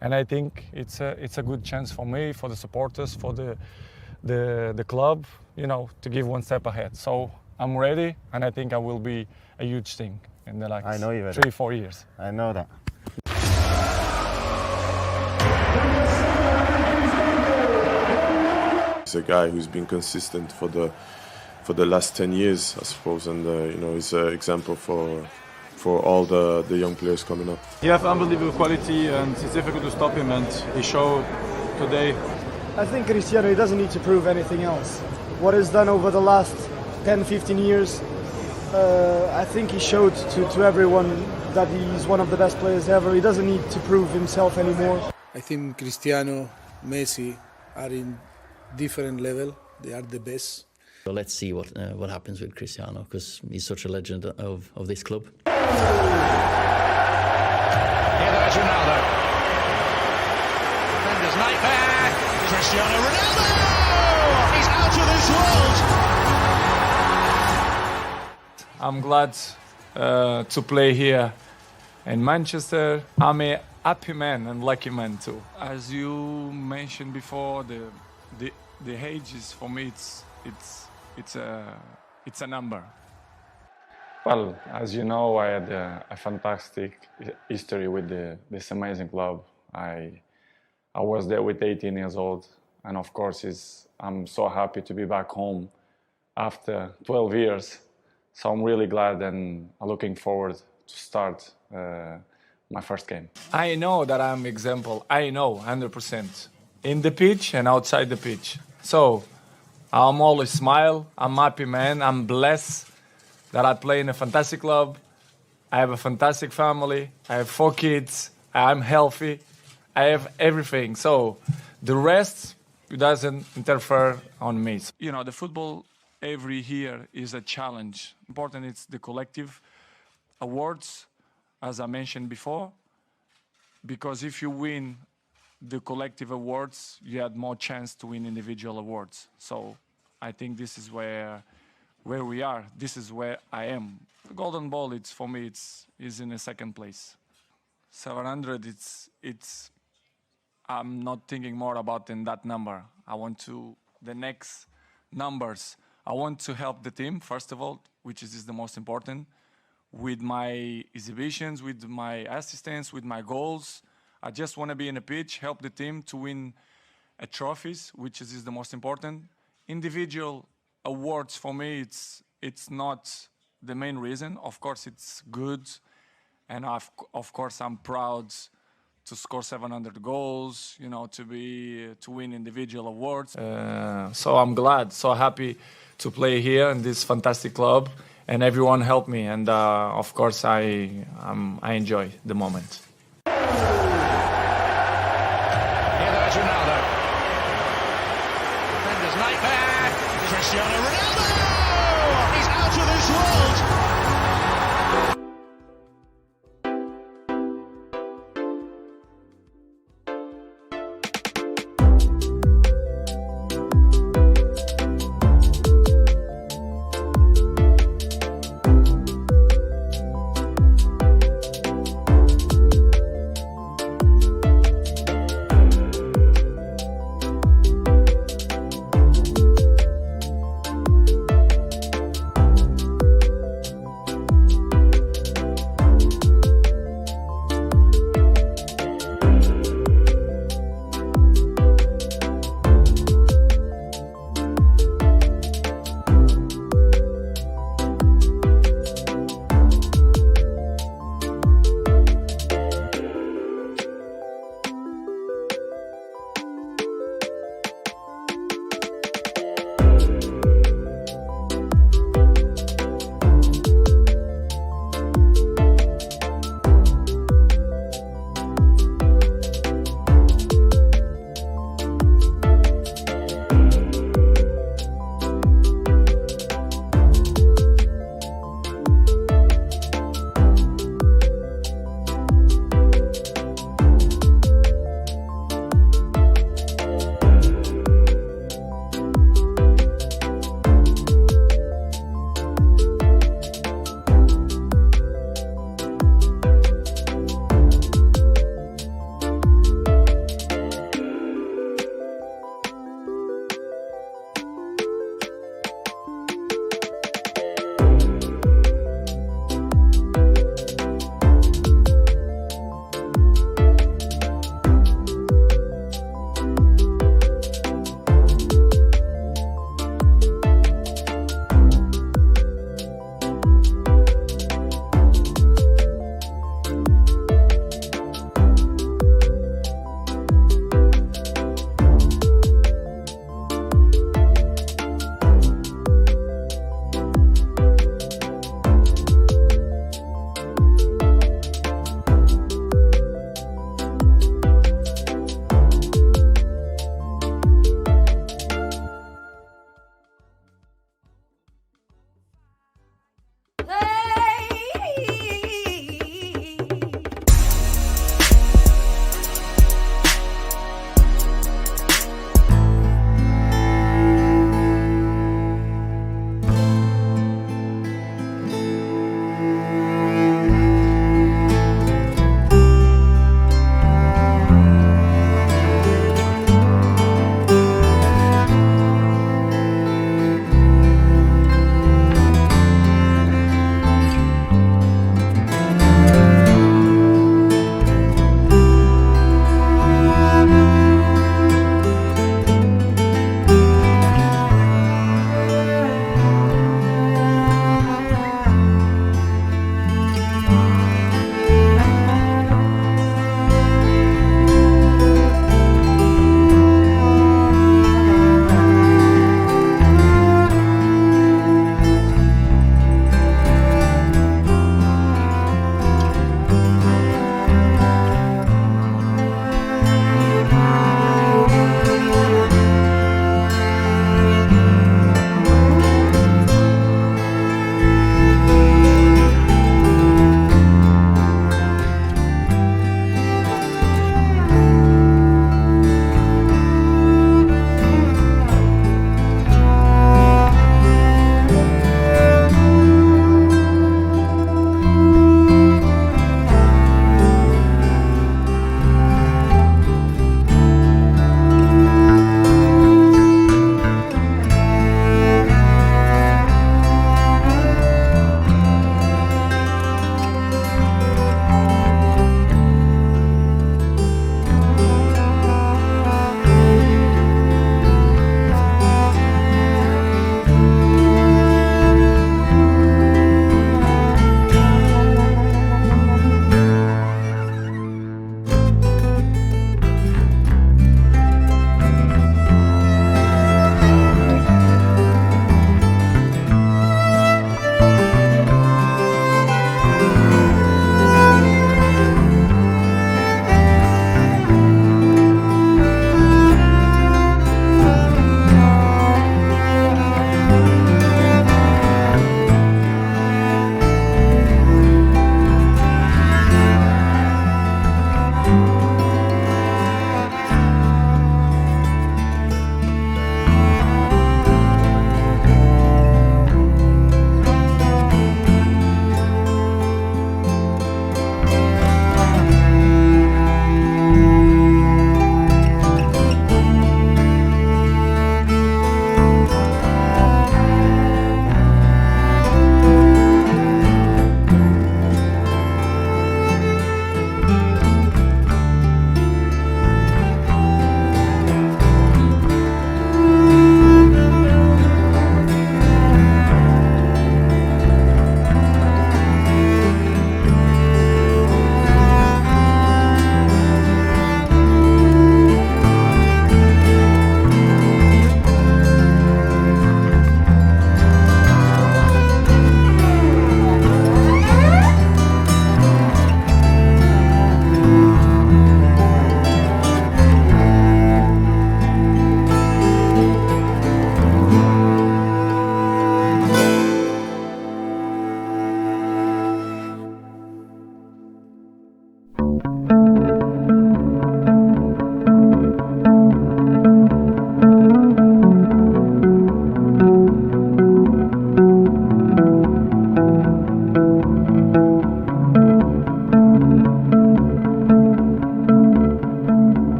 And I think it's a good chance for me, for the supporters, for the club, to give one step ahead. So I'm ready, and I think I will be a huge thing in the next 3-4 years.
I know that.
He's a guy who's been consistent for the last 10 years, I suppose, and he's an example for all the young players coming up.
He has unbelievable quality, and it's difficult to stop him, and he showed today.
I think Cristiano, he doesn't need to prove anything else. What he's done over the last 10-15 years, I think he showed to everyone that he's one of the best players ever. He doesn't need to prove himself anymore.
I think Cristiano, Messi are in different level. They are the best.
So let's see what happens with Cristiano, because he's such a legend of this club.
Here there's Ronaldo. Defender's nightmare. Cristiano Ronaldo! He's out of this world!
I'm glad to play here in Manchester. I'm a happy man and lucky man too. As you mentioned before, the age is, for me, it's a number. Well, as you know, I had a fantastic history with this amazing club. I was there with 18 years old, and of course, I'm so happy to be back home after 12 years. So I'm really glad, and I'm looking forward to start my first game. I know that I'm example. I know 100% in the pitch and outside the pitch. So I'm always smile. I'm happy, man. I'm blessed that I play in a fantastic club. I have a fantastic family. I have 4 kids. I'm healthy. I have everything. So the rest doesn't interfere on me. The football every year is a challenge. Important, it's the collective awards, as I mentioned before, because if you win the collective awards, you had more chance to win individual awards. So I think this is where we are. This is where I am. The Golden Ball, for me, is in a second place. 700, I'm not thinking more about than that number. I want the next numbers. I want to help the team, first of all, which is the most important. with my exhibitions, with my assistance, with my goals. I just want to be in a pitch, help the team to win trophies, which is the most important. Individual awards for me, it's not the main reason. Of course, it's good, and of course I'm proud to score 700 goals, you know, to win individual awards. So I'm glad, so happy to play here in this fantastic club, and everyone helped me, and of course I enjoy the moment.
Here goes Ronaldo. Defender's nightmare. Cristiano Ronaldo! He's out of this world!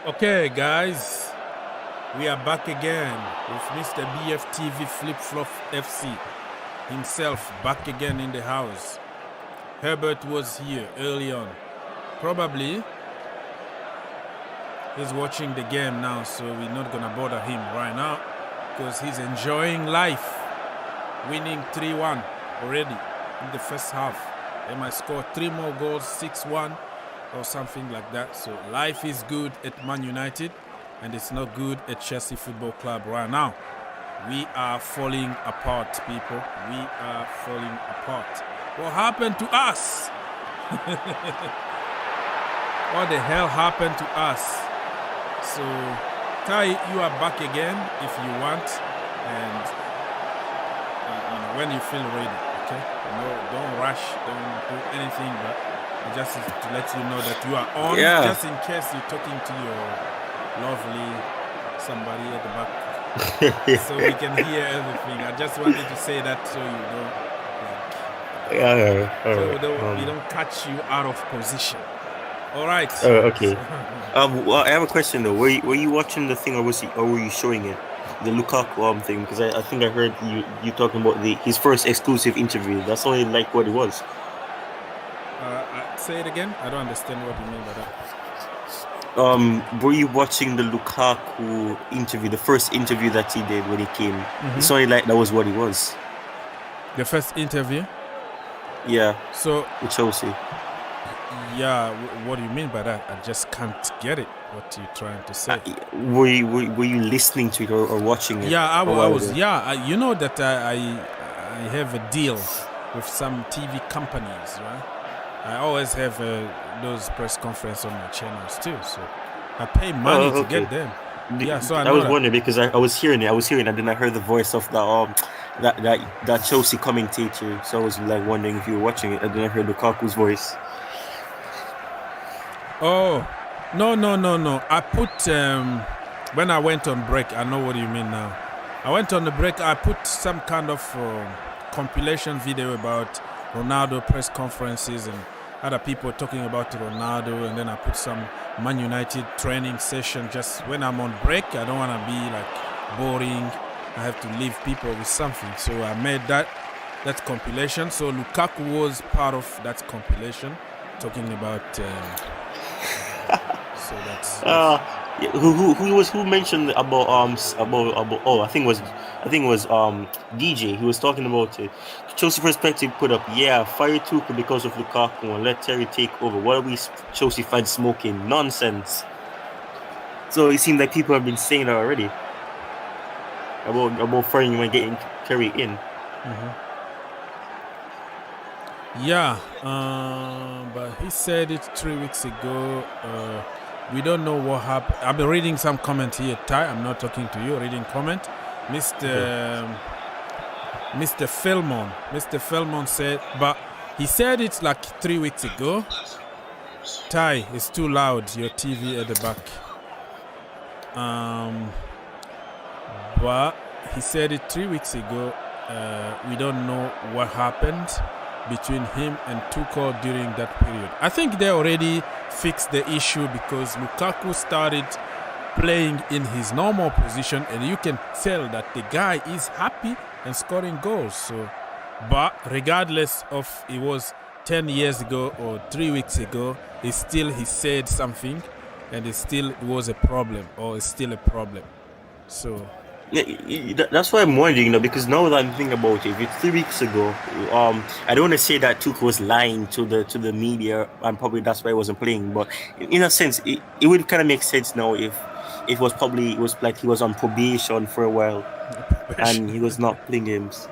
Okay, guys, we are back again with Mr. BFTV Flip Flop FC himself, back again in the house. Herbert was here early on. Probably he's watching the game now, so we're not gonna bother him right now because he's enjoying life. Winning 3-1 already in the first half. They might score 3 more goals, 6-1 or something like that. So life is good at Man United and it's not good at Chelsea Football Club right now. We are falling apart, people. We are falling apart. What happened to us? What the hell happened to us? So, Ty, you are back again if you want, and when you feel ready, okay? No, don't rush, don't do anything, but just to let you know that you are on, just in case you're talking to your lovely somebody at the back, so we can hear everything. I just wanted to say that so you don't, we don't catch you out of position. All right.
Okay. Well, I have a question though. Were you watching the thing, or were you showing it, the Lukaku thing? Because I think I heard you talking about his first exclusive interview. That's only like what it was.
Say it again. I don't understand what you mean by that.
Were you watching the Lukaku interview, the first interview that he did when he came?
Mm-hmm.
It's only like that was what it was.
The first interview.
Yeah.
So
with Chelsea.
Yeah, what do you mean by that? I just can't get it. What you're trying to say?
Were you listening to it or watching it?
Yeah, I was. Yeah, you know that I have a deal with some TV companies, right? I always have those press conferences on my channels too, so I pay money to get them. Yeah, so
I was wondering because I was hearing it, and then I heard the voice of that Chelsea commentator. So I was like wondering if you were watching it, and then I heard Lukaku's voice.
Oh, no. I put, when I went on break, I know what you mean now. I went on the break, I put some kind of compilation video about Ronaldo press conferences and other people talking about Ronaldo, and then I put some Man United training session just when I'm on break. I don't want to be like boring. I have to leave people with something. So I made that compilation. So Lukaku was part of that compilation talking about... so that's
who mentioned about I think it was DJ. He was talking about it. Chelsea Perspective put up, fire Tuchel because of Lukaku and let Terry take over. What are we Chelsea fans smoking? Nonsense. So it seems like people have been saying that already about firing and getting Terry in.
Mm-hmm. Yeah, but he said it 3 weeks ago. We don't know what happened. I've been reading some comment here, Ty. I'm not talking to you. Reading comment. Mr. Felmon said, but he said it like 3 weeks ago. Ty, it's too loud. Your TV at the back. But he said it 3 weeks ago. We don't know what happened between him and Tuchel during that period. I think they already fixed the issue because Lukaku started playing in his normal position and you can tell that the guy is happy and scoring goals. So, but regardless of it was 10 years ago or 3 weeks ago, he said something and it was a problem or it's still a problem. So
that's why I'm wondering, because now that I'm thinking about it, if it's 3 weeks ago, I don't want to say that Tuchel was lying to the media, and probably that's why he wasn't playing. But in a sense, it would kind of make sense now if it was like he was on probation for a while, and he was not playing games.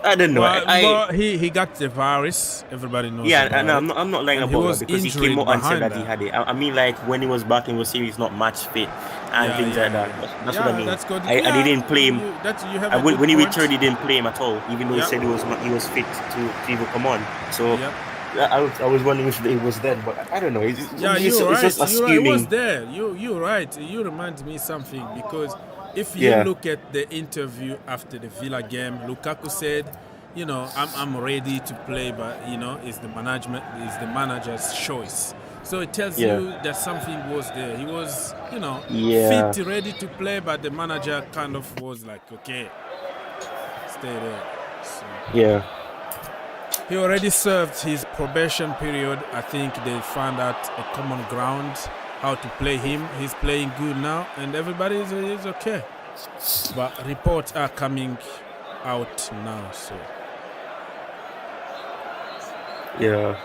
I don't know.
Well, he got the virus. Everybody knows.
Yeah, and I'm not lying about that because he came out and said that he had it. I mean, like when he was back, he was saying he's not match fit and things like that. That's what I mean.
That's good.
I didn't play him. When he returned, he didn't play him at all, even though he said he was fit to even come on. So I was wondering if it was then, but I don't know. It's just assuming.
It was there. You're right. You remind me something because. If you look at the interview after the Villa game, Lukaku said, I'm ready to play, but it's the manager's choice. So it tells you that something was there. He was, fit, ready to play, but the manager kind of was like, okay, stay there. So, he already served his probation period. I think they found out a common ground, how to play him. He's playing good now, and everybody is okay. But reports are coming out now, so.
Yeah.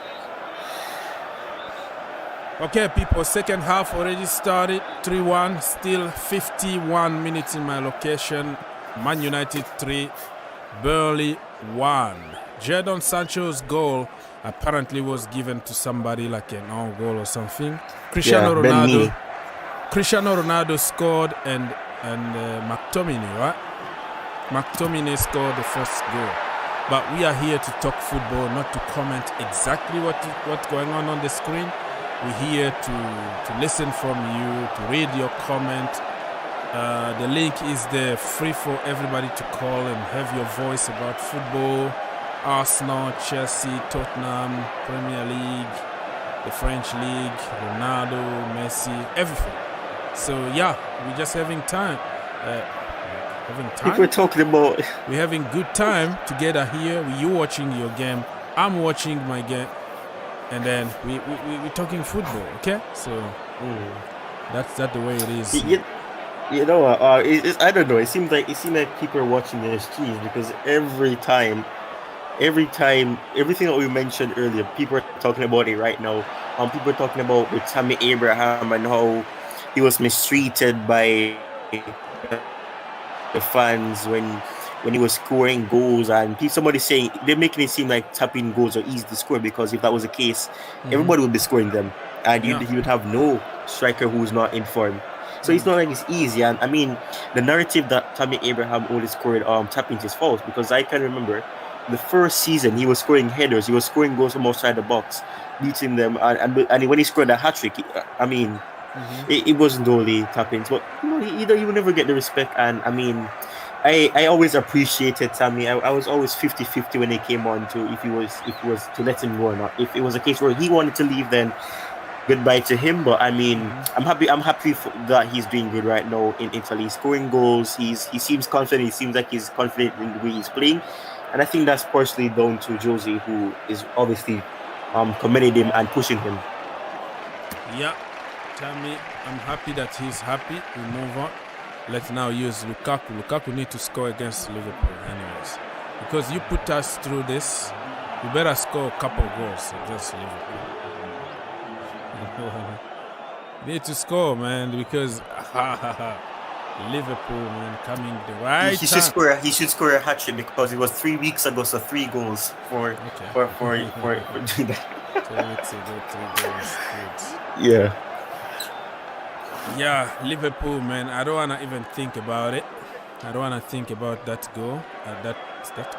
Okay, people, second half already started. 3-1, still 51 minutes in my location. Man United 3, Burnley 1. Jadon Sancho's goal apparently was given to somebody like an own goal or something. Cristiano Ronaldo scored and McTominay, right? McTominay scored the first goal. But we are here to talk football, not to comment exactly what's going on the screen. We're here to listen from you, to read your comment. The link is there, free for everybody to call and have your voice about football. Arsenal, Chelsea, Tottenham, Premier League, the French League, Ronaldo, Messi, everything. So yeah, we're just having time.
We're talking about.
We're having good time together here. You watching your game, I'm watching my game, and then we're talking football. Okay, so that's the way it is.
I don't know. It seems like people are watching the streams because everything that we mentioned earlier, people are talking about it right now. People are talking about with Tammy Abraham and how he was mistreated by the fans when he was scoring goals, and somebody saying they're making it seem like tapping goals are easy to score, because if that was the case, everybody would be scoring them, and you would have no striker who's not in form. So it's not like it's easy. And I mean, the narrative that Tammy Abraham only scored tappings is false, because I can remember the first season he was scoring headers, he was scoring goals from outside the box, beating them, and when he scored a hat-trick, I mean, it wasn't only tappings, but he would never get the respect. And I mean, I always appreciated Tammy. I was always 50-50 when he came on to if he was to let him go or not. If it was a case where he wanted to leave, then goodbye to him. But I mean, I'm happy that he's doing good right now in Italy, scoring goals. He seems confident. He seems like he's confident in the way he's playing, and I think that's partially down to Jose, who is obviously commending him and pushing him.
Yeah, Tammy, I'm happy that he's happy. We move on. Let's now use Lukaku. Lukaku need to score against Liverpool anyways, because you put us through this, you better score a couple goals against Liverpool. You need to score, man, because Liverpool, man, coming the right
he should score. He should score a hat-trick, because it was 3 weeks ago, so 3 goals for doing that.
3 weeks ago, 3 goals. Good.
Yeah.
Yeah, Liverpool, man. I don't wanna even think about it. I don't wanna think about that goal. That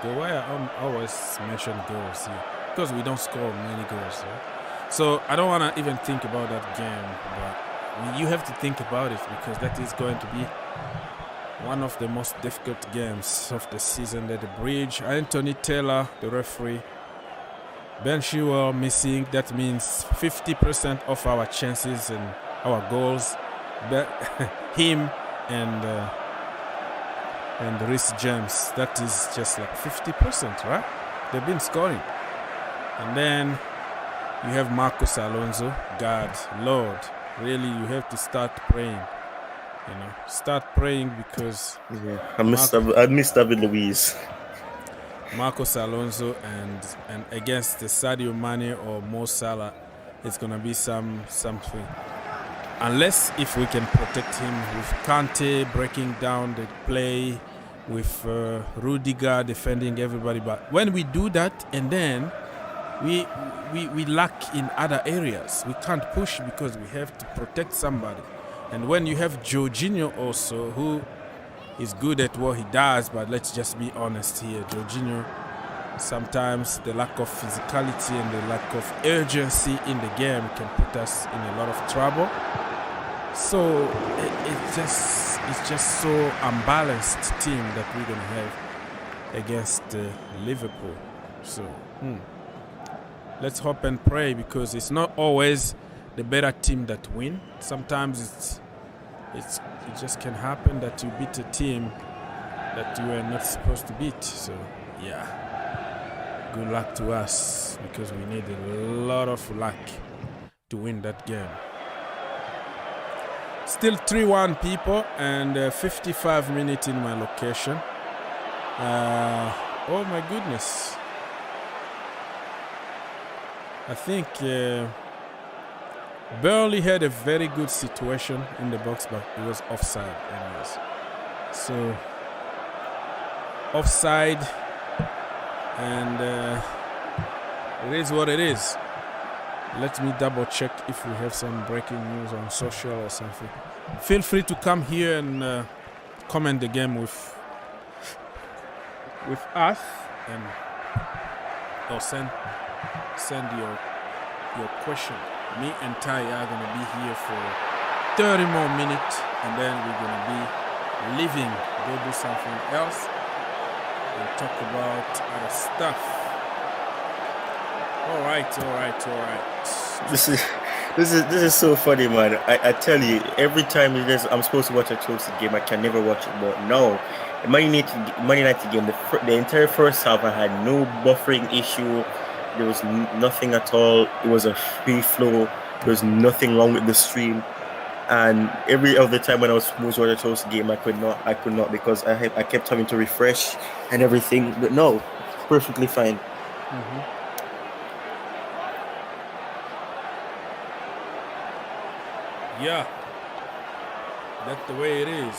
goal. Why I always mention goals here, because we don't score many goals. Right? So I don't wanna even think about that game. But you have to think about it, because that is going to be one of the most difficult games of the season at the Bridge. Anthony Taylor, the referee. Ben Chilwell missing. That means 50% of our chances and our goals. Him and Reece James, that is just like 50%, right? They've been scoring. And then you have Marcos Alonso. God, Lord, really, you have to start praying. Start praying, because
I missed David Luiz.
Marcos Alonso and against the Sadio Mane or Mo Salah, it's gonna be something. Unless if we can protect him with Kante breaking down the play, with Rudiger defending everybody. But when we do that, and then we lack in other areas, we can't push because we have to protect somebody. And when you have Jorginho also, who is good at what he does, but let's just be honest here, Jorginho, sometimes the lack of physicality and the lack of urgency in the game can put us in a lot of trouble. So it's just so unbalanced team that we're gonna have against Liverpool. So let's hope and pray, because it's not always the better team that win. Sometimes it just can happen that you beat a team that you were not supposed to beat. So yeah, good luck to us, because we need a lot of luck to win that game. Still 3-1 people, and 55 minutes in my location. Oh my goodness. I think Burnley had a very good situation in the box, but it was offside anyways. So offside, and it is what it is. Let me double check if we have some breaking news on social or something. Feel free to come here and comment the game with us, and or send your question. Me and Ty are gonna be here for 30 more minutes, and then we're gonna be leaving, go do something else and talk about other stuff. All right.
This is so funny, man. I tell you, every time I'm supposed to watch a Chelsea game, I can never watch it. But no, the Man United game, the entire first half, I had no buffering issue. There was nothing at all. It was a free flow. There was nothing wrong with the stream. And every other time when I was supposed to watch a Chelsea game, I could not because I kept having to refresh and everything. But no, perfectly fine.
Mm-hmm. Yeah, that's the way it is.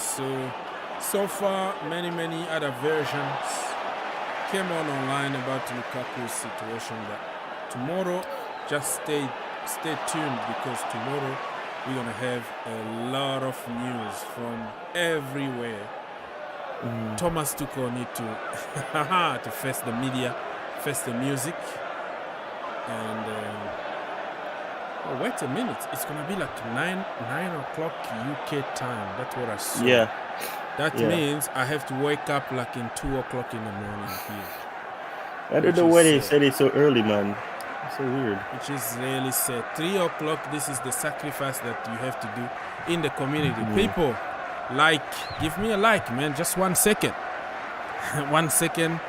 So far, many other versions came online about Lukaku's situation, but tomorrow, just stay tuned, because tomorrow we're gonna have a lot of news from everywhere. Thomas Tuchel need to face the media, face the music, and oh, wait a minute, it's gonna be like 9 o'clock UK time. That's what I saw.
Yeah.
That means I have to wake up like in 2 o'clock in the morning here.
I don't know why they said it so early, man. It's so weird.
Which is really sad. 3 o'clock, this is the sacrifice that you have to do in the community. People, give me a like, man. Just 1 second. 1 second.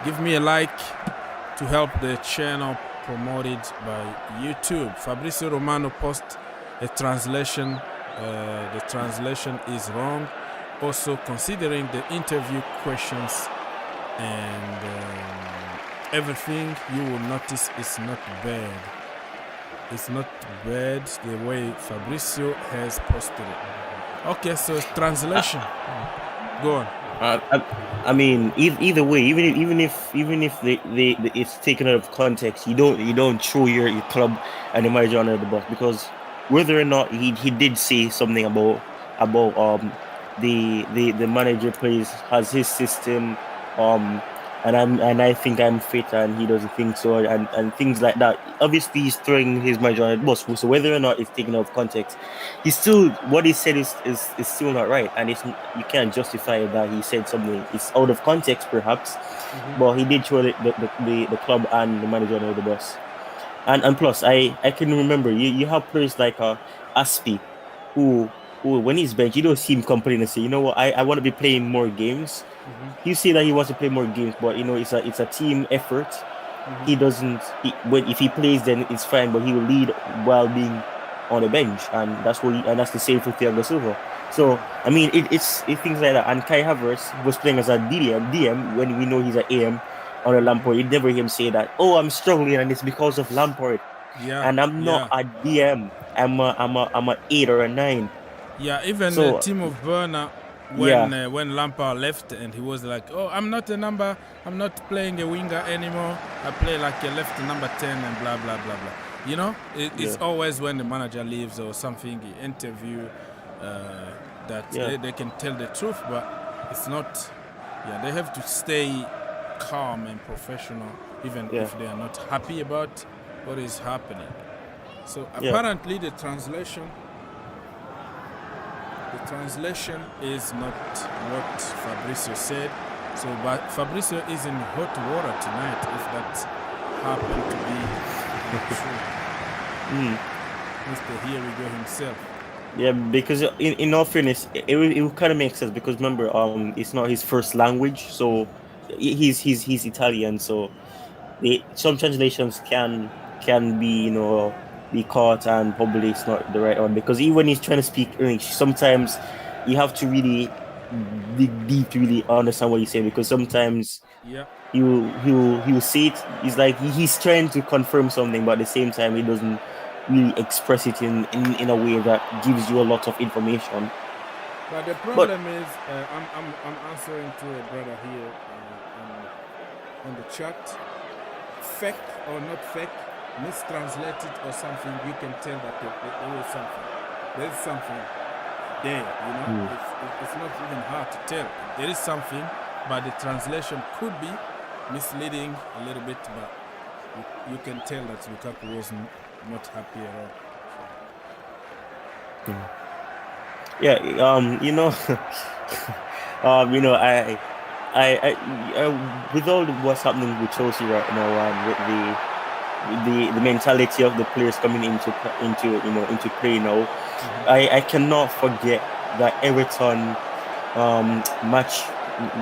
Give me a like to help the channel promoted by YouTube. Fabrizio Romano post a translation. The translation is wrong. Also, considering the interview questions and everything, you will notice it's not bad. It's not bad the way Fabrizio has posted it. Okay, so translation. Go on.
I mean, either way, even if it's taken out of context, you don't throw your club and the manager under the bus, because whether or not he did say something about the manager has his system, and I think I'm fit and he doesn't think so, and things like that. Obviously, he's throwing his manager under the bus. So whether or not it's taken out of context, what he said is still not right, and you can't justify that he said something. It's out of context, perhaps, but he did throw the club and the manager under the bus. And plus, I can remember you have players like Aspi, who when he's benched, you don't see him complain and say, you know what, I want to be playing more games. You see that he wants to play more games, but it's a team effort. He doesn't. If he plays, then it's fine, but he will lead while being on the bench, and that's the same for Thiago Silva. So I mean, it's things like that. And Kai Havertz was playing as a DM when we know he's an AM on a Lampard. You'd never hear him say that, oh, I'm struggling and it's because of Lampard.
Yeah.
And I'm not a DM. I'm a 8 or a 9.
Yeah, even the team of Werner, when Lampard left and he was like, oh, I'm not playing a winger anymore. I play like a left number 10 and blah, blah, blah, blah. You know, it's always when the manager leaves or something, he interview that they can tell the truth, but it's not. Yeah, they have to stay calm and professional, even if they are not happy about what is happening. So apparently the translation is not what Fabrizio said. So, but Fabrizio is in hot water tonight, if that happened to be true. Mr. Here We Go himself.
Yeah, because in all fairness, it kind of makes sense because remember, it's not his first language, so he's Italian, so some translations can be be caught, and probably it's not the right one because even when he's trying to speak English, sometimes you have to really dig deep to really understand what he's saying because sometimes he will say it. It's like he's trying to confirm something, but at the same time he doesn't really express it in a way that gives you a lot of information.
But the problem is, I'm answering to a brother here on the chat. Fake or not fake, mistranslated or something, you can tell that there is something. There's something there, It's not even hard to tell. There is something, but the translation could be misleading a little bit, but you can tell that Lukaku was not happy at all.
Yeah, I with all what's happening with Chelsea right now, with the mentality of the players coming into play now, I cannot forget that Everton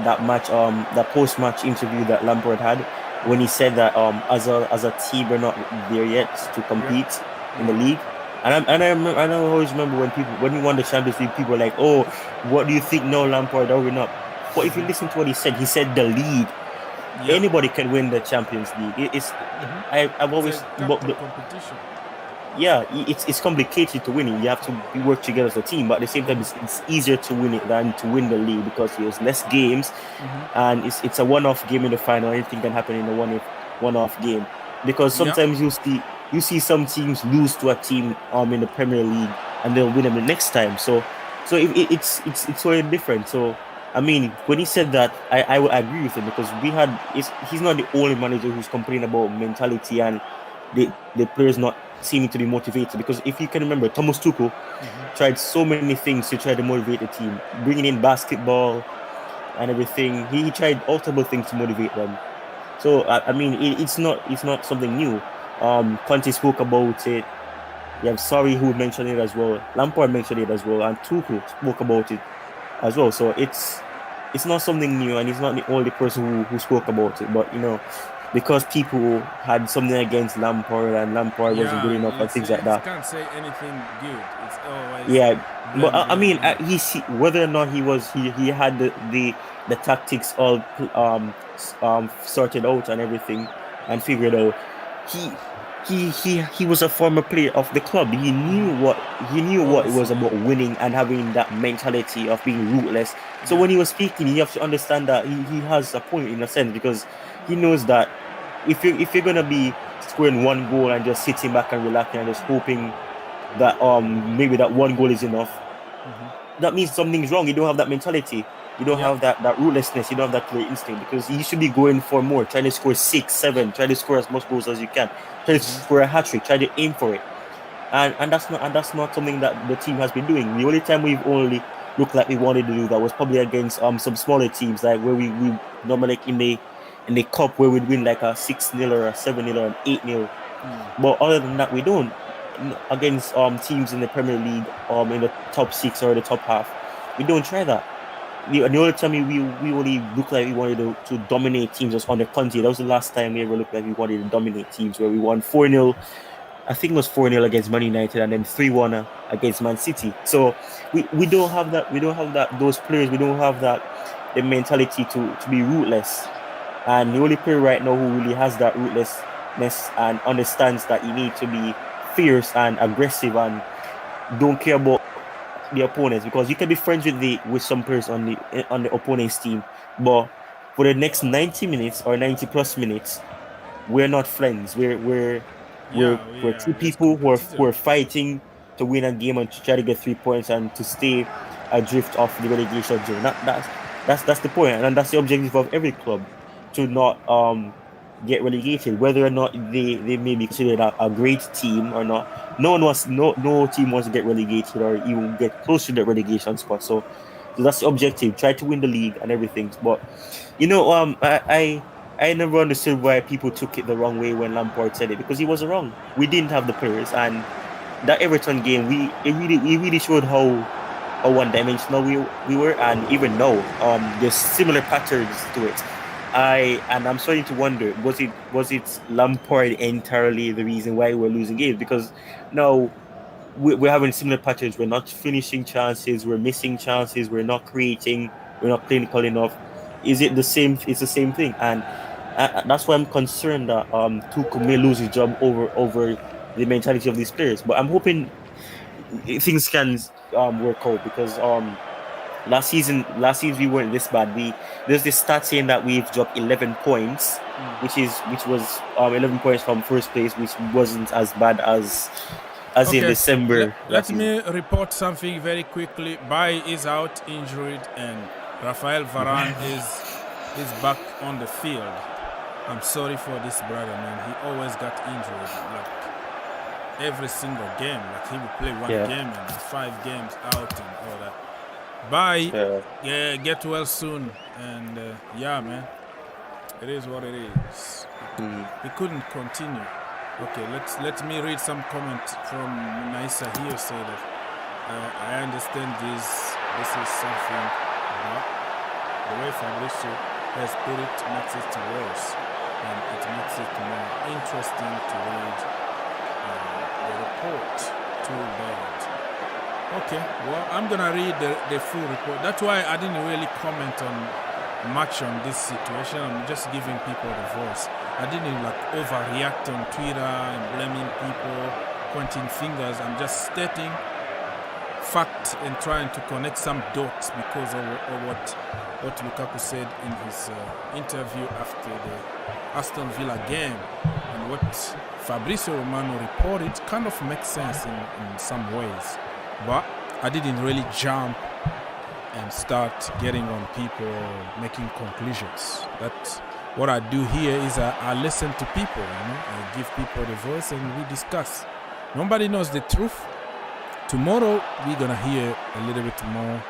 that post-match interview that Lampard had when he said that as a team we're not there yet to compete in the league. And I always remember when we won the Champions League, people were like, "Oh, what do you think now, Lampard? Are we not?" But if you listen to what he said the league. Anybody can win the Champions League. I've always
competition.
Yeah, it's complicated to win it. You have to work together as a team, but at the same time, it's easier to win it than to win the league because there's less games, and it's a one-off game in the final. Anything can happen in a one-off game because sometimes you see some teams lose to a team in the Premier League and they'll win them the next time. So it's very different. So I mean, when he said that, I agree with him because he's not the only manager who's complaining about mentality and the players not seeming to be motivated. Because if you can remember, Thomas Tuchel tried so many things to try to motivate the team, bringing in basketball and everything. He tried multiple things to motivate them. So I mean, it's not something new. Conte spoke about it. Yeah, sorry who mentioned it as well. Lampard mentioned it as well, and Tuchel spoke about it as well. So it's not something new, and he's not the only person who spoke about it. But because people had something against Lampard and Lampard wasn't good enough and things like that.
You can't say anything good. It's always
but I mean, whether or not he had the tactics all sorted out and everything and figured out. He was a former player of the club. He knew what it was about winning and having that mentality of being ruthless. So when he was speaking, you have to understand that he has a point in a sense because he knows that if you're gonna be scoring one goal and just sitting back and relaxing and just hoping that maybe that one goal is enough, that means something's wrong. You don't have that mentality. You don't have that ruthlessness. You don't have that clear instinct because you should be going for more. Try to score 6, 7. Try to score as much goals as you can. Try to score a hat trick. Try to aim for it. And that's not something that the team has been doing. The only time we've only looked like we wanted to do that was probably against some smaller teams, like where we normally like in the cup where we'd win like a 6-0 or a 7-0 or an 8-0. But other than that, we don't against teams in the Premier League in the top 6 or the top half. We don't try that. The only time we only looked like we wanted to dominate teams was on the Conte. That was the last time we ever looked like we wanted to dominate teams, where we won 4-0. I think it was 4-0 against Man United and then 3-1 against Man City. So we don't have that. We don't have that. Those players. We don't have that. The mentality to be ruthless. And the only player right now who really has that ruthlessness and understands that you need to be fierce and aggressive and don't care about the opponents, because you can be friends with some players on the opponent's team, but for the next 90 minutes or 90 plus minutes, we're not friends. We're two people who are fighting to win a game and to try to get 3 points and to stay adrift of the relegation zone. That's the point, and that's the objective of every club, to not get relegated, whether or not they may be considered a great team or not. No team wants to get relegated or even get close to the relegation spot. So that's the objective. Try to win the league and everything. But I never understood why people took it the wrong way when Lampard said it, because he was wrong. We didn't have the players, and that Everton game, we really showed how one-dimensional we were, and even now, there's similar patterns to it. I'm starting to wonder, was it Lampard entirely the reason why we're losing games? Because now we're having similar patterns. We're not finishing chances, we're missing chances, we're not creating, we're not clinical enough. Is it the same? It's the same thing, and that's why I'm concerned that Tuchel may lose his job over the mentality of these players. But I'm hoping things can work out, because last season we weren't this bad. There's this stat saying that we've dropped 11 points, which was 11 points from first place, which wasn't as bad as in December.
Let me report something very quickly. Bailly is out injured, and Rafael Varane is back on the field. I'm sorry for this brother, man. He always got injured, like every single game. Like he would play one game and 5 games out and all that. Bye. Yeah, get well soon. And man, it is what it is. He couldn't continue. Okay, let me read some comment from Naisa here. Say that I understand this is something, but the way Fabrizio has put it makes it worse, and it makes it more interesting to read the report. Too bad. Okay, well, I'm gonna read the full report. That's why I didn't really comment on much on this situation. I'm just giving people the voice. I didn't like overreact on Twitter and blaming people, pointing fingers. I'm just stating fact and trying to connect some dots because of what Lukaku said in his interview after the Aston Villa game, and what Fabrizio Romano reported kind of makes sense in some ways. But I didn't really jump and start getting on people, making conclusions. That's what I do here. Is I listen to people, I give people the voice and we discuss. Nobody knows the truth. Tomorrow we're gonna hear a little bit more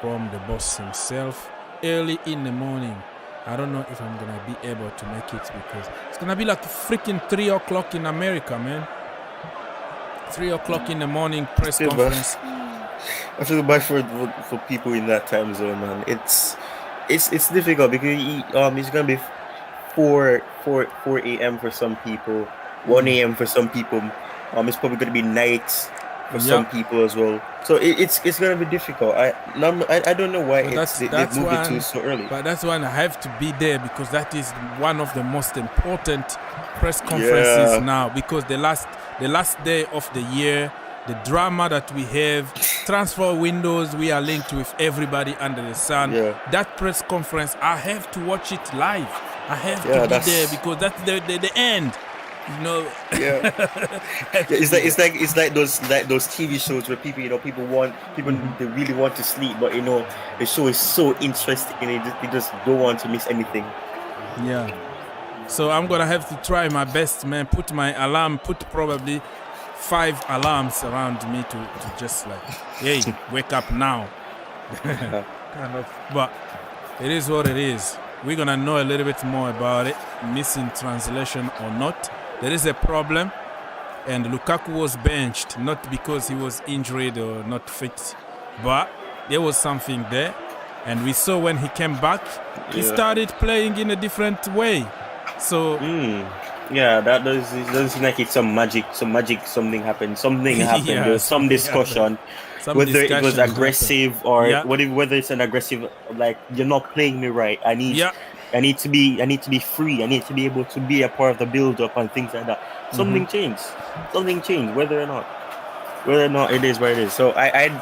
from the boss himself early in the morning. I don't know if I'm gonna be able to make it, because it's gonna be like freaking 3 o'clock in America, man. 3 o'clock in the morning press conference.
I feel bad for people in that time zone, man. It's difficult because it's gonna be 4 a.m. for some people, 1 a.m. for some people. It's probably gonna be night for some people as well. So it's gonna be difficult. I don't know why they moved it to so early.
But that's why I have to be there, because that is one of the most important press conferences now. Because the last day of the year, the drama that we have, transfer windows, we are linked with everybody under the sun. That press conference, I have to watch it live. I have to be there, because that's the end.
It's like those TV shows where people they really want to sleep, but the show is so interesting and they just don't want to miss anything.
So I'm gonna have to try my best, man. Put my alarm, put probably 5 alarms around me to just like, hey, wake up now. Kind of. But it is what it is. We're gonna know a little bit more about it, missing translation or not. There is a problem, and Lukaku was benched, not because he was injured or not fit, but there was something there. And we saw when he came back, he started playing in a different way. So
that doesn't seem like it's some magic, something happened. There was some discussion. Whether it was aggressive or whether it's an aggressive, like, you're not playing me right. I need to be free. I need to be able to be a part of the build-up and things like that. Something changed. Whether or not it is what it is. So that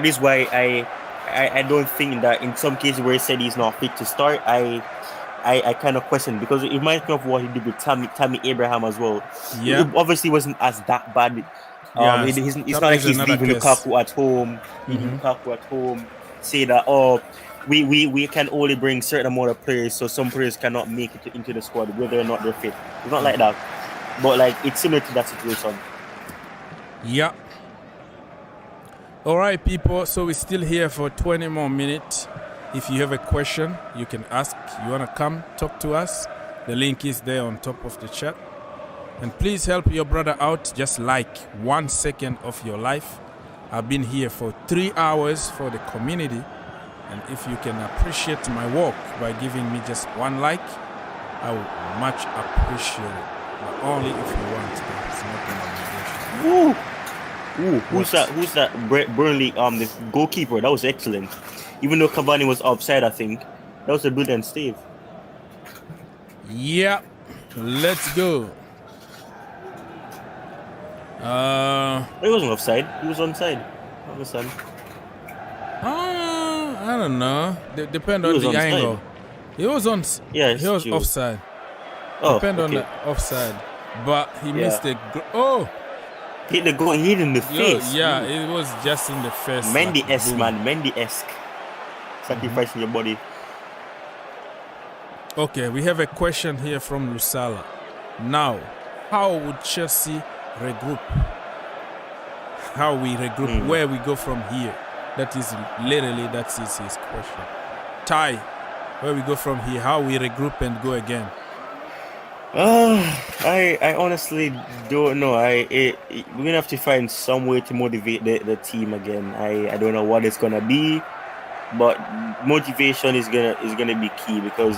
is why I don't think that in some cases where he said he's not fit to start, I kind of question, because it reminds me of what he did with Tammy Abraham as well. It obviously wasn't as that bad. It's not like he's leaving Lukaku at home. Lukaku at home. Say that we can only bring certain amount of players, so some players cannot make it into the squad whether or not they're fit. It's not like that, but like it's similar to that situation.
All right, people. So we're still here for 20 more minutes. If you have a question, you can ask. You wanna come talk to us? The link is there on top of the chat. And please help your brother out. Just like 1 second of your life. I've been here for 3 hours for the community. And if you can appreciate my work by giving me just 1 like, I would much appreciate it. But only if you want to. It's not an obligation.
Woo! Ooh, who's that? Burnley, the goalkeeper. That was excellent. Even though Cavani was offside, I think that was a brilliant save.
Yeah, let's go.
He wasn't offside. He was onside.
I don't know. Depend on the angle. He was on.
Yeah,
he was
true.
offside.
Oh,
Depend on
okay.
the offside, but he missed the.
Hit the goal. Hit in the face.
Yeah, it was just in the face.
Mendy-esque, man. Mendy-esque. Sacrificing your body.
Okay, we have a question here from Lusala. Now, how would Chelsea regroup? How we regroup? Where we go from here? That is his question. Ty, where we go from here? How we regroup and go again?
I honestly don't know. We're gonna have to find some way to motivate the team again. I don't know what it's gonna be, but motivation is gonna be key because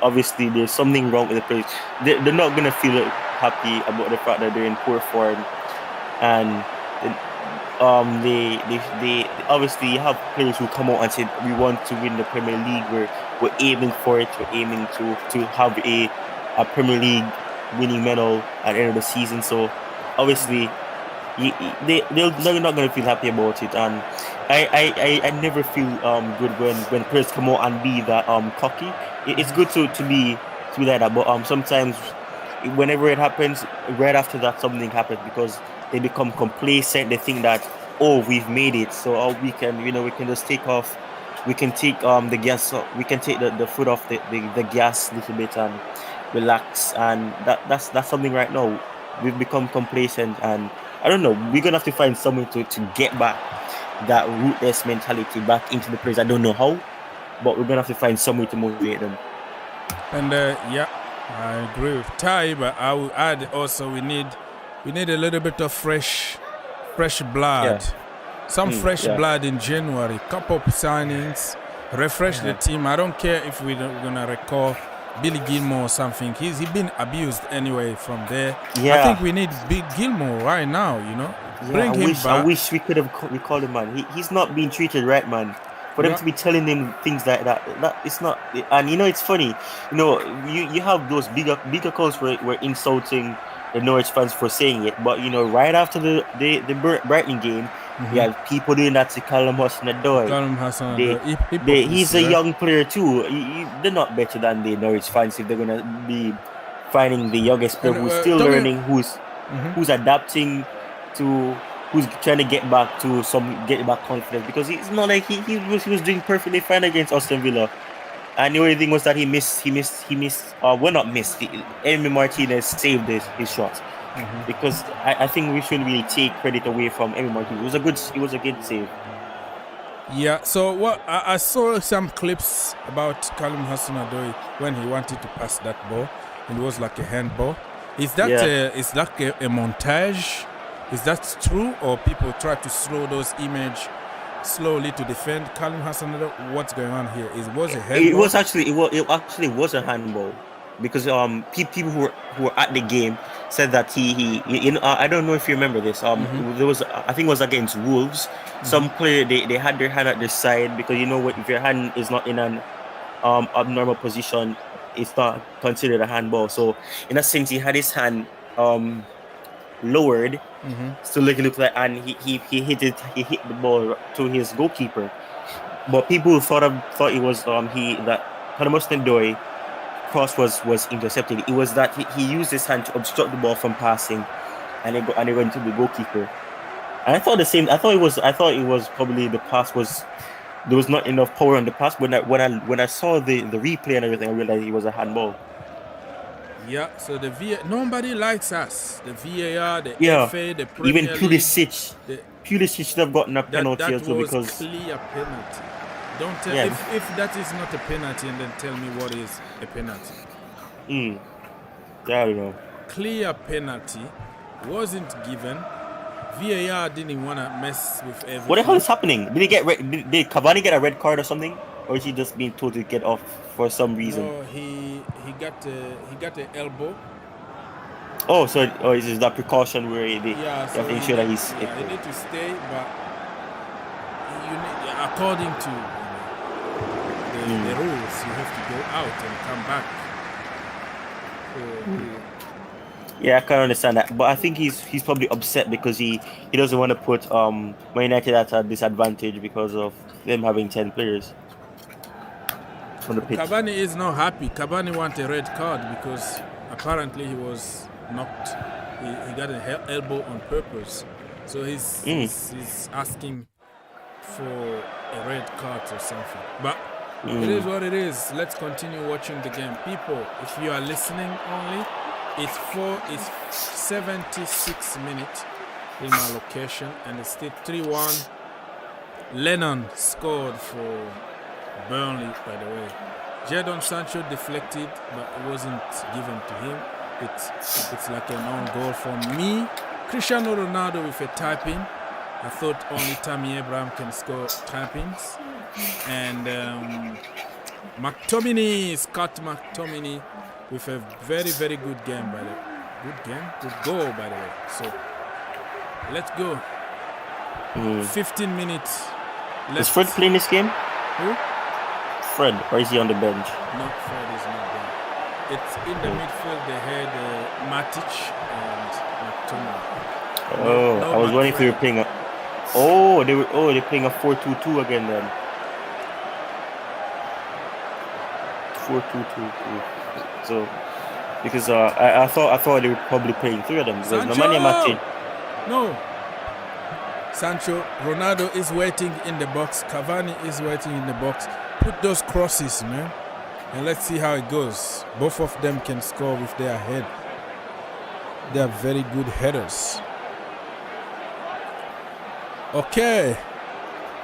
obviously there's something wrong with the players. They're not gonna feel happy about the fact that they're in poor form, and they obviously have players who come out and say we want to win the Premier League. We're aiming for it. We're aiming to have a Premier League winning medal at the end of the season. So obviously they're not going to feel happy about it. And I never feel good when players come out and be that cocky. It's good to be like that, but sometimes whenever it happens, right after that something happens because they become complacent. They think that we've made it, so we can just take off. We can take the gas. We can take the foot off the gas a little bit and relax, and that's something right now. We've become complacent, and I don't know. We're gonna have to find something to get back that rootless mentality back into the players. I don't know how, but we're gonna have to find some way to motivate them.
And I agree with Ty, but I will add also we need a little bit of fresh blood. Yeah. Some fresh blood in January. Couple of signings, refresh the team. I don't care if we're gonna recall Billy Gilmore or something. He's been abused anyway from there.
Yeah.
I think we need Big Gilmore right now, Bring him back.
I wish we could have recalled him, man. He's not being treated right, man. For them to be telling him things like that it's not. And it's funny. You have those bigger calls were insulting the Norwich fans for saying it, but right after the Brighton game, you have people doing that to Callum Hudson-Odoi. He's a young player too. They're not better than the Norwich fans if they're gonna be finding the youngest player who's still learning, who's adapting to, who's trying to get back confidence, because it's not like he was doing perfectly fine against Aston Villa. And the only thing was that he missed. Emi Martinez saved his shot. Because I think we shouldn't really take credit away from Emi Martinez. It was a good save.
Yeah. So what I saw some clips about Callum Hudson-Odoi when he wanted to pass that ball. It was like a handball. Is that is like a montage? Is that true, or people try to slow those images slowly to defend Callum Hudson-Odoi? What's going on here? It was a handball.
It actually was a handball, because people who were at the game said that he I don't know if you remember this. There was, I think it was against Wolves. Some player they had their hand at the side, because if your hand is not in an abnormal position, it's not considered a handball. So in a sense, he had his hand lowered, so it looked like, and he hit the ball to his goalkeeper. But people thought it was that Callum Hudson-Odoi cross was intercepted. It was that he used his hand to obstruct the ball from passing, and it went to the goalkeeper. And I thought the same. I thought it was probably the pass was, there was not enough power on the pass. When I saw the replay and everything, I realized it was a handball.
Yeah, so nobody likes us. The VAR, the FA, the Premier
even
League.
Pulisic should have gotten a penalty as well, because
clear penalty. Don't tell if that is not a penalty, and then tell me what is a penalty.
I don't know.
clear penalty, wasn't given. VAR didn't want to mess with everything.
What the hell is happening? Did he get did Cavani get a red card or something, or is he just being told to get off for some reason?
No, he got an elbow.
Oh, so is that precaution where they
Yeah, so
have to ensure that he's?
he need to stay, but according to the rules, you have to go out and come back.
Yeah, I can understand that, but I think he's probably upset because he doesn't want to put Man United at a disadvantage because of them having 10 players on the pitch.
Cavani is not happy. Cavani wants a red card because apparently he was knocked. He got an elbow on purpose, so he's asking for a red card or something. But it is what it is. Let's continue watching the game, people. If you are listening only. It's 76 minutes in my location, and it's still 3-1. Lennon scored for Burnley, by the way. Jadon Sancho deflected, but it wasn't given to him. It's like an own goal for me. Cristiano Ronaldo with a tap-in. I thought only Tammy Abraham can score tap-ins. And Scott McTominay, with a very, very good game, by the way. Good goal, by the way. So, let's go. 15 minutes left.
Is Fred playing this game?
Who?
Fred, or is he on the bench?
No, Fred is not there. It's in the midfield. They had Matic and McTominay.
I was wondering if they were playing they're playing a 4-2-2 again then. 4-2-2. So, because I thought they were probably playing three of them. Because Nemanja Matic.
No. Sancho, Ronaldo is waiting in the box. Cavani is waiting in the box. Put those crosses, man, and let's see how it goes. Both of them can score with their head. They are very good headers. Okay.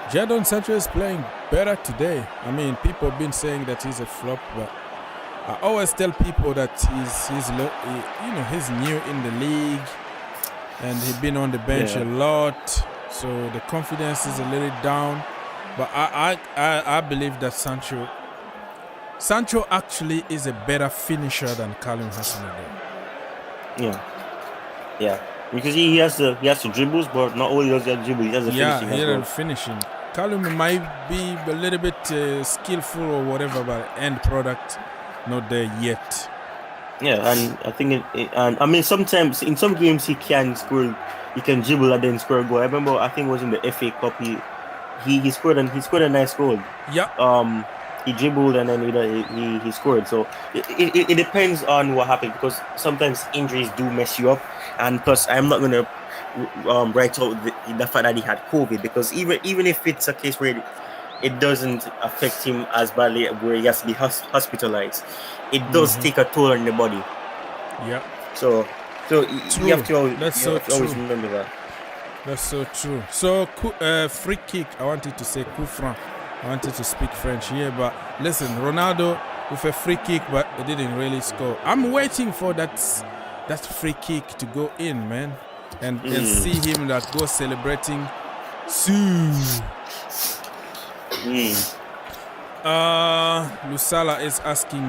Jadon Sancho is playing better today. I mean, people have been saying that he's a flop, but I always tell people that he's new in the league, and he's been on the bench a lot, so the confidence is a little down. But I believe that Sancho actually is a better finisher than Callum Hudson-Odoi.
Yeah, because he has the dribbles, but not only does he have dribbles, he has the finishing.
Yeah, he has finishing. Callum might be a little bit skillful or whatever, but end product not there yet.
Yeah, and I think I mean sometimes in some games he can score, he can dribble and then score a goal. I remember I think it was in the FA Cup he scored a nice goal.
Yeah.
He dribbled and then he scored. So it depends on what happened, because sometimes injuries do mess you up, and plus I'm not gonna write out the fact that he had COVID, because even if it's a case where it doesn't affect him as badly, where he has to be hospitalized, it does take a toll on the body.
Yeah.
So you have to always remember that.
That's so true. So free kick. I wanted to say coup franc. I wanted to speak French here, but listen, Ronaldo with a free kick, but it didn't really score. I'm waiting for that free kick to go in, man, and see him go celebrating soon. Lusala is asking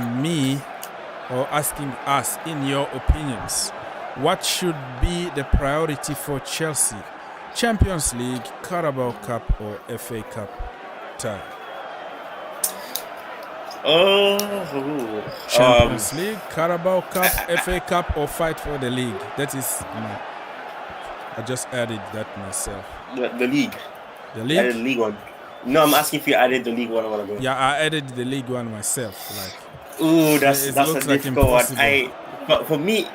us, in your opinions, what should be the priority for Chelsea? Champions League, Carabao Cup, or FA Cup tie? Champions League, Carabao Cup, FA Cup, or fight for the league? That is, I just added that myself.
The league.
The league?
Added the league one. No, I'm asking if you added the league one a while ago.
Yeah, I added the league one myself.
That's a difficult one. For me,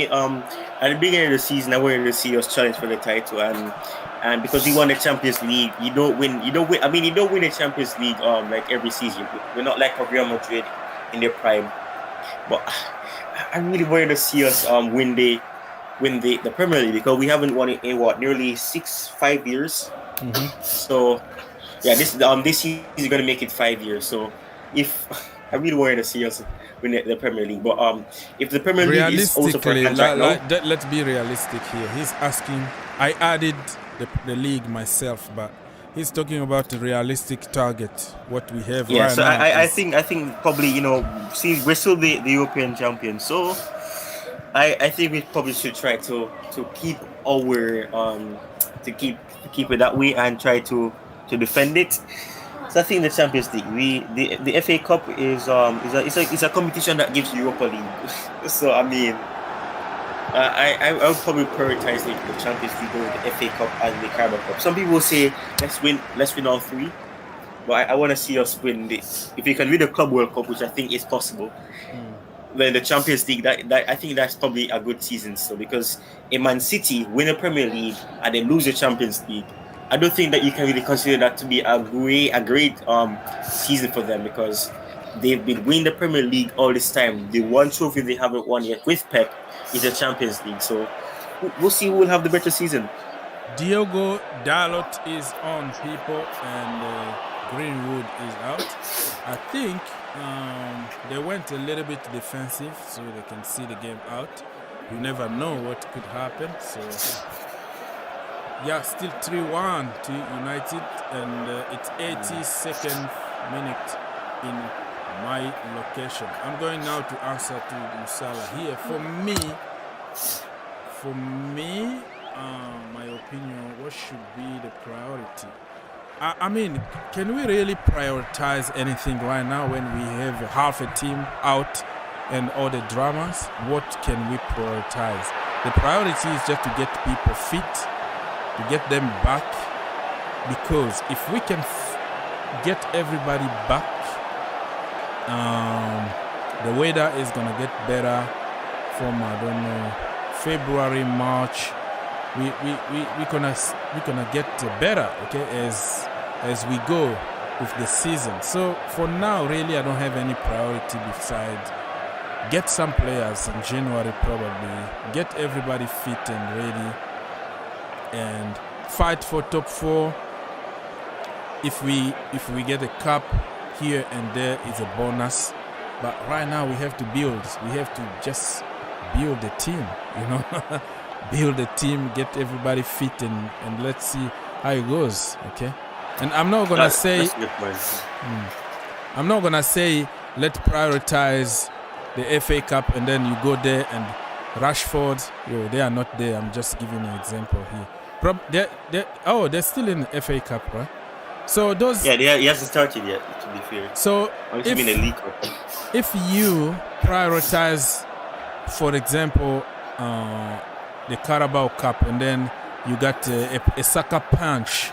at the beginning of the season, I wanted to see us challenge for the title, and because we won the Champions League, you don't win the Champions League like every season. We're not like Real Madrid in their prime, but I really wanted to see us win the Premier League, because we haven't won it in nearly 5 years. So yeah, this season is gonna make it 5 years. So if I really wanted to see us win the Premier League. But if the Premier League is also for hands right now,
let's be realistic here. He's asking. I added the league myself, but he's talking about the realistic target. What we have.
Yeah.
Right
So
now
I think probably see we're still the European champions. So I think we probably should try to keep our to keep it that way and try to defend it. So I think the Champions League, the FA Cup is a competition that gives Europa League. So I mean, I would probably prioritize the Champions League over the FA Cup and the Carabao Cup. Some people say let's win all three, but I want to see us win this. If we can win the Club World Cup, which I think is possible, then the Champions League, that I think that's probably a good season. So because a Man City win a Premier League and they lose the Champions League, I don't think that you can really consider that to be a great season for them, because they've been winning the Premier League all this time. The one trophy they haven't won yet with Pep is the Champions League. So we'll see who will have the better season.
Diogo Dalot is on, people, and Greenwood is out. I think they went a little bit defensive so they can see the game out. You never know what could happen. So yeah, still 3-1 to United, and it's 82nd minute in my location. I'm going now to answer to Musala here. For me, my opinion, what should be the priority? I mean, can we really prioritize anything right now when we have half a team out and all the dramas? What can we prioritize? The priority is just to get people fit, to get them back, because if we can get everybody back, the weather is gonna get better from February, March. We're gonna get better, okay, as we go with the season. So for now, really, I don't have any priority besides get some players in January, probably get everybody fit and ready, and fight for top 4. If we get a cup here and there, is a bonus. But right now we have to build. We have to just build the team, build the team, get everybody fit, and let's see how it goes. Okay. And I'm not gonna say let's prioritize the FA Cup and then you go there and Rashford, they are not there. I'm just giving an example here. They're still in the FA Cup, right? So those. Yeah,
he hasn't started yet, to be fair.
So if you prioritize, for example, the Carabao Cup, and then you got a sucker punch,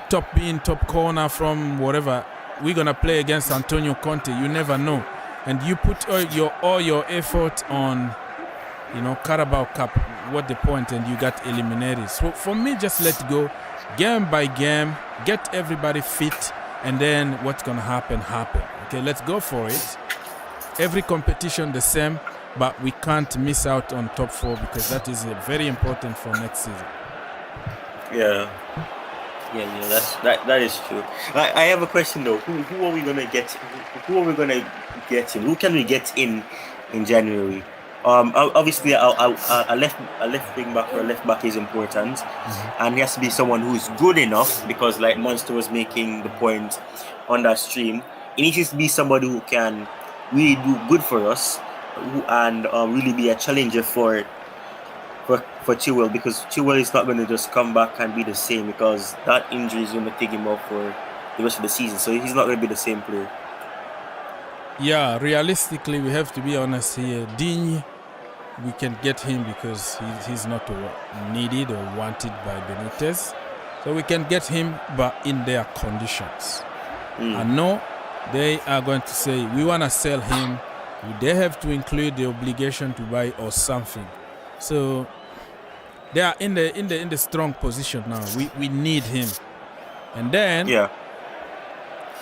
top corner from whatever, we're gonna play against Antonio Conte. You never know, and you put all your effort on, Carabao Cup. What the point? And you got eliminated. So for me, just let go, game by game, get everybody fit, and then what's gonna happen. Okay, let's go for it. Every competition the same, but we can't miss out on top 4 because that is very important for next season.
Yeah, that is true. I have a question though. Who are we gonna get? Who are we gonna get in? Who can we get in January? Obviously, a left wing back or a left back is important, and he has to be someone who is good enough, because, like Monster was making the point on that stream, it needs to be somebody who can really do good for us, and really be a challenger for Chilwell, because Chilwell is not going to just come back and be the same, because that injury is going to take him off for the rest of the season. So he's not going to be the same player.
Yeah, realistically, we have to be honest here. Digne, we can get him because he's not needed or wanted by Benitez. So we can get him, but in their conditions. I know they are going to say, we want to sell him. They have to include the obligation to buy or something. So they are in the strong position now. We need him. And then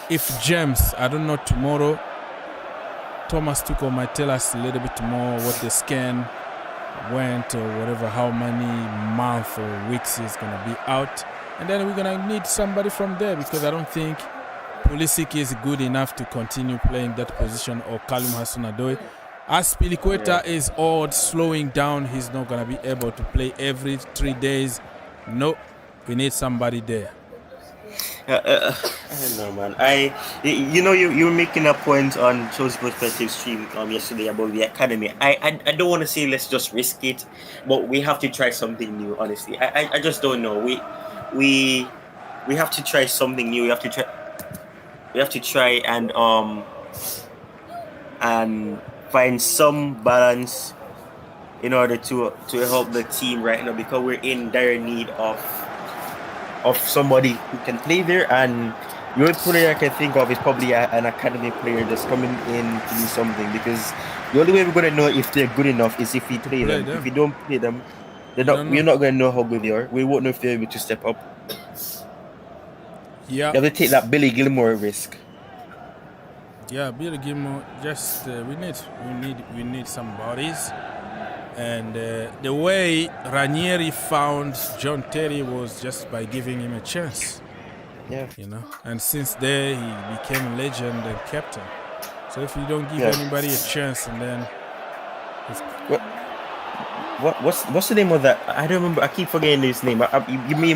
if James, I don't know, tomorrow Thomas Tuchel might tell us a little bit more what the scan went or whatever, how many months or weeks he's going to be out. And then we're going to need somebody from there, because I don't think Pulisic is good enough to continue playing that position, or Callum Hudson-Odoi. As Piliqueta is odd, slowing down, he's not going to be able to play every 3 days. No, we need somebody there.
I don't know, man. You were making a point on Chelsea Perspective stream yesterday about the academy. I don't want to say let's just risk it, but we have to try something new. Honestly, I just don't know. We have to try something new. We have to try and find some balance in order to help the team right now, because we're in dire need of somebody who can play there. And the only player I can think of is probably an academy player that's coming in to do something, because the only way we're going to know if they're good enough is if we play them. If we don't play them, we're not going to know how good they are. We won't know if they're able to step up.
Yeah,
you have to take that Billy Gilmore risk.
Yeah, Billy Gilmore. Just we need some bodies. And the way Ranieri found John Terry was just by giving him a chance.
Yeah.
And since there he became a legend and captain. So if you don't give anybody a chance, and then
what's the name of that? I don't remember. I keep forgetting his name. You may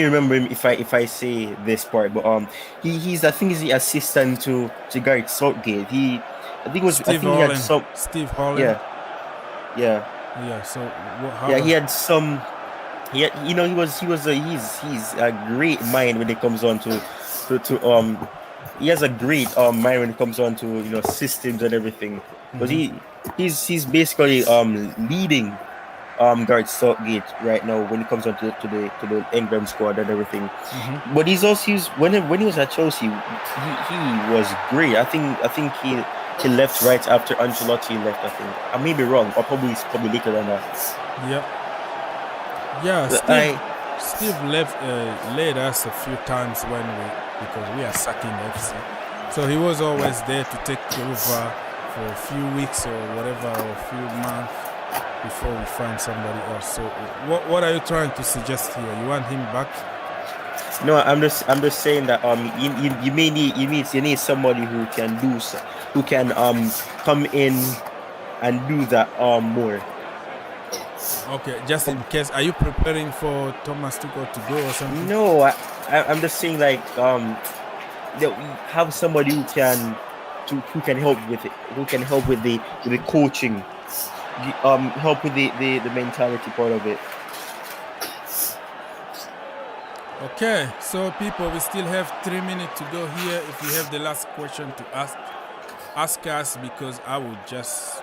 remember him if I say this part. But he's I think he's the assistant to Gareth Southgate. He had some
Steve Haaland.
Yeah.
So
he had some. He's a great mind when it comes on to he has a great mind when it comes on to systems and everything. But he's basically leading Gareth Southgate right now when it comes on to the England squad and everything. But he's also when he was at Chelsea, he was great. I think he left right after Ancelotti left. I think I may be wrong, or probably later than that.
Steve led us a few times because we are sucking FC. So he was always there to take over for a few weeks or whatever, or a few months before we find somebody else. So what are you trying to suggest here? You want him back?
No, I'm just saying that you need somebody who can come in and do that more.
Okay, just in case, are you preparing for Thomas Tuchel to go or something?
No, I'm just saying have somebody who can help with it, who can help with the coaching, help with the mentality part of it.
Okay, so people, we still have 3 minutes to go here. If you have the last question to ask us, because I will just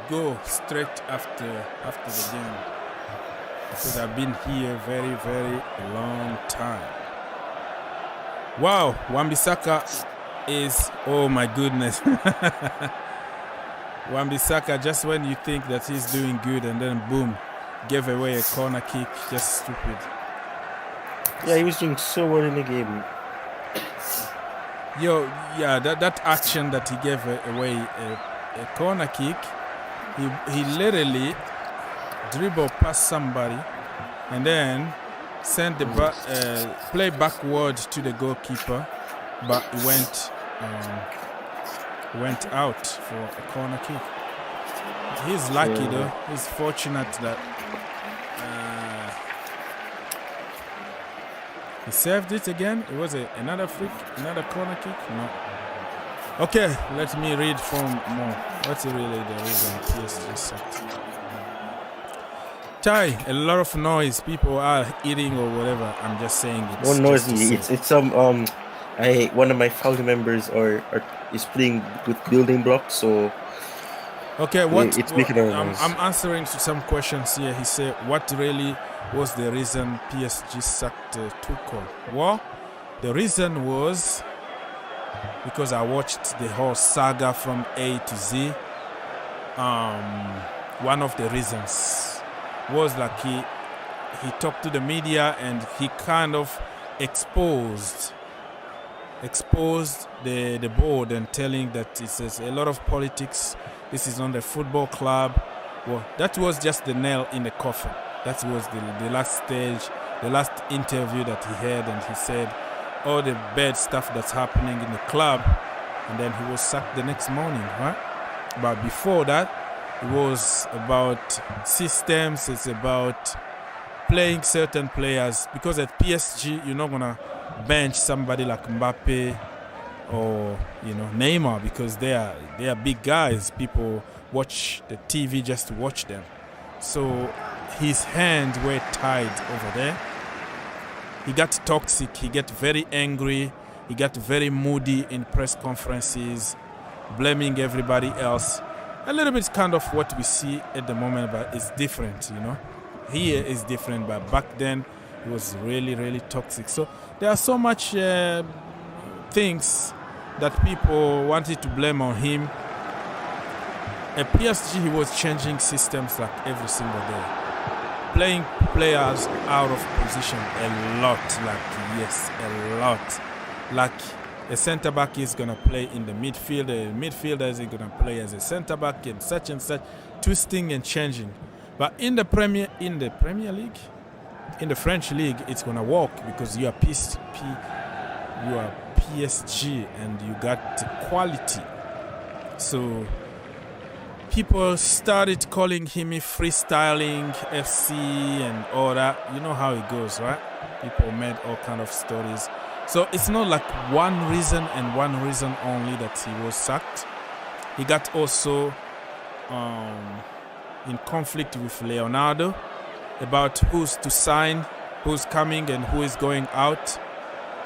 go straight after the game, because I've been here very, very long time. Wow, Wan-Bissaka is, oh my goodness. Wan-Bissaka, just when you think that he's doing good, and then boom, gave away a corner kick, just stupid.
Yeah, he was doing so well in the game.
That action that he gave away a corner kick, he literally dribbled past somebody and then sent the play backward to the goalkeeper, but it went out for a corner kick. He's lucky though. He's fortunate that he saved it again. It was another corner kick. No. Okay, let me read from more. What's really the reason PSG sucked? Ty, a lot of noise. People are eating or whatever. I'm just saying it.
One noisy. It's one of my family members is playing with building blocks, so.
Okay, I'm answering to some questions here. He said, what really was the reason PSG sacked Tuchel? Well, the reason was because I watched the whole saga from A to Z. One of the reasons was like he talked to the media and he kind of exposed the board and telling that it says a lot of politics. This is not a football club. Well, that was just the nail in the coffin. That was the last stage, the last interview that he had, and he said all the bad stuff that's happening in the club, and then he was sacked the next morning, right? But before that, it was about systems. It's about playing certain players, because at PSG you're not gonna bench somebody like Mbappe or Neymar, because they are big guys. People watch the TV just to watch them. So his hands were tied over there. He got toxic. He got very angry. He got very moody in press conferences, blaming everybody else. A little bit kind of what we see at the moment, but it's different, Here is different, but back then it was really, really toxic. So there are so much things that people wanted to blame on him. At PSG, he was changing systems like every single day, playing players out of position a lot. A lot. Like a centre back is gonna play in the midfield, a midfielder is gonna play as a centre back, and such, twisting and changing. But in the Premier League, in the French league, it's gonna work because you are PSG and you got quality. So people started calling him freestyling FC and all that. You know how it goes, right? People made all kind of stories. So it's not like one reason and one reason only that he was sacked. He got also in conflict with Leonardo about who's to sign, who's coming and who is going out.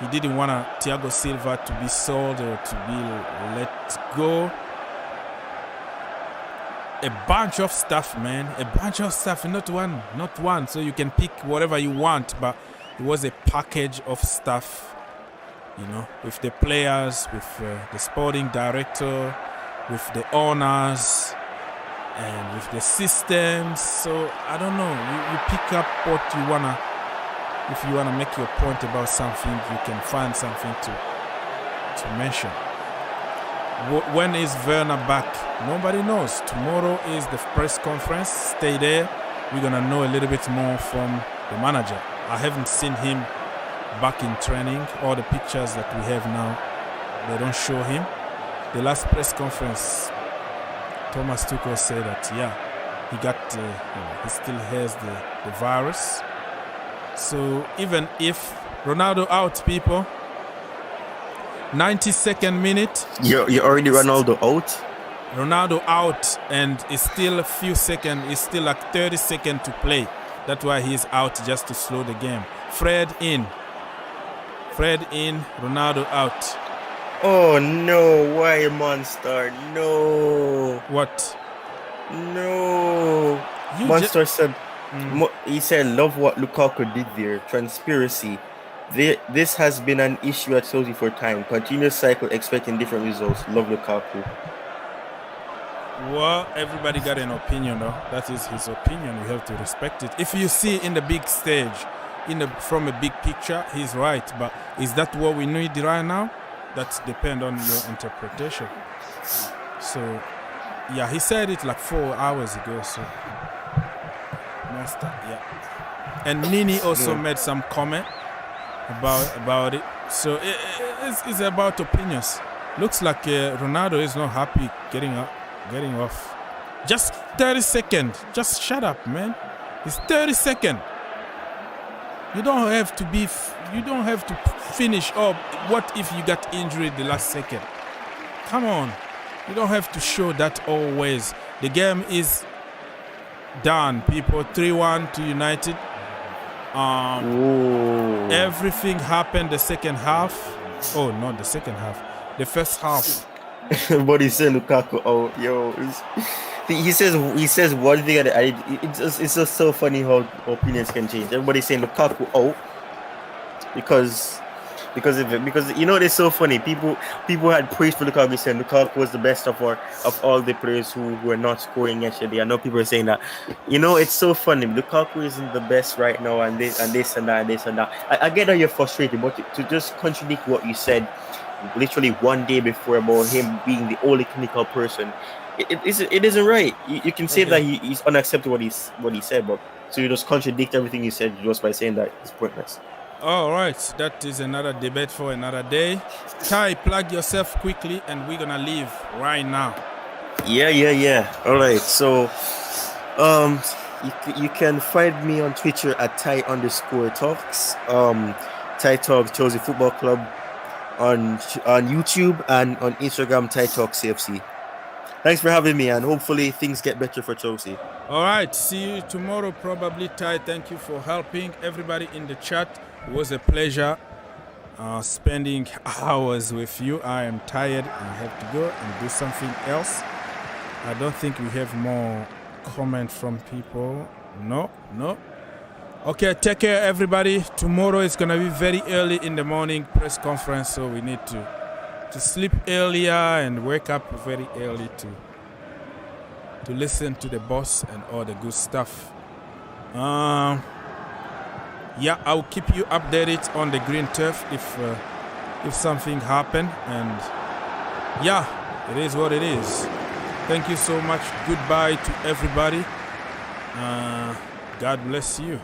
He didn't want Thiago Silva to be sold or to be let go. A bunch of stuff, man. A bunch of stuff, not one. So you can pick whatever you want, but it was a package of stuff, with the players, with the sporting director, with the owners, and with the systems. So I don't know. You pick up what you wanna. If you wanna make your point about something, you can find something to mention. When is Werner back? Nobody knows. Tomorrow is the press conference. Stay there. We're gonna know a little bit more from the manager. I haven't seen him back in training. All the pictures that we have now, they don't show him. The last press conference, Thomas Tuchel said that he got he still has the virus. So even if Ronaldo out, people, 92nd minute.
You already Ronaldo out?
Ronaldo out, and it's still a few seconds. It's still like 30 seconds to play. That's why he's out, just to slow the game. Fred in, Ronaldo out.
Oh no, why Monster? No.
What?
No. Monster said, he said, love what Lukaku did there. Transparency. This has been an issue at Chelsea for time. Continuous cycle, expecting different results. Love Lukaku.
Well, everybody got an opinion, though. That is his opinion. We have to respect it. If you see in the big stage, from a big picture, he's right. But is that what we need right now? That depends on your interpretation. So, he said it like 4 hours ago. So, and Nini also made some comment about it. So it's about opinions. Looks like Ronaldo is not happy getting off. Just 30 seconds. Just shut up, man. It's 30 seconds. You don't have to finish up. What if you got injured the last second? Come on. You don't have to show that always. The game is done, people. 3-1 to United. Everything happened the second half. Oh, not the second half. The first half.
But he said Lukaku. Oh, yo, he says one thing, and it's just so funny how opinions can change. Everybody's saying Lukaku out because it's so funny. People had praised for Lukaku, saying Lukaku was the best of all the players who were not scoring yesterday. I know people are saying that. It's so funny. Lukaku isn't the best right now, and this and that. I get that you're frustrated, but to just contradict what you said literally one day before about him being the only clinical person, it isn't right. You can say that he's unacceptable what he said, but so you just contradict everything you said just by saying that it's pointless.
All right, that is another debate for another day. Ty, plug yourself quickly, and we're gonna leave right now.
Yeah. All right, so you can find me on Twitter at Ty_Talks. Ty Talks Chelsea Football Club on YouTube and on Instagram TyTalksCFC. Thanks for having me, and hopefully things get better for Chelsea.
All right, see you tomorrow probably. Ty, thank you for helping everybody in the chat. It was a pleasure spending hours with you. I am tired. I have to go and do something else. I don't think we have more comment from people. No. Okay, take care, everybody. Tomorrow is going to be very early in the morning press conference, so we need to sleep earlier and wake up very early to listen to the boss and all the good stuff. Yeah, I'll keep you updated on the green turf if something happen. And yeah, it is what it is. Thank you so much. Goodbye to everybody. God bless you.